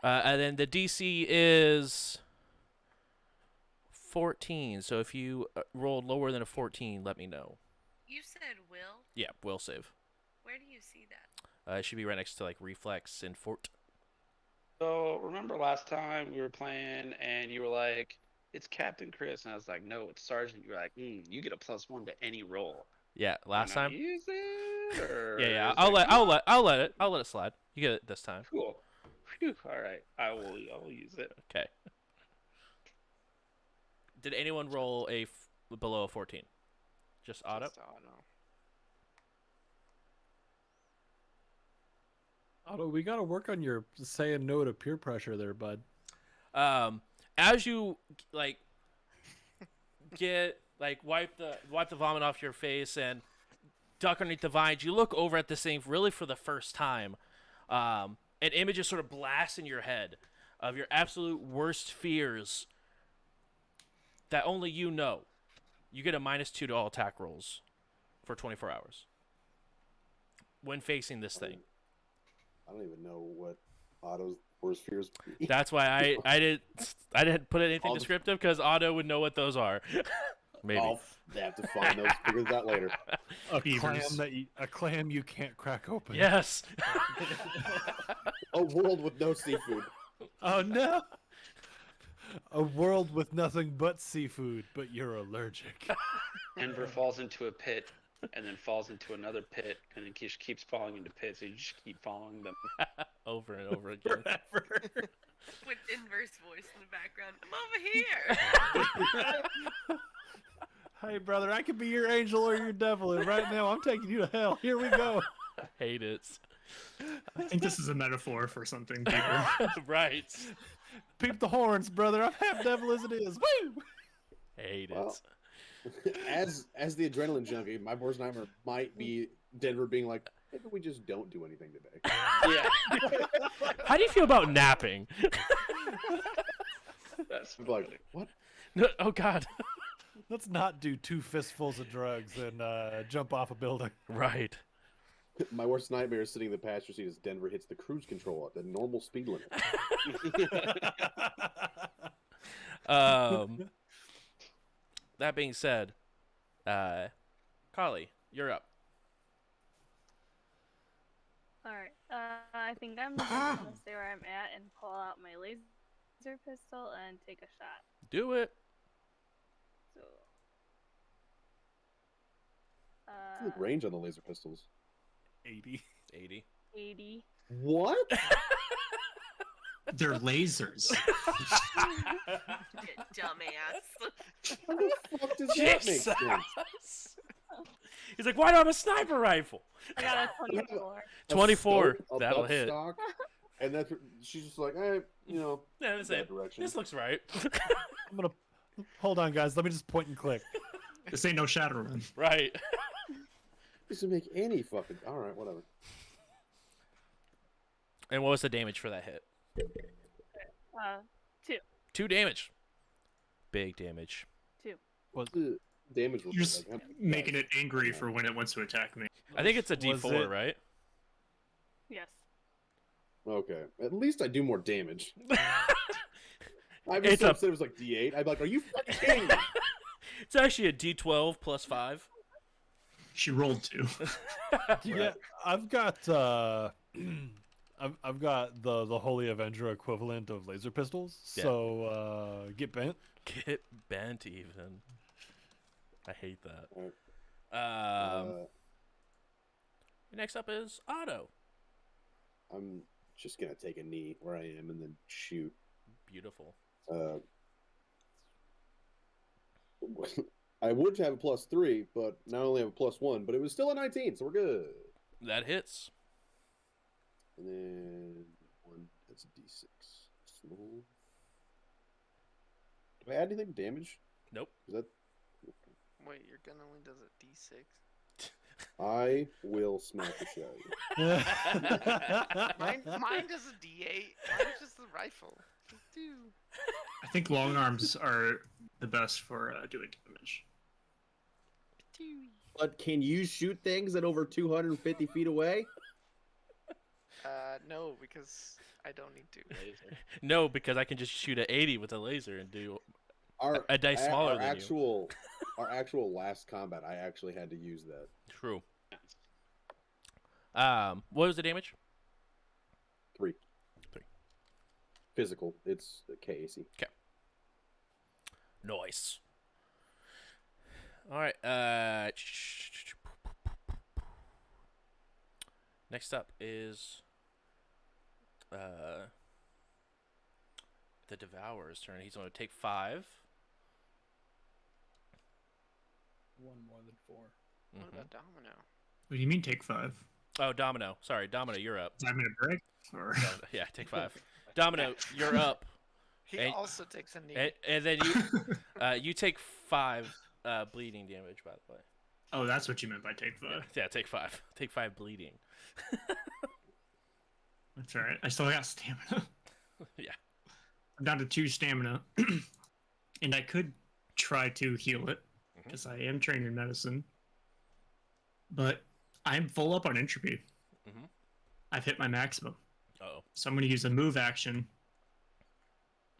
And then the DC is 14. So if you rolled lower than a 14, let me know. You said will? Yeah, will save. Where do you see that? It should be right next to like reflex and fort. So remember last time we were playing and you were like, "It's Captain Chris," and I was like, "No, it's Sergeant." You were like, "You get a +1 to any roll." Yeah, last Can I time. use it? Or Yeah. is I'll it let good? it slide. You get it this time. Cool. Phew, all right, I will use it. Okay. Did anyone roll below a 14? Just Otto? Just Otto. Otto, we got to work on your saying no to peer pressure there, bud. As you like get like wipe the vomit off your face and duck underneath the vines, you look over at this thing really for the first time. An image just sort of blasts in your head of your absolute worst fears that only you know. You get a -2 to all attack rolls for 24 hours when facing this thing. I don't even know what Otto's worst fears would be. That's why I didn't put anything All the- descriptive because Otto would know what those are. Maybe. I'll have to find those figures out later. A clam you can't crack open. Yes. A world with no seafood. Oh no! A world with nothing but seafood, but you're allergic. Denver falls into a pit, and then falls into another pit, and then just keeps falling into pits. So you just keep following them. Over and over again. Forever. With Inverse voice in the background. I'm over here. Hey, brother, I could be your angel or your devil, and right now I'm taking you to hell. Here we go. I hate it. I think this is a metaphor for something deeper. Right. Peep the horns, brother. I'm half devil as it is. Woo! Hate Well, it. as the adrenaline junkie, my worst nightmare might be Denver being like, maybe we just don't do anything today. Yeah. How do you feel about napping? That's I'm like, what? No, oh God. Let's not do 2 fistfuls of drugs and jump off a building. Right. My worst nightmare is sitting in the passenger seat as Denver hits the cruise control at the normal speed limit. That being said, Carly, you're up. Alright, I think I'm just gonna stay where I'm at and pull out my laser pistol and take a shot. Do it. So, What's the range on the laser pistols? 80. 80. 80. What? They're lasers. Dumbass. How the fuck does that make sense? Jesus. He's like, why do I have a sniper rifle? I got a 24. 24. A That'll butt hit. stock, and that's she's just like, hey, you know, Yeah, that's that it. direction. This looks right. I'm gonna hold on, guys. Let me just point and click. This ain't no Shadowrun. Right. Doesn't make any fucking. All right, whatever. And what was the damage for that hit? 2. 2 damage. Big damage. 2. What's the damage? You're just making it angry for when it wants to attack me. I think it's a Was D4, it- right? Yes. Okay, at least I do more damage. I'd be It's so a- upset it was like D8. I'd be like, are you fucking kidding me? It's actually a D12 plus 5. She rolled 2. Yeah, I've got I've got the Holy Avenger equivalent of laser pistols. Yeah. So get bent. Get bent even. I hate that. Alright. Next up is Otto. I'm just gonna take a knee where I am and then shoot. Beautiful. I would have a +3, but now I only have a +1. But it was still a 19, so we're good. That hits. And then one. That's a D6. Small. Do I add anything to damage? Nope. Is that? Wait, your gun only does a D6? I will smack the shit out of you. Mine does a D8. Mine's just the rifle. Just do. I think long arms are the best for doing damage. But can you shoot things at over 250 feet away? No, because I don't need to. No, because I can just shoot at 80 with a laser and do Our, a dice smaller our than actual, Our actual last combat, I actually had to use that. True. What was the damage? 3. 3. Physical. It's a KAC. Nice. All right. Next up is the Devourer's turn. He's going to take 5. One more than 4. What about Domino? What do you mean take 5? Oh, Domino. Sorry, Domino, you're up. 5 minute break? Or... Yeah, take 5. Domino, you're up. He And- also takes a knee. And then you take 5 bleeding damage, by the way. Oh, that's what you meant by take 5. Yeah, take 5. Take 5 bleeding. That's alright. I still got stamina. Yeah. I'm down to 2 stamina. And I could try to heal it, because I am trained in medicine. But I'm full up on entropy. Mhm. I've hit my maximum. Uh-oh. So I'm going to use a move action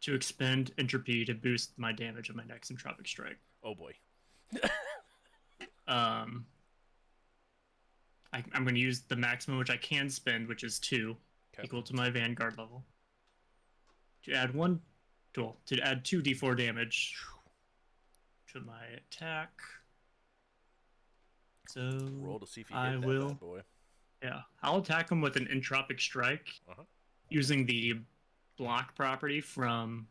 to expend entropy to boost my damage of my next entropic strike. Oh boy. I'm going to use the maximum, which I can spend, which is 2, Okay. equal to my Vanguard level. to add to add 2d4 damage to my attack. So Roll to see if you I hit that will. bad boy. Yeah, I'll attack him with an entropic strike Uh-huh. using the block property from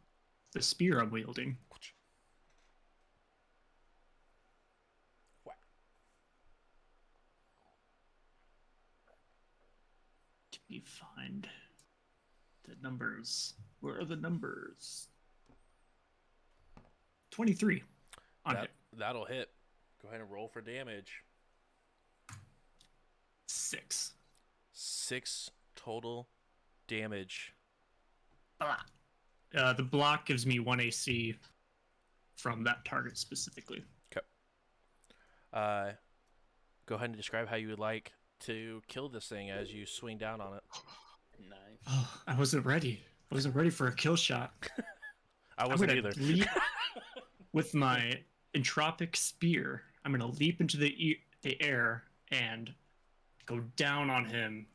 the spear I'm wielding. Whack. Let me find the numbers. Where are the numbers? 23 on hit. That'll hit. Go ahead and roll for damage. 6. 6 total damage. The block gives me 1 AC from that target specifically. Okay. Go ahead and describe how you would like to kill this thing as you swing down on it. Nice. Oh, I wasn't ready. I wasn't ready for a kill shot. I wasn't I'm either. gonna leap with my entropic spear. I'm gonna leap into the air and go down on him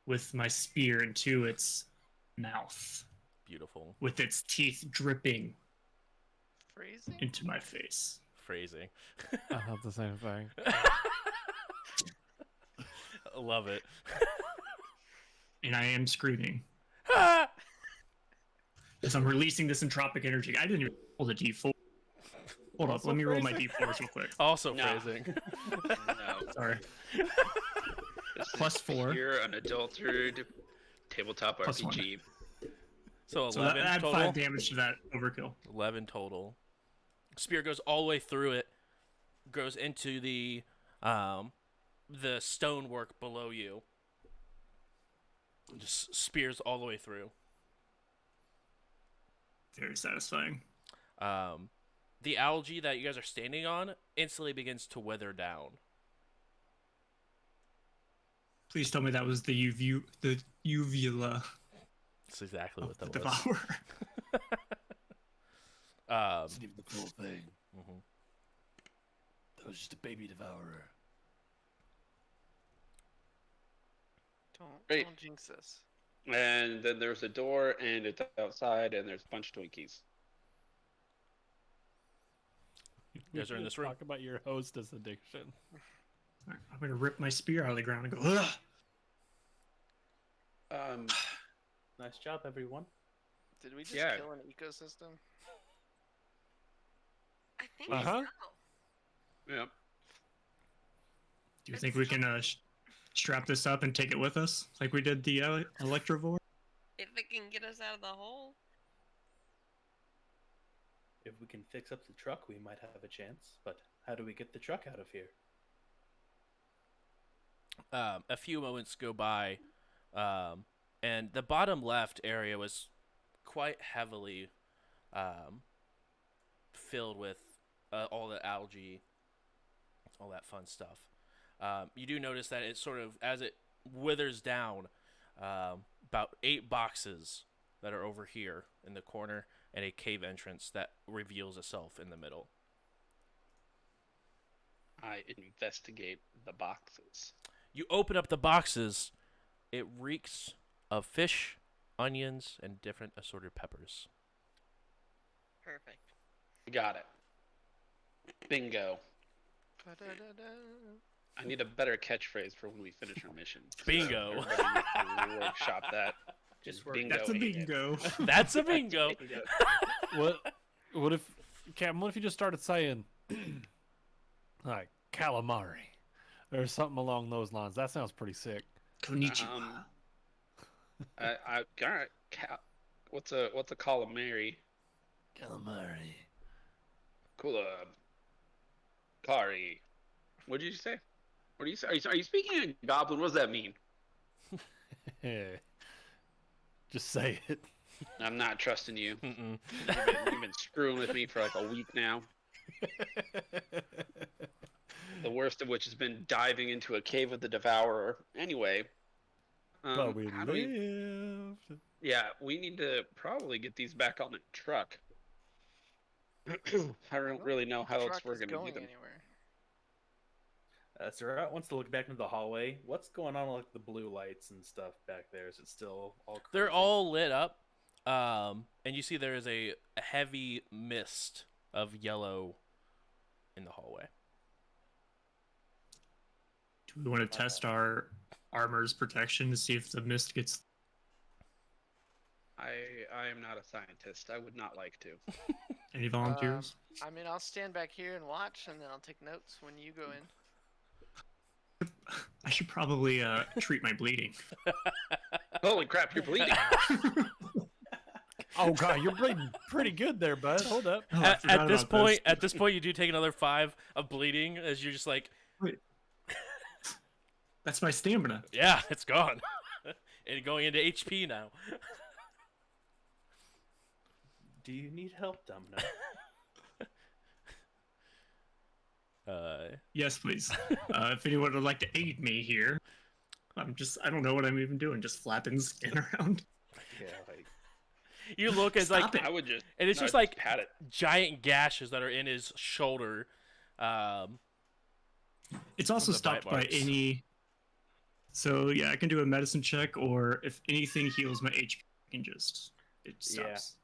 with my spear into its mouth, Beautiful with its teeth dripping Freezing? into my face. phrasing. I thought the same thing. I love it. And I am screaming as I'm releasing this entropic energy. I didn't even roll the d4. Hold up, let me roll my d4s real quick. Also No. phrasing. No. Sorry. This is Plus 4. pure unadulterated tabletop Plus RPG. So So 11 add total. 5 damage to that overkill. 11 total. Spear goes all the way through it. Goes into the stonework below you. Just spears all the way through. Very satisfying. The algae that you guys are standing on instantly begins to wither down. Please tell me that was the uvula That's exactly of what the that was. devourer. It's not even the full thing. Mhm. That was just a baby devourer. Great. Don't jinx us. And then there's a door, and it's outside, and there's a bunch of Twinkies. You guys are in this room. Talk about your hostess addiction. Alright, I'm gonna rip my spear out of the ground and go, ugh! Nice job, everyone. Did we just Yeah. kill an ecosystem? I think Uh-huh. so. Yeah. Do you think we can strap this up and take it with us like we did the Electrovore? If it can get us out of the hole. If we can fix up the truck, we might have a chance. But how do we get the truck out of here? A few moments go by, and the bottom left area was quite heavily filled with all the algae, all that fun stuff. You do notice that it sort of, as it withers down, about 8 boxes that are over here in the corner, and a cave entrance that reveals itself in the middle. I investigate the boxes. You open up the boxes, it reeks of fish, onions, and different assorted peppers. Perfect. Got it. Bingo. Ba-da-da-da. I need a better catchphrase for when we finish our mission. Bingo. Everybody needs to workshop that. Just bingo. That's a bingo. That's a bingo. What if, Captain? What if you just started saying, like calamari, or something along those lines? That sounds pretty sick. Konnichiwa. I got what's a calamari? Calamari. Cool. Kari. What did you say? What do you say? Are you speaking in Goblin? What does that mean? Just say it. I'm not trusting you. Mm-mm. You've been screwing with me for like a week now. The worst of which has been diving into a cave with the Devourer. Anyway, But we how do we- lived. yeah, we need to probably get these back on the truck. I don't really know how else Truck we're is gonna do going them. anywhere. Sarah wants to look back into the hallway. What's going on with the blue lights and stuff back there? Is it still all? They're crazy? all lit up. And you see there is a heavy mist of yellow in the hallway. Do we want to test our armor's protection to see if the mist gets? I am not a scientist. I would not like to. Any volunteers? I mean, I'll stand back here and watch, and then I'll take notes when you go in. I should probably treat my bleeding. Holy crap, you're bleeding. Oh god, you're bleeding pretty good there, bud. Hold up. Oh, I forgot At this about point, you do take another 5 of bleeding as you're just like, Wait. That's my stamina. yeah, it's gone. And going into HP now. Do you need help, Domino? Yes, please. If anyone would like to aid me here, I don't know what I'm even doing, just flapping skin around. Yeah, like You look as Stop like, it. I would just. and it's no, just like pat it. giant gashes that are in his shoulder. It's also From the bite stopped by marks. any. So yeah, I can do a medicine check, or if anything heals my HP, I can just it stops.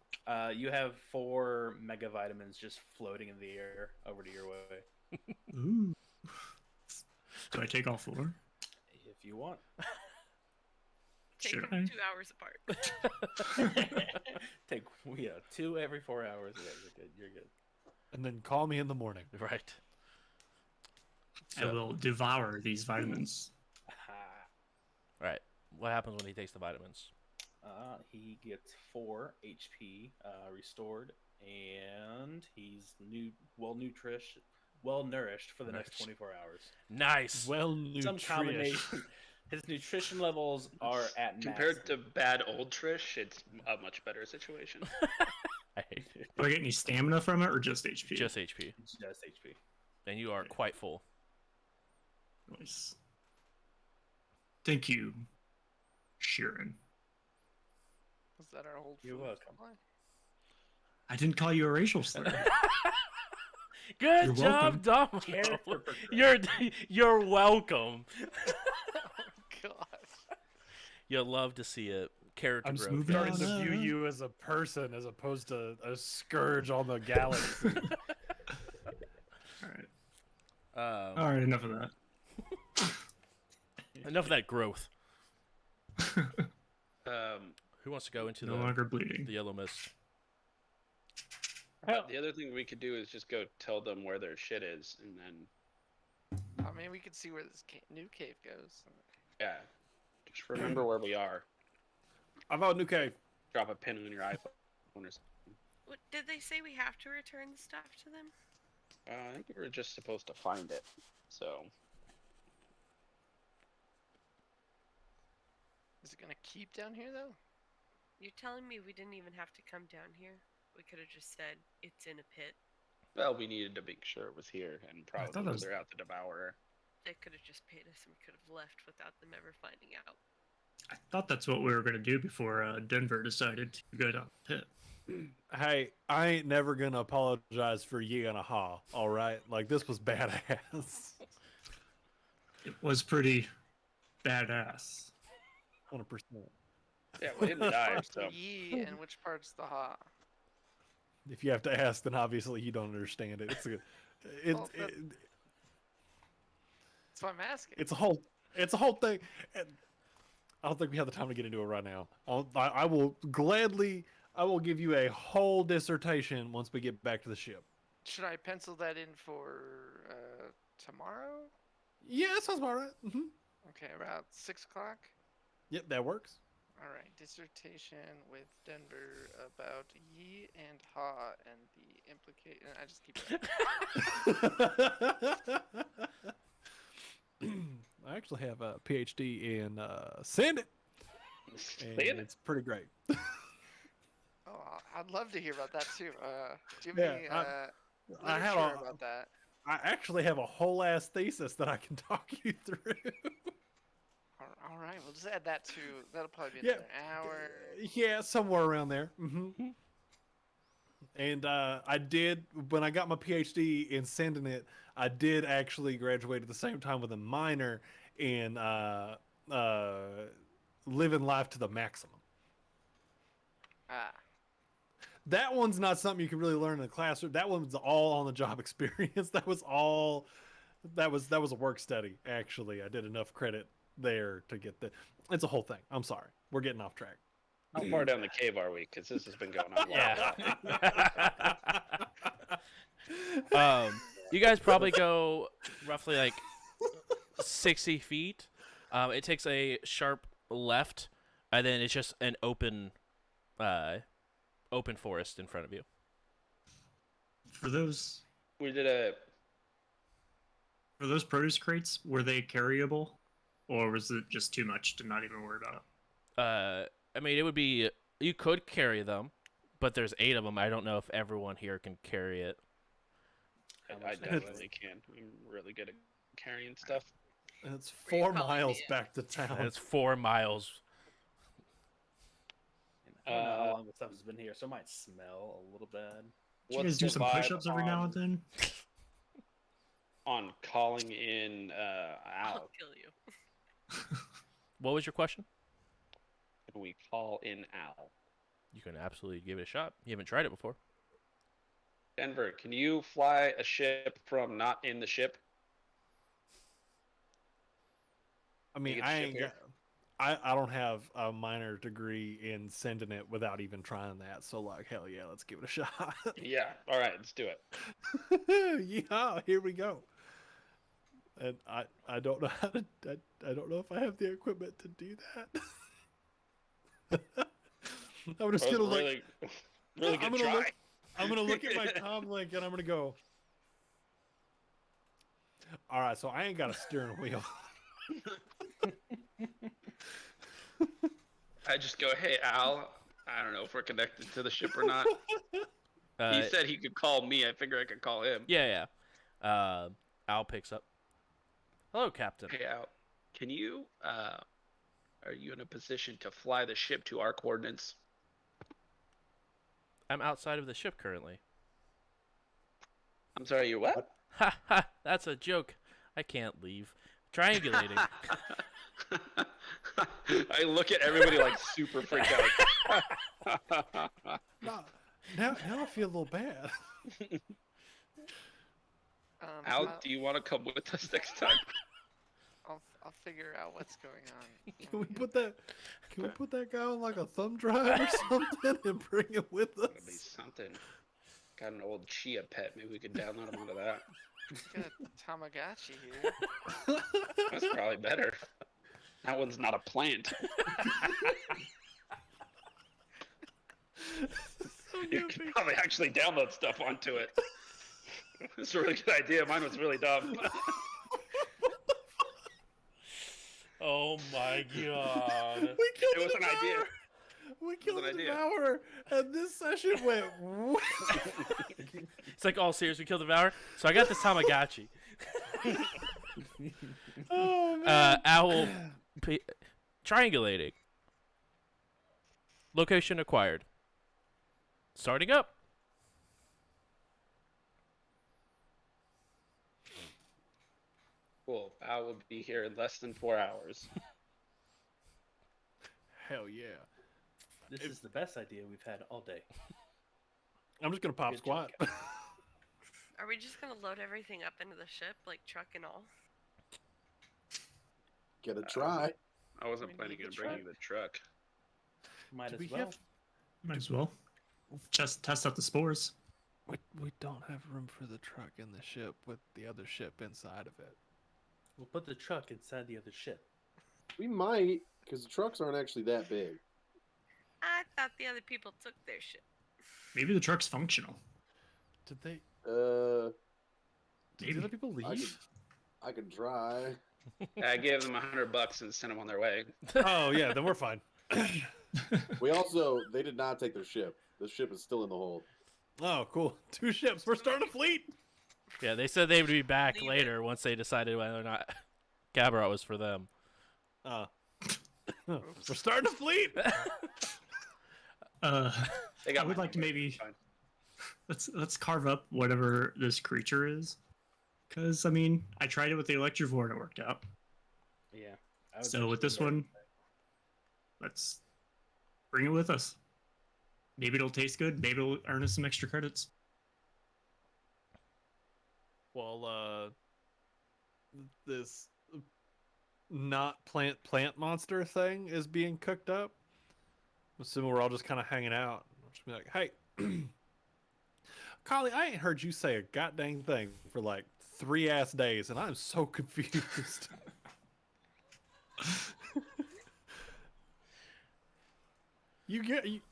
you have 4 mega vitamins just floating in the air over to your way. Ooh. Do I take all 4? If you want. Take Should them I? 2 hours apart. Take 2 every 4 hours. Yeah, you're good. You're good. And then call me in the morning. Right. I will devour these vitamins. Right. What happens when he takes the vitamins? He gets 4 HP restored, and he's well nourished for the next 24 hours. Nice. Well, Some combination. His nutrition levels are at Compared to maximum. bad old Trish, it's a much better situation. I hate Do I get any stamina from it, or just HP? just HP. Just HP. And you are quite full. Nice. Thank you, Sharon. Was that our whole? You're food welcome. supply? I didn't call you a racial slur. Good You're job, Domino. Character progression. You're welcome. God. You'll love to see it. Character I'm growth. moving guys. starting to on. view you as a person as opposed to a scourge on the galaxy. All right. All right. Enough of that. Enough of that growth. Um, Who wants to go into No longer bleeding. the yellow mist? the other thing we could do is just go tell them where their shit is, and then I mean, we could see where this new cave goes. yeah, just remember where we are. I vote new cave. Drop a pin on your iPhone or something. What, did they say we have to return the stuff to them? I think we were just supposed to find it. So Is it gonna keep down here though? You're telling me we didn't even have to come down here? We could have just said it's in a pit. well, we needed to make sure it was here, and thought probably it was- clear out the Devourer. They could have just paid us and we could have left without them ever finding out. I thought that's what we were going to do before Denver decided to go down the pit. Hey, I ain't never gonna apologize for ye and a ha. All right, like this was badass. It was pretty badass. 100%. Yeah, we didn't die, Part's so the ye and which part's the ha? If you have to ask, then obviously you don't understand it. It's a, Well, that- That's why I'm asking. it's a whole thing. And I don't think we have the time to get into it right now. I will give you a whole dissertation once we get back to the ship. Should I pencil that in for tomorrow? Yeah, that sounds about right. Okay, about 6 o'clock. Yep, that works. All right, dissertation with Denver about ye and ha and the implication. I just keep. I actually have a PhD in send it, and Send it. it's pretty great. Oh, I'd love to hear about that too. Do you Yeah, have any I have literature a- about that? I actually have a whole ass thesis that I can talk you through. All right, we'll just add that to. That'll probably be Yeah. another hour. Yeah, somewhere around there. And I did, when I got my PhD in sending it, I did actually graduate at the same time with a minor in living life to the maximum. Ah. That one's not something you can really learn in the classroom. That one's all on the job experience. That was all. That was a work study. Actually, I did enough credit there to get the. It's a whole thing. I'm sorry, we're getting off track. How far down the cave are we? Because this has been going on. Yeah. You guys probably go roughly like 60 feet. It takes a sharp left, and then it's just an open forest in front of you. For those We did a. produce crates, were they carryable, or was it just too much to not even worry about? I mean, it would be, you could carry them, but there's 8 of them. I don't know if everyone here can carry it. I definitely can. I'm really good at carrying stuff. And it's Were you 4 calling miles me in? back to town. And it's 4 miles. I don't know how long this stuff has been here, so it might smell a little bad. Did you guys do some push-ups every now and then? On calling in I'll Al? kill you. What was your question? Can we call in Al? You can absolutely give it a shot. You haven't tried it before. Denver, can you fly a ship from not in the ship? I mean, get the I ship ain't here? got, I don't have a minor degree in sending it without even trying that. So like, hell yeah, let's give it a shot. Yeah. All right, let's do it. Yeah, here we go. And I don't know how to I don't know if I have the equipment to do that. I'm just gonna look. really, really I'm good gonna try. look. I'm gonna look at my comm link and I'm gonna go. All right, so I ain't got a steering wheel. I just go, hey Al, I don't know if we're connected to the ship or not. He said he could call me. I figure I could call him. Yeah. Al picks up. Hello, Captain. Hey Al, can you? Are you in a position to fly the ship to our coordinates? I'm outside of the ship currently. I'm sorry, you what? Ha ha, that's a joke. I can't leave. Triangulating. I look at everybody like super freaked out. Now I feel a little bad. Al, do you want to come with us next time? I'll figure out what's going on. Can we put that? Can we put that guy on like a thumb drive or something and bring it with us? That'd be something. Got an old Chia pet. Maybe we could download him onto that. Got a Tamagotchi here. That's probably better. That one's not a plant. You can probably actually download stuff onto it. It's a really good idea. Mine was really dumb. Oh my god. We killed It was the an idea. Devourer. We killed an the idea. Devourer, and this session went. It's like, all serious, we killed the Devourer? So I got this Tamagotchi. Oh man. Owl triangulating. Location acquired. Starting up. Cool. I will be here in less than 4 hours. Hell yeah. This is the best idea we've had all day. I'm just gonna pop Good squat. job, Are we just gonna load everything up into the ship, like truck and all? Get a try. I wasn't We planning need on the bringing the truck. Might Do as we well. have- Might as well. Just test out the spores. We don't have room for the truck in the ship with the other ship inside of it. We'll put the truck inside the other ship. We might, because the trucks aren't actually that big. I thought the other people took their ship. Maybe the truck's functional. Did they? Uh, Did Maybe. the other people leave? I could try. I gave them $100 and sent them on their way. Oh yeah, then we're fine. They did not take their ship. The ship is still in the hold. Oh cool, 2 ships. We're starting a fleet. Yeah, they said they would be back Leave it. later once they decided whether or not Gabarot was for them. We're starting a fleet. They got I would my like to number. maybe It's fine. let's carve up whatever this creature is, because I mean I tried it with the Electrovore and it worked out. Yeah. I would So with actually this go- one, let's bring it with us. Maybe it'll taste good. Maybe it'll earn us some extra credits. Well, this not plant monster thing is being cooked up. I'm assuming we're all just kind of hanging out. I'll just be like, hey, Collie, I ain't heard you say a goddamn thing for like 3 ass days, and I'm so confused.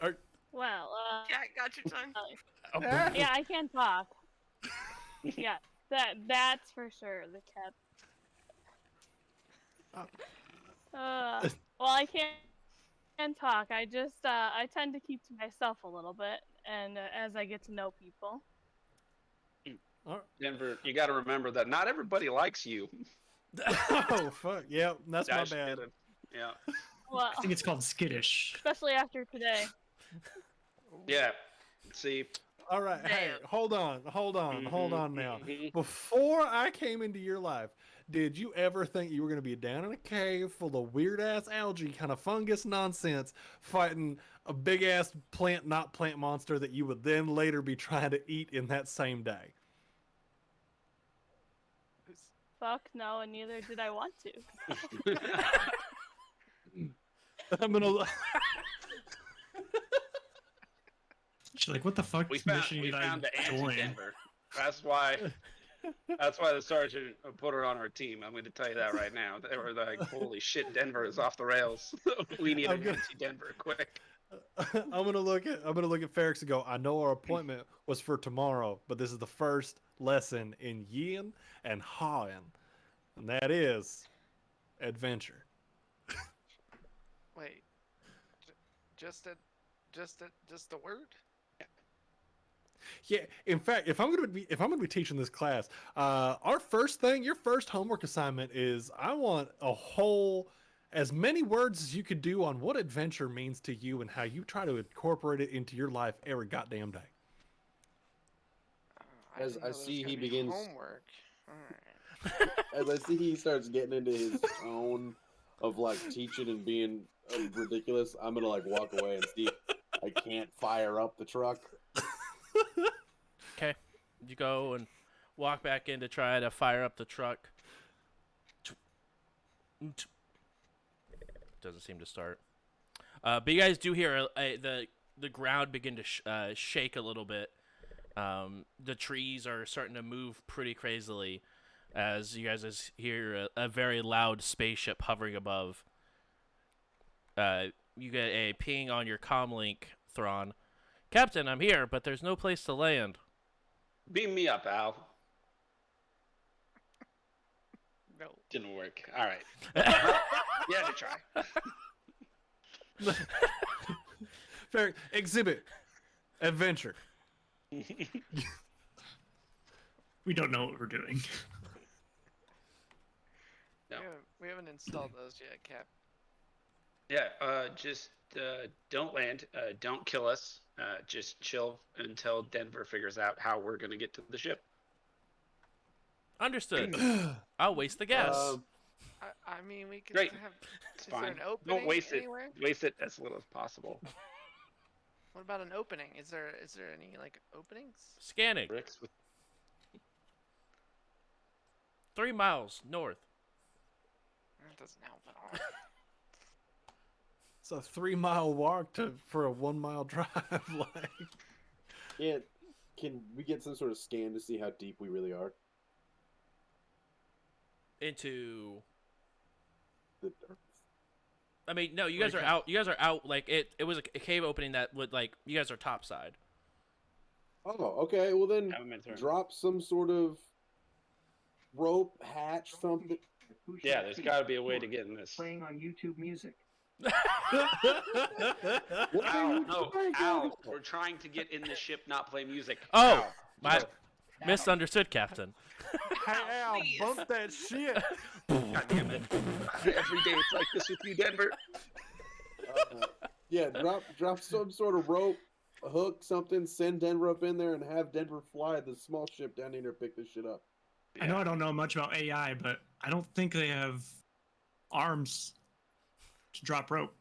Are, Well, Yeah, got your tongue. yeah, I can talk. Yeah, that's for sure. The cat. Well, I can talk. I just I tend to keep to myself a little bit, and as I get to know people. Denver, you got to remember that not everybody likes you. oh fuck, yeah, that's my Just bad. kidding. Yeah. Well, I think it's called skittish. especially after today. Yeah. See. All right, hey, Damn. hold on now. Mhm. Before I came into your life, did you ever think you were going to be down in a cave full of weird ass algae, kind of fungus nonsense, fighting a big ass plant, not plant monster that you would then later be trying to eat in that same day? Fuck no, and neither did I want to. I'm gonna. She's like, what the fuck we mission found did I the join? anti-Denver. That's why the sergeant put her on our team. I'm going to tell you that right now. They were like, "Holy shit, Denver is off the rails. We need an anti-Denver quick." I'm gonna look at Ferrex and go, I know our appointment was for tomorrow, but this is the first lesson in yin and hain, and that is adventure. Wait, just a word? Yeah, in fact, if I'm gonna be teaching this class, your first homework assignment is I want as many words as you could do on what adventure means to you and how you try to incorporate it into your life every goddamn day. As didn't I know there was see gonna he be begins- homework. All right. As I see he starts getting into his tone of like teaching and being ridiculous, I'm gonna like walk away and see if I can't fire up the truck. Okay, you go and walk back in to try to fire up the truck. Doesn't seem to start. But you guys do hear the ground begin to shake a little bit. The trees are starting to move pretty crazily as you guys hear a very loud spaceship hovering above. You get a ping on your comlink, Thrawn. Captain, I'm here, but there's no place to land. Beam me up, Al. No. Didn't work. All right. You had to try. Ferrex, exhibit adventure. We don't know what we're doing. No. We haven't installed those yet, Cap. Yeah. Just don't land. Don't kill us. Just chill until Denver figures out how we're gonna get to the ship. Understood. I'll waste the gas. I mean, we could Great. have. It's Is there fine. an opening Don't waste anywhere? it. Waste it as little as possible. What about an opening? Is there any like openings? Scanning. Bricks with 3 miles north. That doesn't help at all. It's a 3-mile walk for a 1-mile drive. Like, Yeah, can we get some sort of scan to see how deep we really are? Into. The earth. I mean, no, you guys are out. You guys are out. Like it was a cave opening that would like you guys are topside. Oh, okay. Well then, have a midterm. drop some sort of rope, hatch, something. Yeah, there's got to be a way to get in this. Playing on YouTube Music. Al, no, Al, we're trying to get in the ship, not play music. Oh, Al, my no. misunderstood, Captain. Hey Al, please. bump that shit. God damn it. Every day it's like this with you, Denver. Yeah, drop some sort of rope, a hook, something. Send Denver up in there and have Denver fly the small ship down here to pick this shit up. I know I don't know much about AI, but I don't think they have arms to drop rope.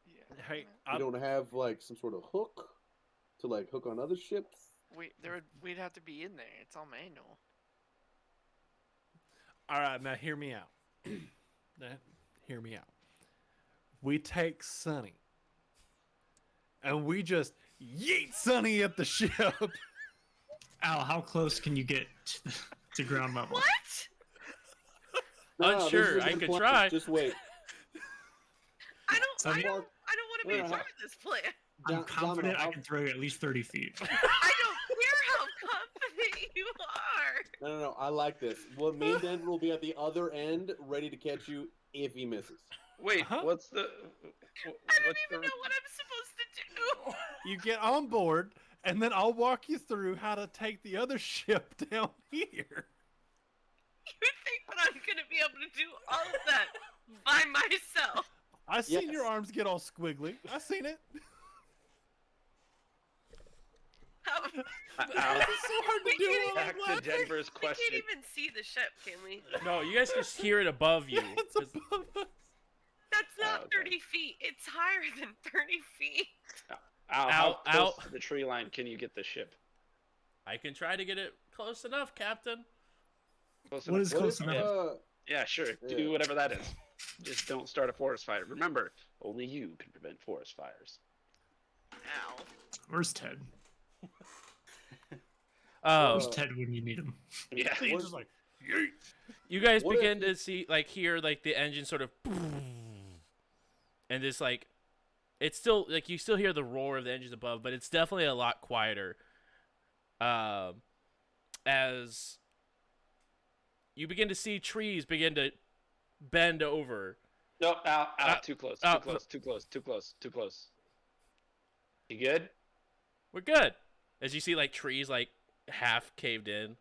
Yeah. Hey, You don't have like some sort of hook. to like hook on other ships? We'd have to be in there. It's all manual. All right, now hear me out. Now, hear me out. We take Sunny, and we just yeet Sunny at the ship. Al, how close can you get to ground level? What? Unsure, this is I the could plan. try. Just wait. I don't want to be a No, part of this plan. I'm confident I can throw you at least 30 feet. I don't care how confident you are. No. I like this. Well, me and Denver will be at the other end, ready to catch you if he misses. Wait, what's the? I don't even know what I'm supposed to do. You get on board, and then I'll walk you through how to take the other ship down here. You think that I'm gonna be able to do all of that by myself? I seen your arms get all squiggly. I seen it. How? It's so hard to do all Back at to once. Denver's We question. can't even see the ship, can we? No, you guys just hear it above you. It's above us. That's not okay. 30 feet. It's higher than 30 feet. Al, Ow, how close ow. to the tree line can you get the ship? I can try to get it close enough, Captain. Close What enough? is close enough? Yeah, sure. Yeah. Do whatever that is. Just don't start a forest fire. Remember, only you can prevent forest fires. Ow. Where's Ted? Oh, Where's Ted when you need him? Yeah. He's just like, you guys What if begin to see, like, hear, like, the engine sort of, and this, like, it's still, like, you still hear the roar of the engines above, but it's definitely a lot quieter. As you begin to see trees begin to bend over. Nope, Al, too close, Al, too close, too close, too close, too close. You good? We're good. As you see, like, trees, like, half caved in.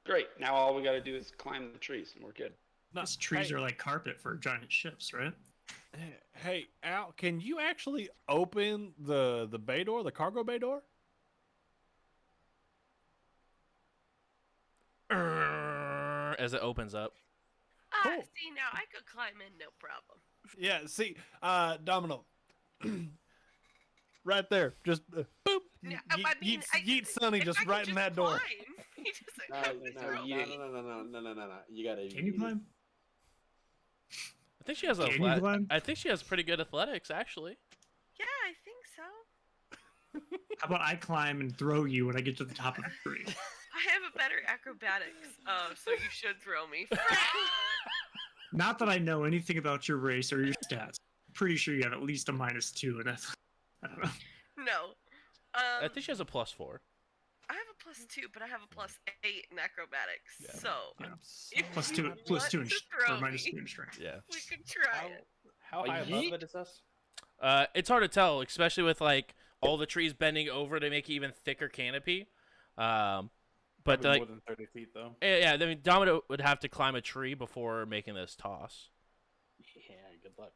Great. Now all we gotta do is climb the trees, and we're good. no, These trees hey, are like carpet for giant ships, right? Hey, Al, can you actually open the bay door, the cargo bay door? As it opens up. Cool. See, now I could climb in, no problem. Yeah, see, Domino. Right there. Just boop. Yeah, I mean, Yeet Sunny if just I could right in that door. climb, he doesn't have to throw me. No. You gotta. Can you climb? I think she has Can you climb? I think she has pretty good athletics, actually. Yeah, I think so. How about I climb and throw you when I get to the top of the tree? I have a better acrobatics, so you should throw me. Not that I know anything about your race or your stats. Pretty sure you have at least a -2 in that. I don't know. No. I think she has a +4. I have a +2, but I have a +8 in acrobatics. Yeah. So Yeah. if Plus you two, want plus 2 in to or throw -2 me, in strength. Yeah. we could try it. How high above it is this? It's hard to tell, especially with, like, all the trees bending over to make an even thicker canopy. But, Probably like, more than 30 feet though. yeah, I mean, Domino would have to climb a tree before making this toss. Yeah, good luck.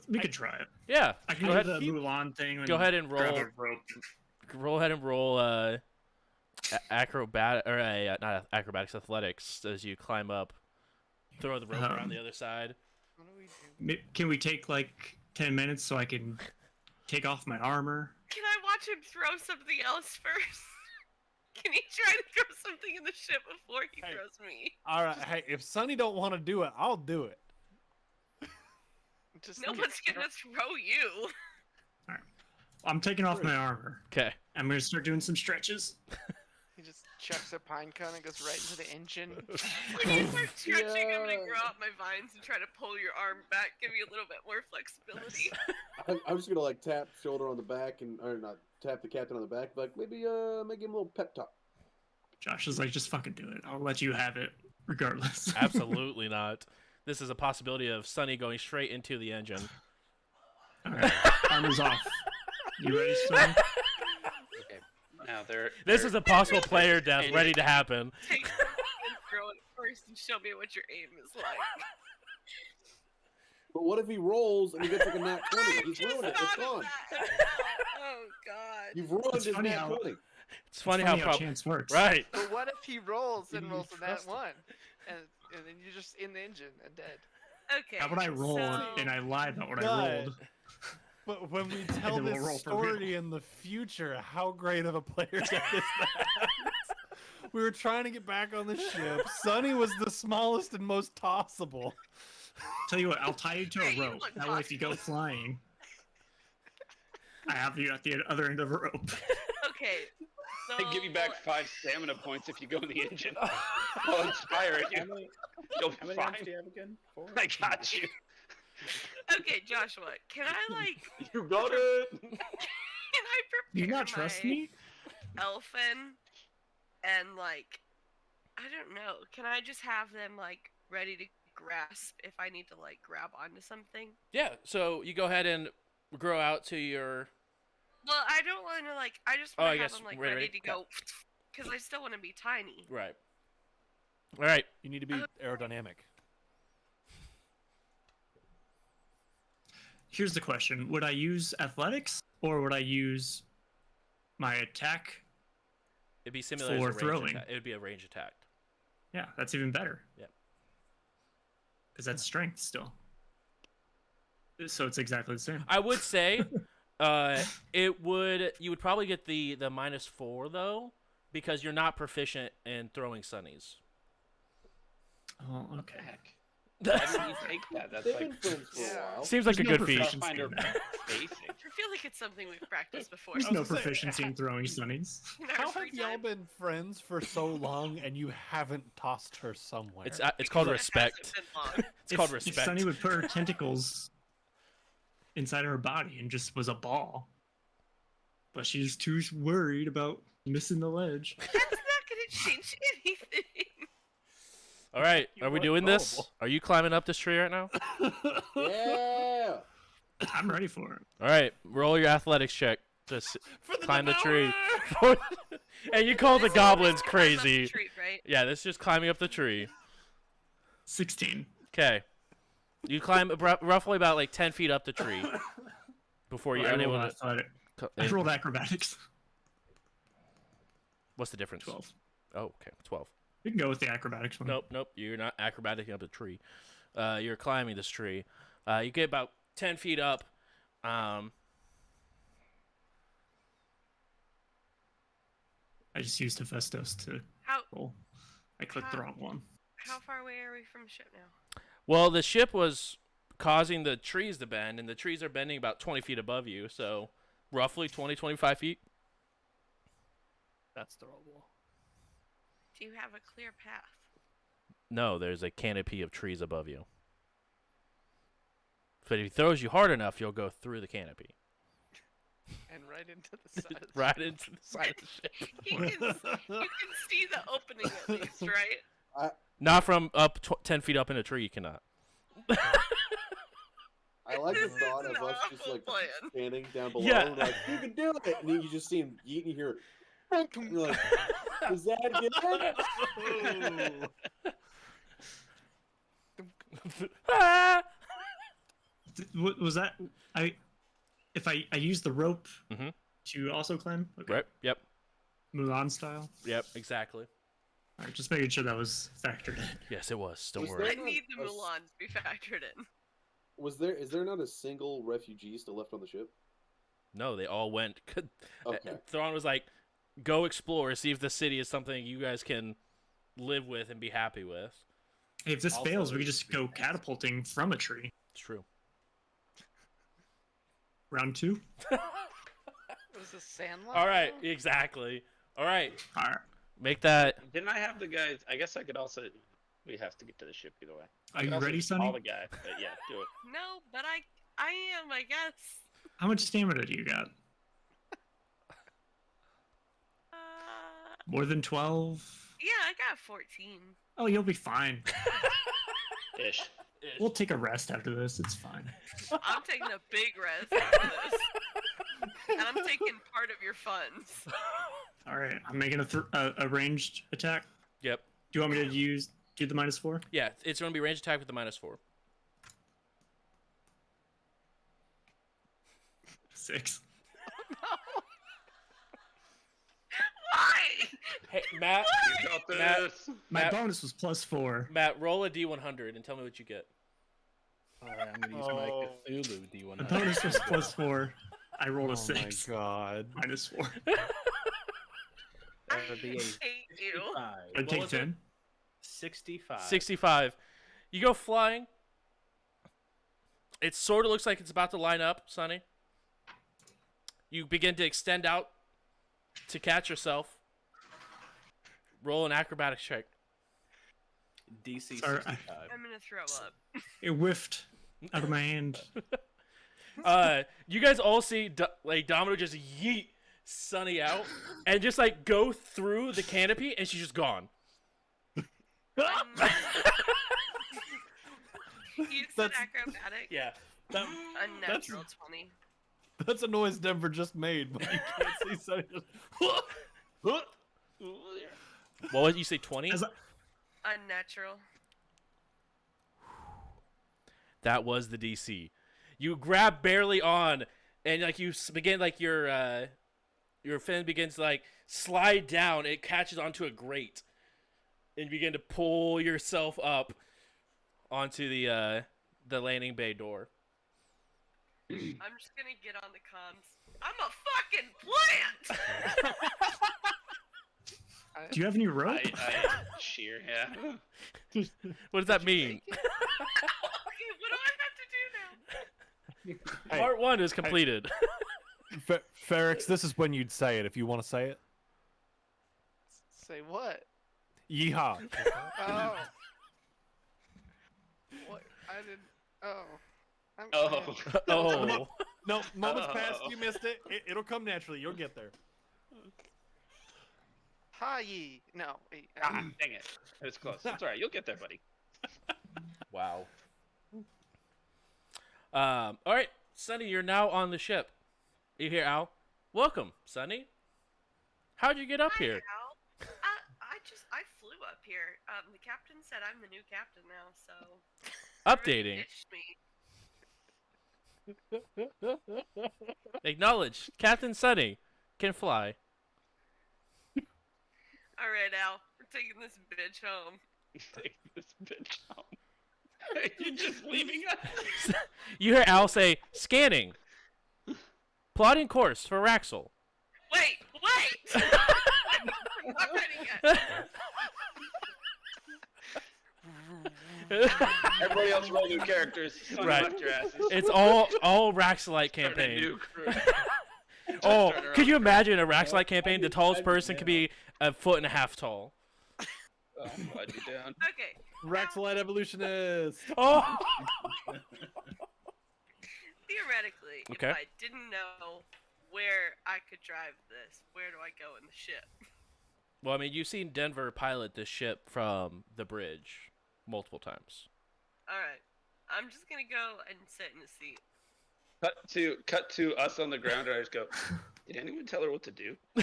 We could try it. Yeah. I can Go do ahead. the Mulan thing. Go ahead and grab roll. a rope. Roll ahead and roll not acrobatics, athletics as you climb up. Throw the rope around the other side. What do we do? Can we take like 10 minutes so I can take off my armor? Can I watch him throw something else first? Can he try to throw something in the ship before he Hey. throws me? All right, hey, if Sunny don't want to do it, I'll do it. Just No one's gonna throw you. I'm taking off my armor. Okay. I'm gonna start doing some stretches. He just chucks a pine cone and goes right into the engine. When you start stretching, I'm gonna Yeah. grow out my vines and try to pull your arm back, give you a little bit more flexibility. I'm just gonna like tap shoulder on the back or not tap the captain on the back, like maybe give him a little pep talk. Josh is like, just fucking do it. I'll let you have it, regardless. Absolutely not. This is a possibility of Sunny going straight into the engine. All right, armor's off. You ready, Storm? Okay. Now there. This is a possible player death ready to happen. Take something and throw it first and show me what your aim is like. But what if he rolls and he gets like a nat 20? I He's just ruined it. It's thought of gone. that. Oh god. You've ruined It's his funny nat how- 20. It's funny It's how chance works. right. But what if he rolls and You rolls a nat trust him. 1? And then you're just in the engine and dead. Okay. How about I roll so... and I lie about what I But- rolled? But when we tell then we'll this roll for real. story in the future, how great of a player is that? We were trying to get back on the ship. Sonny was the smallest and most tossable. Tell you what, I'll tie you to Yeah, a you rope. look That way, if you go flying, I have you at the other end of a rope. Okay. So, I give you back 5 stamina points if you go in the engine. I'll inspire How you. many, You'll how be many arms fine. do you have again? 4? I got you. Okay, Joshua, can I like You got it. can I prepare Do you not trust my me? elfin and like I don't know. Can I just have them like ready to grasp if I need to like grab onto something? Yeah, so you go ahead and grow out to your. Well, I don't want to like. I just Oh, I want to have guess them like ready, ready ready? to go because I still want to be tiny. Right. All right. You need to be aerodynamic. Here's the question: would I use athletics or would I use my attack? It'd be similar For as a range throwing. attack. It would be a range attack. Yeah, that's even better. Yep. Because that's strength still. So it's exactly the same. I would say, it would. You would probably get the -4 though, because you're not proficient in throwing sunnies. Oh, What okay. the heck? Why did you take that? That's They've like been friends for a Yeah. while. Seems like There's a no good feat. proficiency Pathfinder in that. basic. I feel like it's something we've practiced before. There's I was no gonna say, proficiency in throwing sunnies. In our How free have y'all time. been friends for so long and you haven't tossed her somewhere? It's Because called it respect. hasn't been long. It's called If respect. Sunny would put her tentacles inside her body and just was a ball, but she's too worried about missing the ledge. That's not gonna change anything. All right, You are we are doing this? gullible. Are you climbing up this tree right now? Yeah. I'm ready for it. All right, roll your athletics check. Just For the climb the tree. Devourer! And you call the This is goblins just climb up the crazy. tree, right? Yeah, this is just climbing up the tree. 16. Okay. You climb roughly about like 10 feet up the tree before you're I unable rolled to. athletic- I rolled acrobatics. What's the difference? 12. Oh, okay, 12. We can go with the acrobatics one. Nope. You're not acrobatic up the tree. You're climbing this tree. You get about 10 feet up. I just used Hephaestus to How roll. I clicked the wrong one. how far away are we from the ship now? Well, the ship was causing the trees to bend, and the trees are bending about 20 feet above you, so roughly 20, 25 feet. That's throwable. Do you have a clear path? No, there's a canopy of trees above you. But if he throws you hard enough, you'll go through the canopy. And right into the side. Of the Right into the side of the ship. You can see the opening at least, right? Not from up 10 feet up in a tree, you cannot. I like the This is thought an of us just awful like plan. standing down below, Yeah. and like you can do it, and then you just see him eat, and you hear, and you're like, is that good? Ah! Was that if I use the rope Mhm. to also climb? Okay. Right. Yep. Mulan style. Yep. Exactly. All right, just making sure that was factored in. Yes, it was. Don't Was worry. I there- need the a s- Mulans to be factored in. Is there not a single refugee still left on the ship? No, they all went. Okay. Thrawn was like, "Go explore, see if the city is something you guys can live with and be happy with." Hey, if this Also, fails, we could just go experience. catapulting from a tree. It's true. Round 2. Was this Sandlot? All right. now? Exactly. All right. All right. Make that. Didn't I have the guys? I guess I could also. We have to get to the ship either way. I Are could you also ready, just Sonny? Call the guy. But yeah, do it. No, but I am, I guess. How much stamina do you got? Uh, More than 12? yeah, I got 14. Oh, you'll be fine. Ish. We'll take a rest after this. It's fine. I'm taking a big rest after this. And I'm taking part of your funds. All right, I'm making a ranged attack. Yep. Do you want me to do the -4? Yeah, it's going to be range attack with the -4. 6. Why? Hey, Matt. You got Matt- this. My Matt- bonus was +4. Matt, roll a d100 and tell me what you get. All right, I'm gonna use my Cthulhu D100. The bonus was +4. I rolled a 6. Oh my god. -4. That would be a hate you. 65. I'd What take was it? 10. 65. 65. You go flying. It sort of looks like it's about to line up, Sonny. You begin to extend out to catch yourself. Roll an acrobatics check. DC Sorry, 65. I'm gonna throw up. It whiffed out of my hand. You guys all see like Domino just yeet Sunny out and just like go through the canopy, and she's just gone. You said That's- acrobatic. Yeah. Unnatural 20. That's a noise Denver just made, but you can't see Sunny just. What was you say? 20? As Unnatural. That was the DC. You grab barely on, and like you begin like your fin begins to like slide down. It catches onto a grate, and you begin to pull yourself up onto the landing bay door. I'm just gonna get on the comms. I'm a fucking plant! do you have any rope? I sheer, yeah. What does that mean? Okay, what do I have to do now? Hey, Part 1 is completed. Ferrix, this is when you'd say it if you want to say it. Say what? Yeehaw. Oh. What? I didn't. Oh. Oh. Oh. No, moments passed. You missed it. It'll come naturally. You'll get there. Hi ye. No. Wait, Ah, dang it. It was close. It's alright. You'll get there, buddy. Wow. All right, Sonny, you're now on the ship. You hear Al? Welcome, Sonny. How'd you get up Hi, here? Al. I flew up here. The captain said I'm the new captain now, so. Updating. Ditched me. Acknowledge. Captain Sonny can fly. All right, Al. We're taking this bitch home. Take this bitch home. You're just leaving us? You hear Al say, scanning. Plotting course for Raxel. Wait! I'm not ready yet. Everybody else roll new characters. Sonny Right. left your asses. It's all Raxelite Start a campaign. new crew. Oh, Start our could own you crew. imagine a Raxelite campaign? The tallest person could be 1.5 feet tall. Oh, I'm glad you're down. Okay. Raxelite evolutionist. Oh. Theoretically, Okay. if I didn't know where I could drive this, where do I go in the ship? Well, I mean, you've seen Denver pilot this ship from the bridge multiple times. All right. I'm just gonna go and sit in the seat. Cut to us on the ground, and I just go, did anyone tell her what to do? I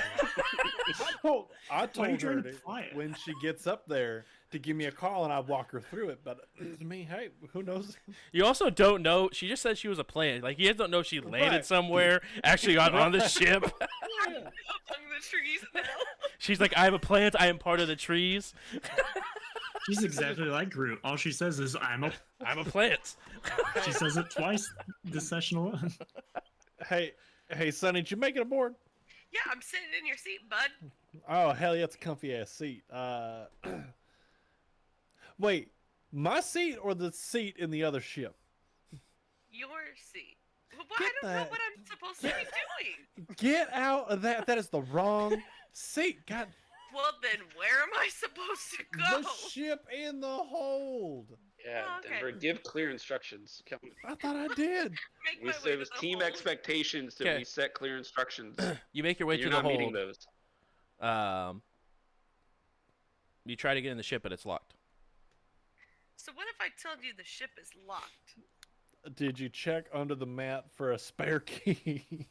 Why are you told her trying to fly it? when she gets up there to give me a call and I walk her through it. But to me, hey, who knows? You also don't know. She just said she was a plant. Like, you guys don't know if she landed Right. somewhere, actually got on the ship. Among the trees now. She's like, I am a plant. I am part of the trees. She's exactly like Groot. All she says is, I'm a... I'm a plant. She says it twice this session alone. Hey, Sonny, did you make it aboard? Yeah, I'm sitting in your seat, bud. Oh, hell yeah, it's a comfy ass seat. Wait, my seat or the seat in the other ship? Your seat. Well, Get I don't know that. what I'm supposed to be doing. Get out of that. That is the wrong seat. God, Well, then where am I supposed to go? the ship in the hold. Yeah, Oh, okay. Denver, give clear instructions. Come. I thought I did. Make We my said way it to was the team hold. expectations that Okay. we set clear instructions. You make your way You're to the not meeting hold. those. You try to get in the ship, but it's locked. So what if I told you the ship is locked? Did you check under the mat for a spare key?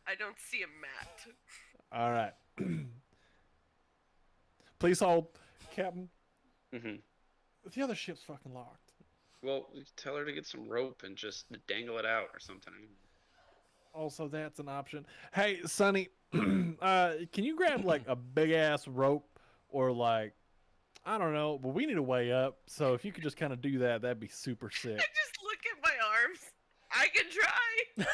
I don't see a mat. All right. Please hold, Captain. hmm The other ship's fucking locked. Well, we tell her to get some rope and just dangle it out or something. Also, that's an option. Hey, Sonny, can you grab like a big ass rope or like I don't know, but we need a way up. So if you could just kind of do that, that'd be super sick. I just look at my arms. I can try.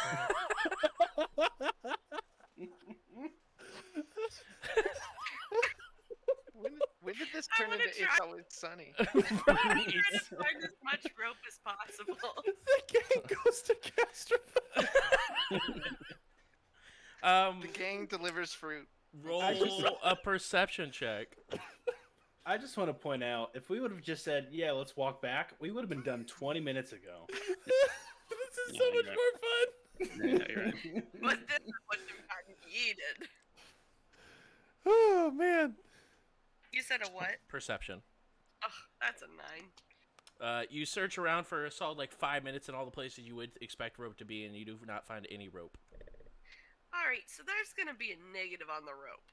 When did this I turn wanna into try- It's Always Sunny? I'm trying to find as much rope as possible. The gang goes to Castro. The gang delivers fruit. Roll a perception check. I just want to point out, if we would have just said, "Yeah, let's walk back," we would have been done 20 minutes ago. This is so much more fun. Yeah, you're right. But this wouldn't have gotten yeeted. Oh man. You said a what? Perception. Oh, that's a 9. You search around for a solid like 5 minutes in all the places you would expect rope to be, and you do not find any rope. Alright, so there's gonna be a negative on the rope.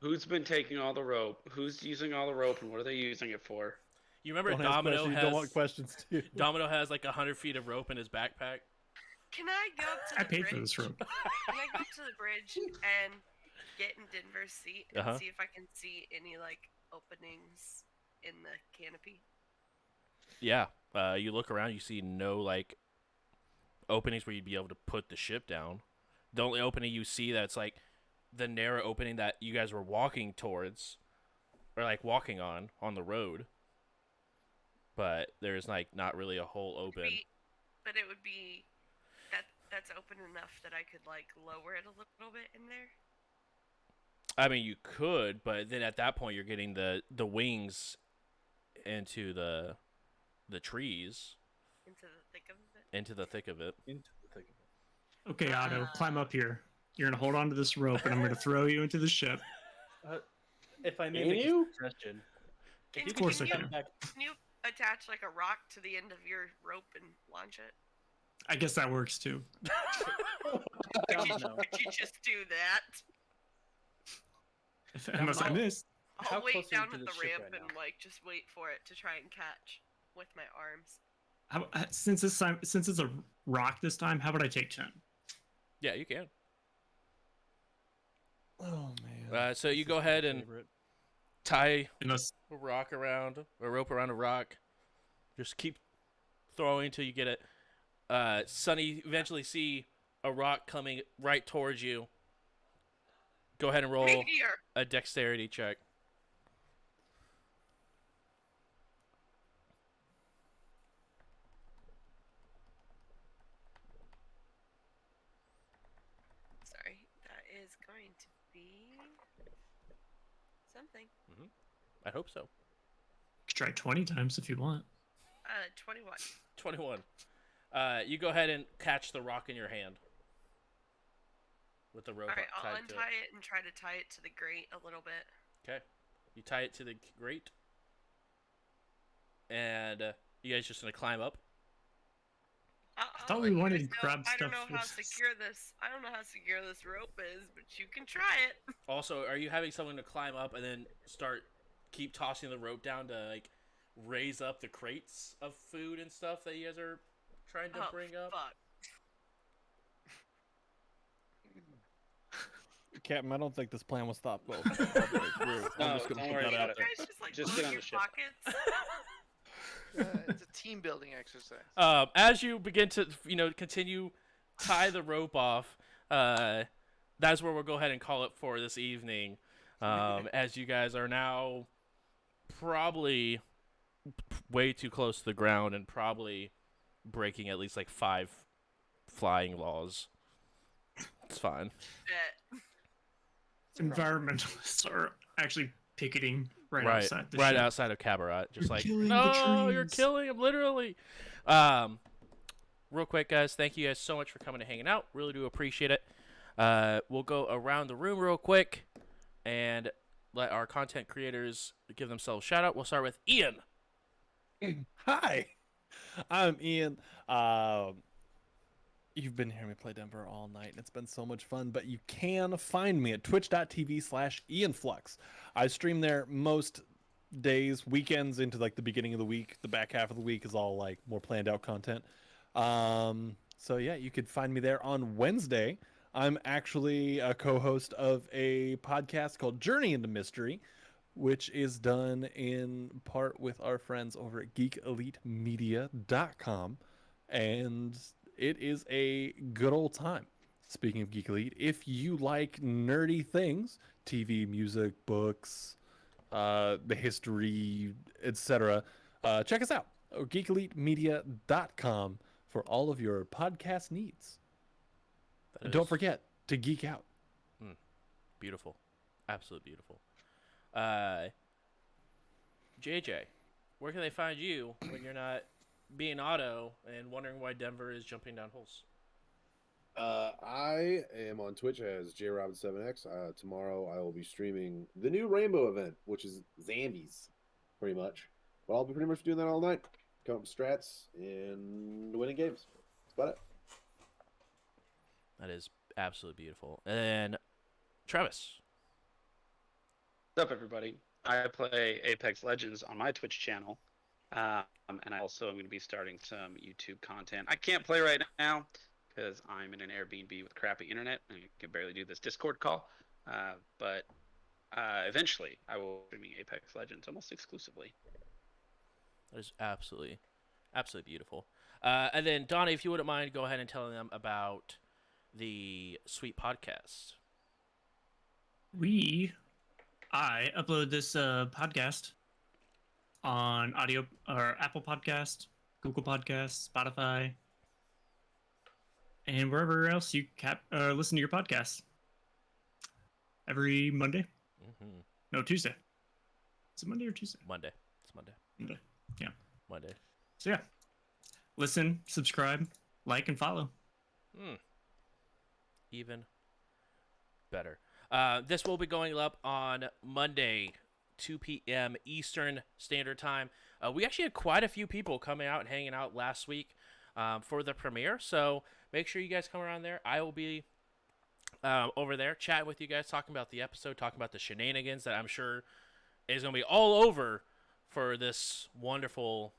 Who's been taking all the rope? Who's using all the rope, and what are they using it for? You remember Don't ask Domino questions, you has don't want questions too. Domino has like 100 feet of rope in his backpack. Can I go up to the I paid bridge? for this rope. Can I go up to the bridge and get in Denver's seat and see if I can see any like openings in the canopy? Yeah. You look around, you see no like openings where you'd be able to put the ship down. The only opening you see that's like the narrow opening that you guys were walking towards, or like walking on the road. But there's like not really a hole open. But it would be that's open enough that I could like lower it a little bit in there. I mean, you could, but then at that point you're getting the wings into the trees, Into the thick of it. into the thick of it. Into the thick of it. Okay, Otto, climb up here. You're gonna hold on to this rope, and I'm gonna throw you into the ship. If I may Can make you? a suggestion, if Can- you Of course could I come can. back, Can you attach like a rock to the end of your rope and launch it? I guess that works too. God, no. Could you just do that? Unless I miss. How I'll wait close are you down to at the the ship ramp right and now? like just wait for it to try and catch with my arms. Since it's a rock this time, how about I take 10? Yeah, you can. Oh man. So you This go is my ahead and favorite. tie Unless a rock around, a rope around a rock. Just keep throwing until you get it. Sonny, eventually see a rock coming right towards you. Go ahead and roll Meteor. a dexterity check. Sorry, that is going to be something. I hope so. try 20 times if you want. 21. 21. You go ahead and catch the rock in your hand. With the rope All right, I'll tied to it. untie it and try to tie it to the grate a little bit. Okay. You tie it to the grate. And you guys just gonna climb up? I thought we wanted to grab I don't stuff know how with- secure this. I don't know how secure this rope is, but you can try it. Also, are you having someone to climb up and then keep tossing the rope down to like raise up the crates of food and stuff that you guys are trying to Oh, bring up? fuck. Captain, I don't think this plan was thought well. all the way through. I'm No, just gonna don't put worry that about out it. there. You guys just like Just load get on your the ship. pockets. It's a team building exercise. As you begin to, continue tie the rope off, that's where we'll go ahead and call it for this evening. As you guys are now probably way too close to the ground and probably breaking at least like 5 flying laws. It's fine. Bet. Environmentalists are actually picketing right Right, outside the right ship. outside of Cabaret, just You're like killing the no, you're trees." killing him, literally. Real quick, guys, thank you guys so much for coming and hanging out. Really do appreciate it. We'll go around the room real quick and let our content creators give themselves a shout out. We'll start with Ian. Hi, I'm Ian. You've been hearing me play Denver all night, and it's been so much fun. But you can find me at twitch.tv/IanFlux. I stream there most days, weekends into like the beginning of the week. The back half of the week is all like more planned out content. So yeah, you could find me there on Wednesday. I'm actually a co-host of a podcast called Journey into Mystery, which is done in part with our friends over at geekelitemedia.com. And it is a good old time. Speaking of Geek Elite, if you like nerdy things, TV, music, books, the history, etc., check us out. geekelitemedia.com for all of your podcast needs. And don't forget to geek out. Beautiful. Absolutely beautiful. JJ, where can they find you when you're not being Otto and wondering why Denver is jumping down holes? I am on Twitch as JRobin7X. Tomorrow I will be streaming the new Rainbow event, which is Zambies, pretty much. But I'll be pretty much doing that all night. Coming up with strats and winning games. That's about it. That is absolutely beautiful. And then, Travis. What's up, everybody? I play Apex Legends on my Twitch channel, and I also am going to be starting some YouTube content. I can't play right now because I'm in an Airbnb with crappy internet and I can barely do this Discord call. But eventually, I will be streaming Apex Legends almost exclusively. That is absolutely beautiful. And then, Donnie, if you wouldn't mind, go ahead and tell them about the sweet podcast. I upload this podcast on audio or Apple Podcast, Google Podcasts, Spotify, and wherever else you listen to your podcasts. Every Monday? Mm-hmm. No, Tuesday. Is it Monday or Tuesday? Monday. It's Monday. Monday. Yeah. Monday. So yeah, listen, subscribe, like, and follow. Even better. This will be going up on Monday, 2 p.m. Eastern Standard Time. We actually had quite a few people coming out and hanging out last week for the premiere, so make sure you guys come around there. I will be over there chatting with you guys, talking about the episode, talking about the shenanigans that I'm sure is going to be all over for this wonderful,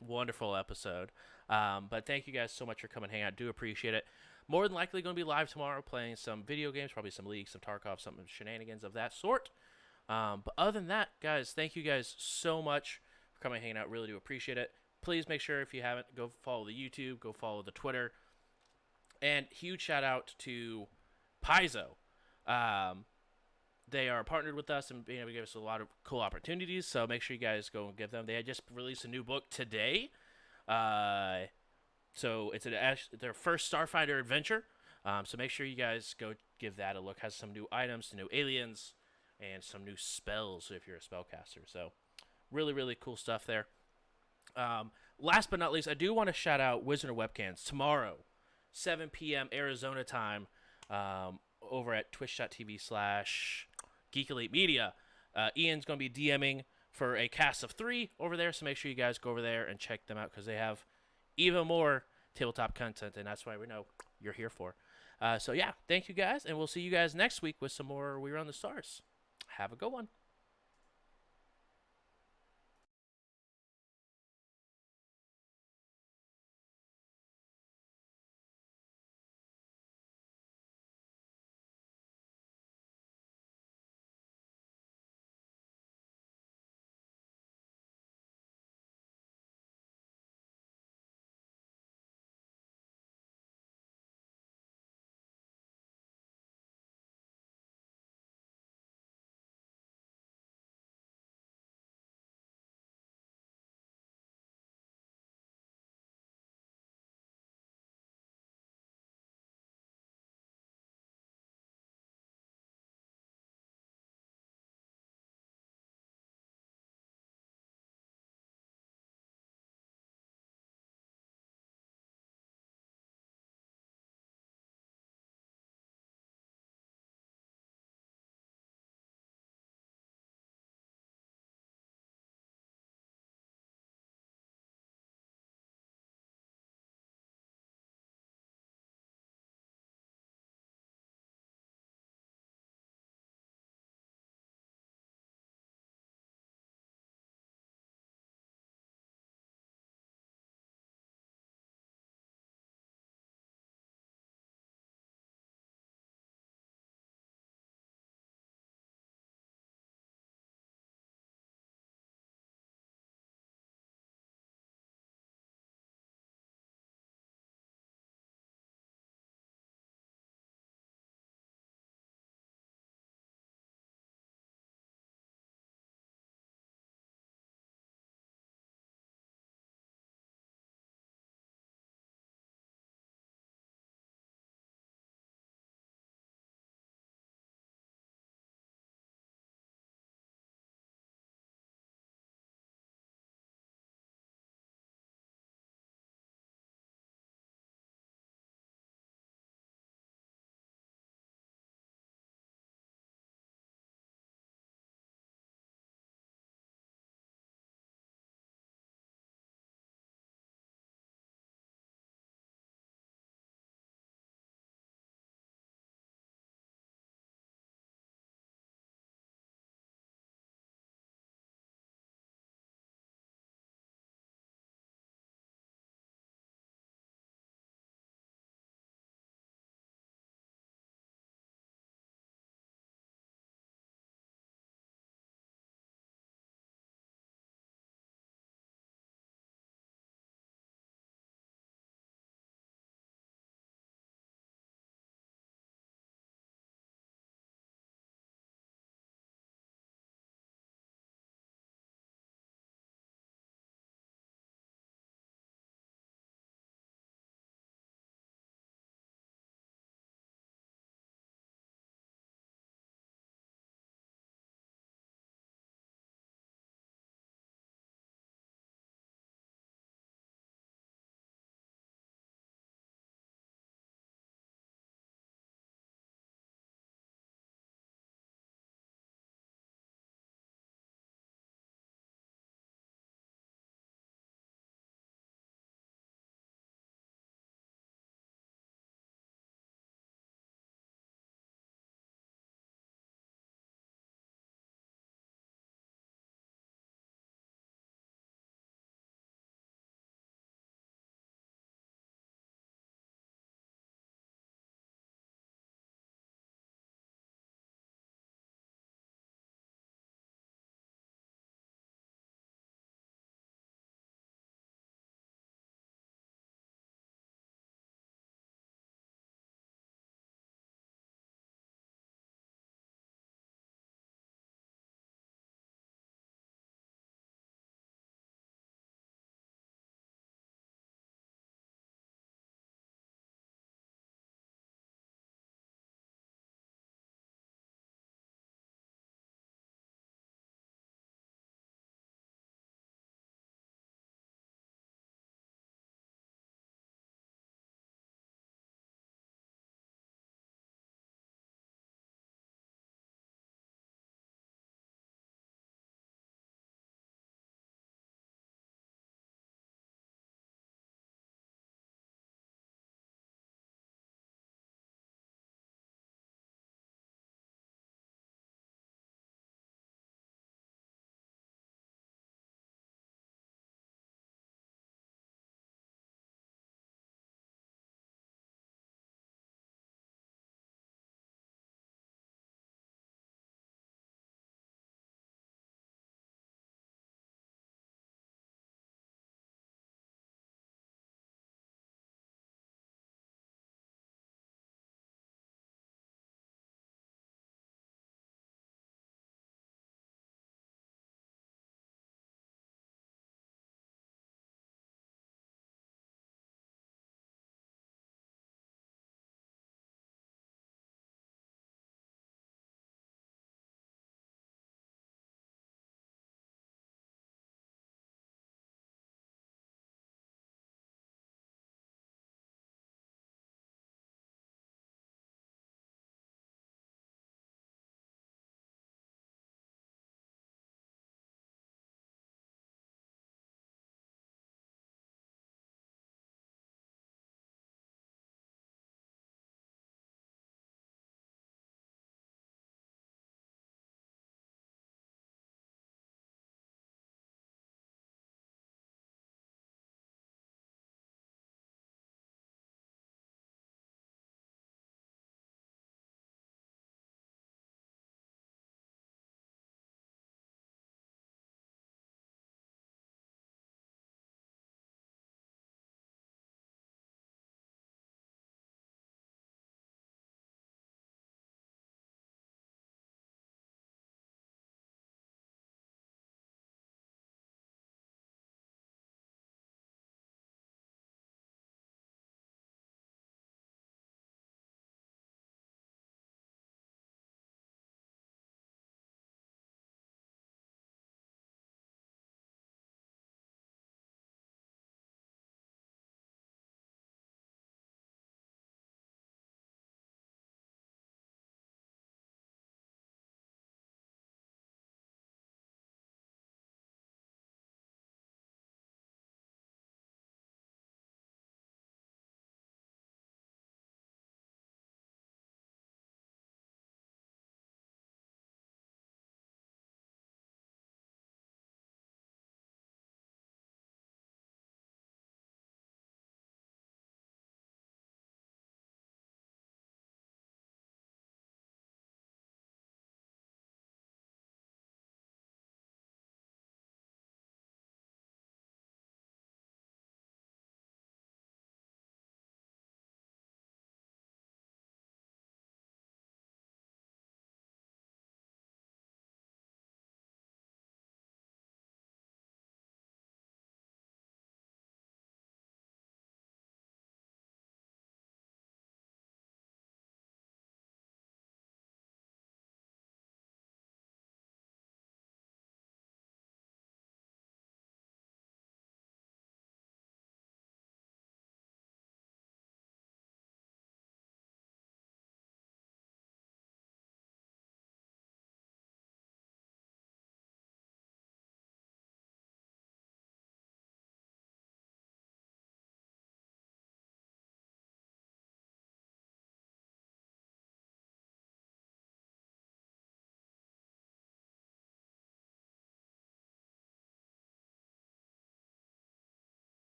wonderful episode. But thank you guys so much for coming hang out. Do appreciate it. More than likely going to be live tomorrow playing some video games, probably some League, some Tarkov, some shenanigans of that sort. But other than that, guys, thank you guys so much for coming hanging out. Really do appreciate it. Please make sure if you haven't, go follow the YouTube, go follow the Twitter. And huge shout out to Paizo. They are partnered with us and being able to give us a lot of cool opportunities. So make sure you guys go and give them. They had just released a new book today. So it's their first Starfighter adventure. So make sure you guys go give that a look. Has some new items, some new aliens, and some new spells if you're a spellcaster. So really, really cool stuff there. Last but not least, I do want to shout out Wizard of Webcams. Tomorrow, 7 p.m. Arizona time, over at twitch.tv/Geek Elite Media. Ian's going to be DMing for a cast of 3 over there. So make sure you guys go over there and check them out because they have even more tabletop content, and that's why we know you're here for. So yeah, thank you guys, and we'll see you guys next week with some more We Run the Stars. Have a good one.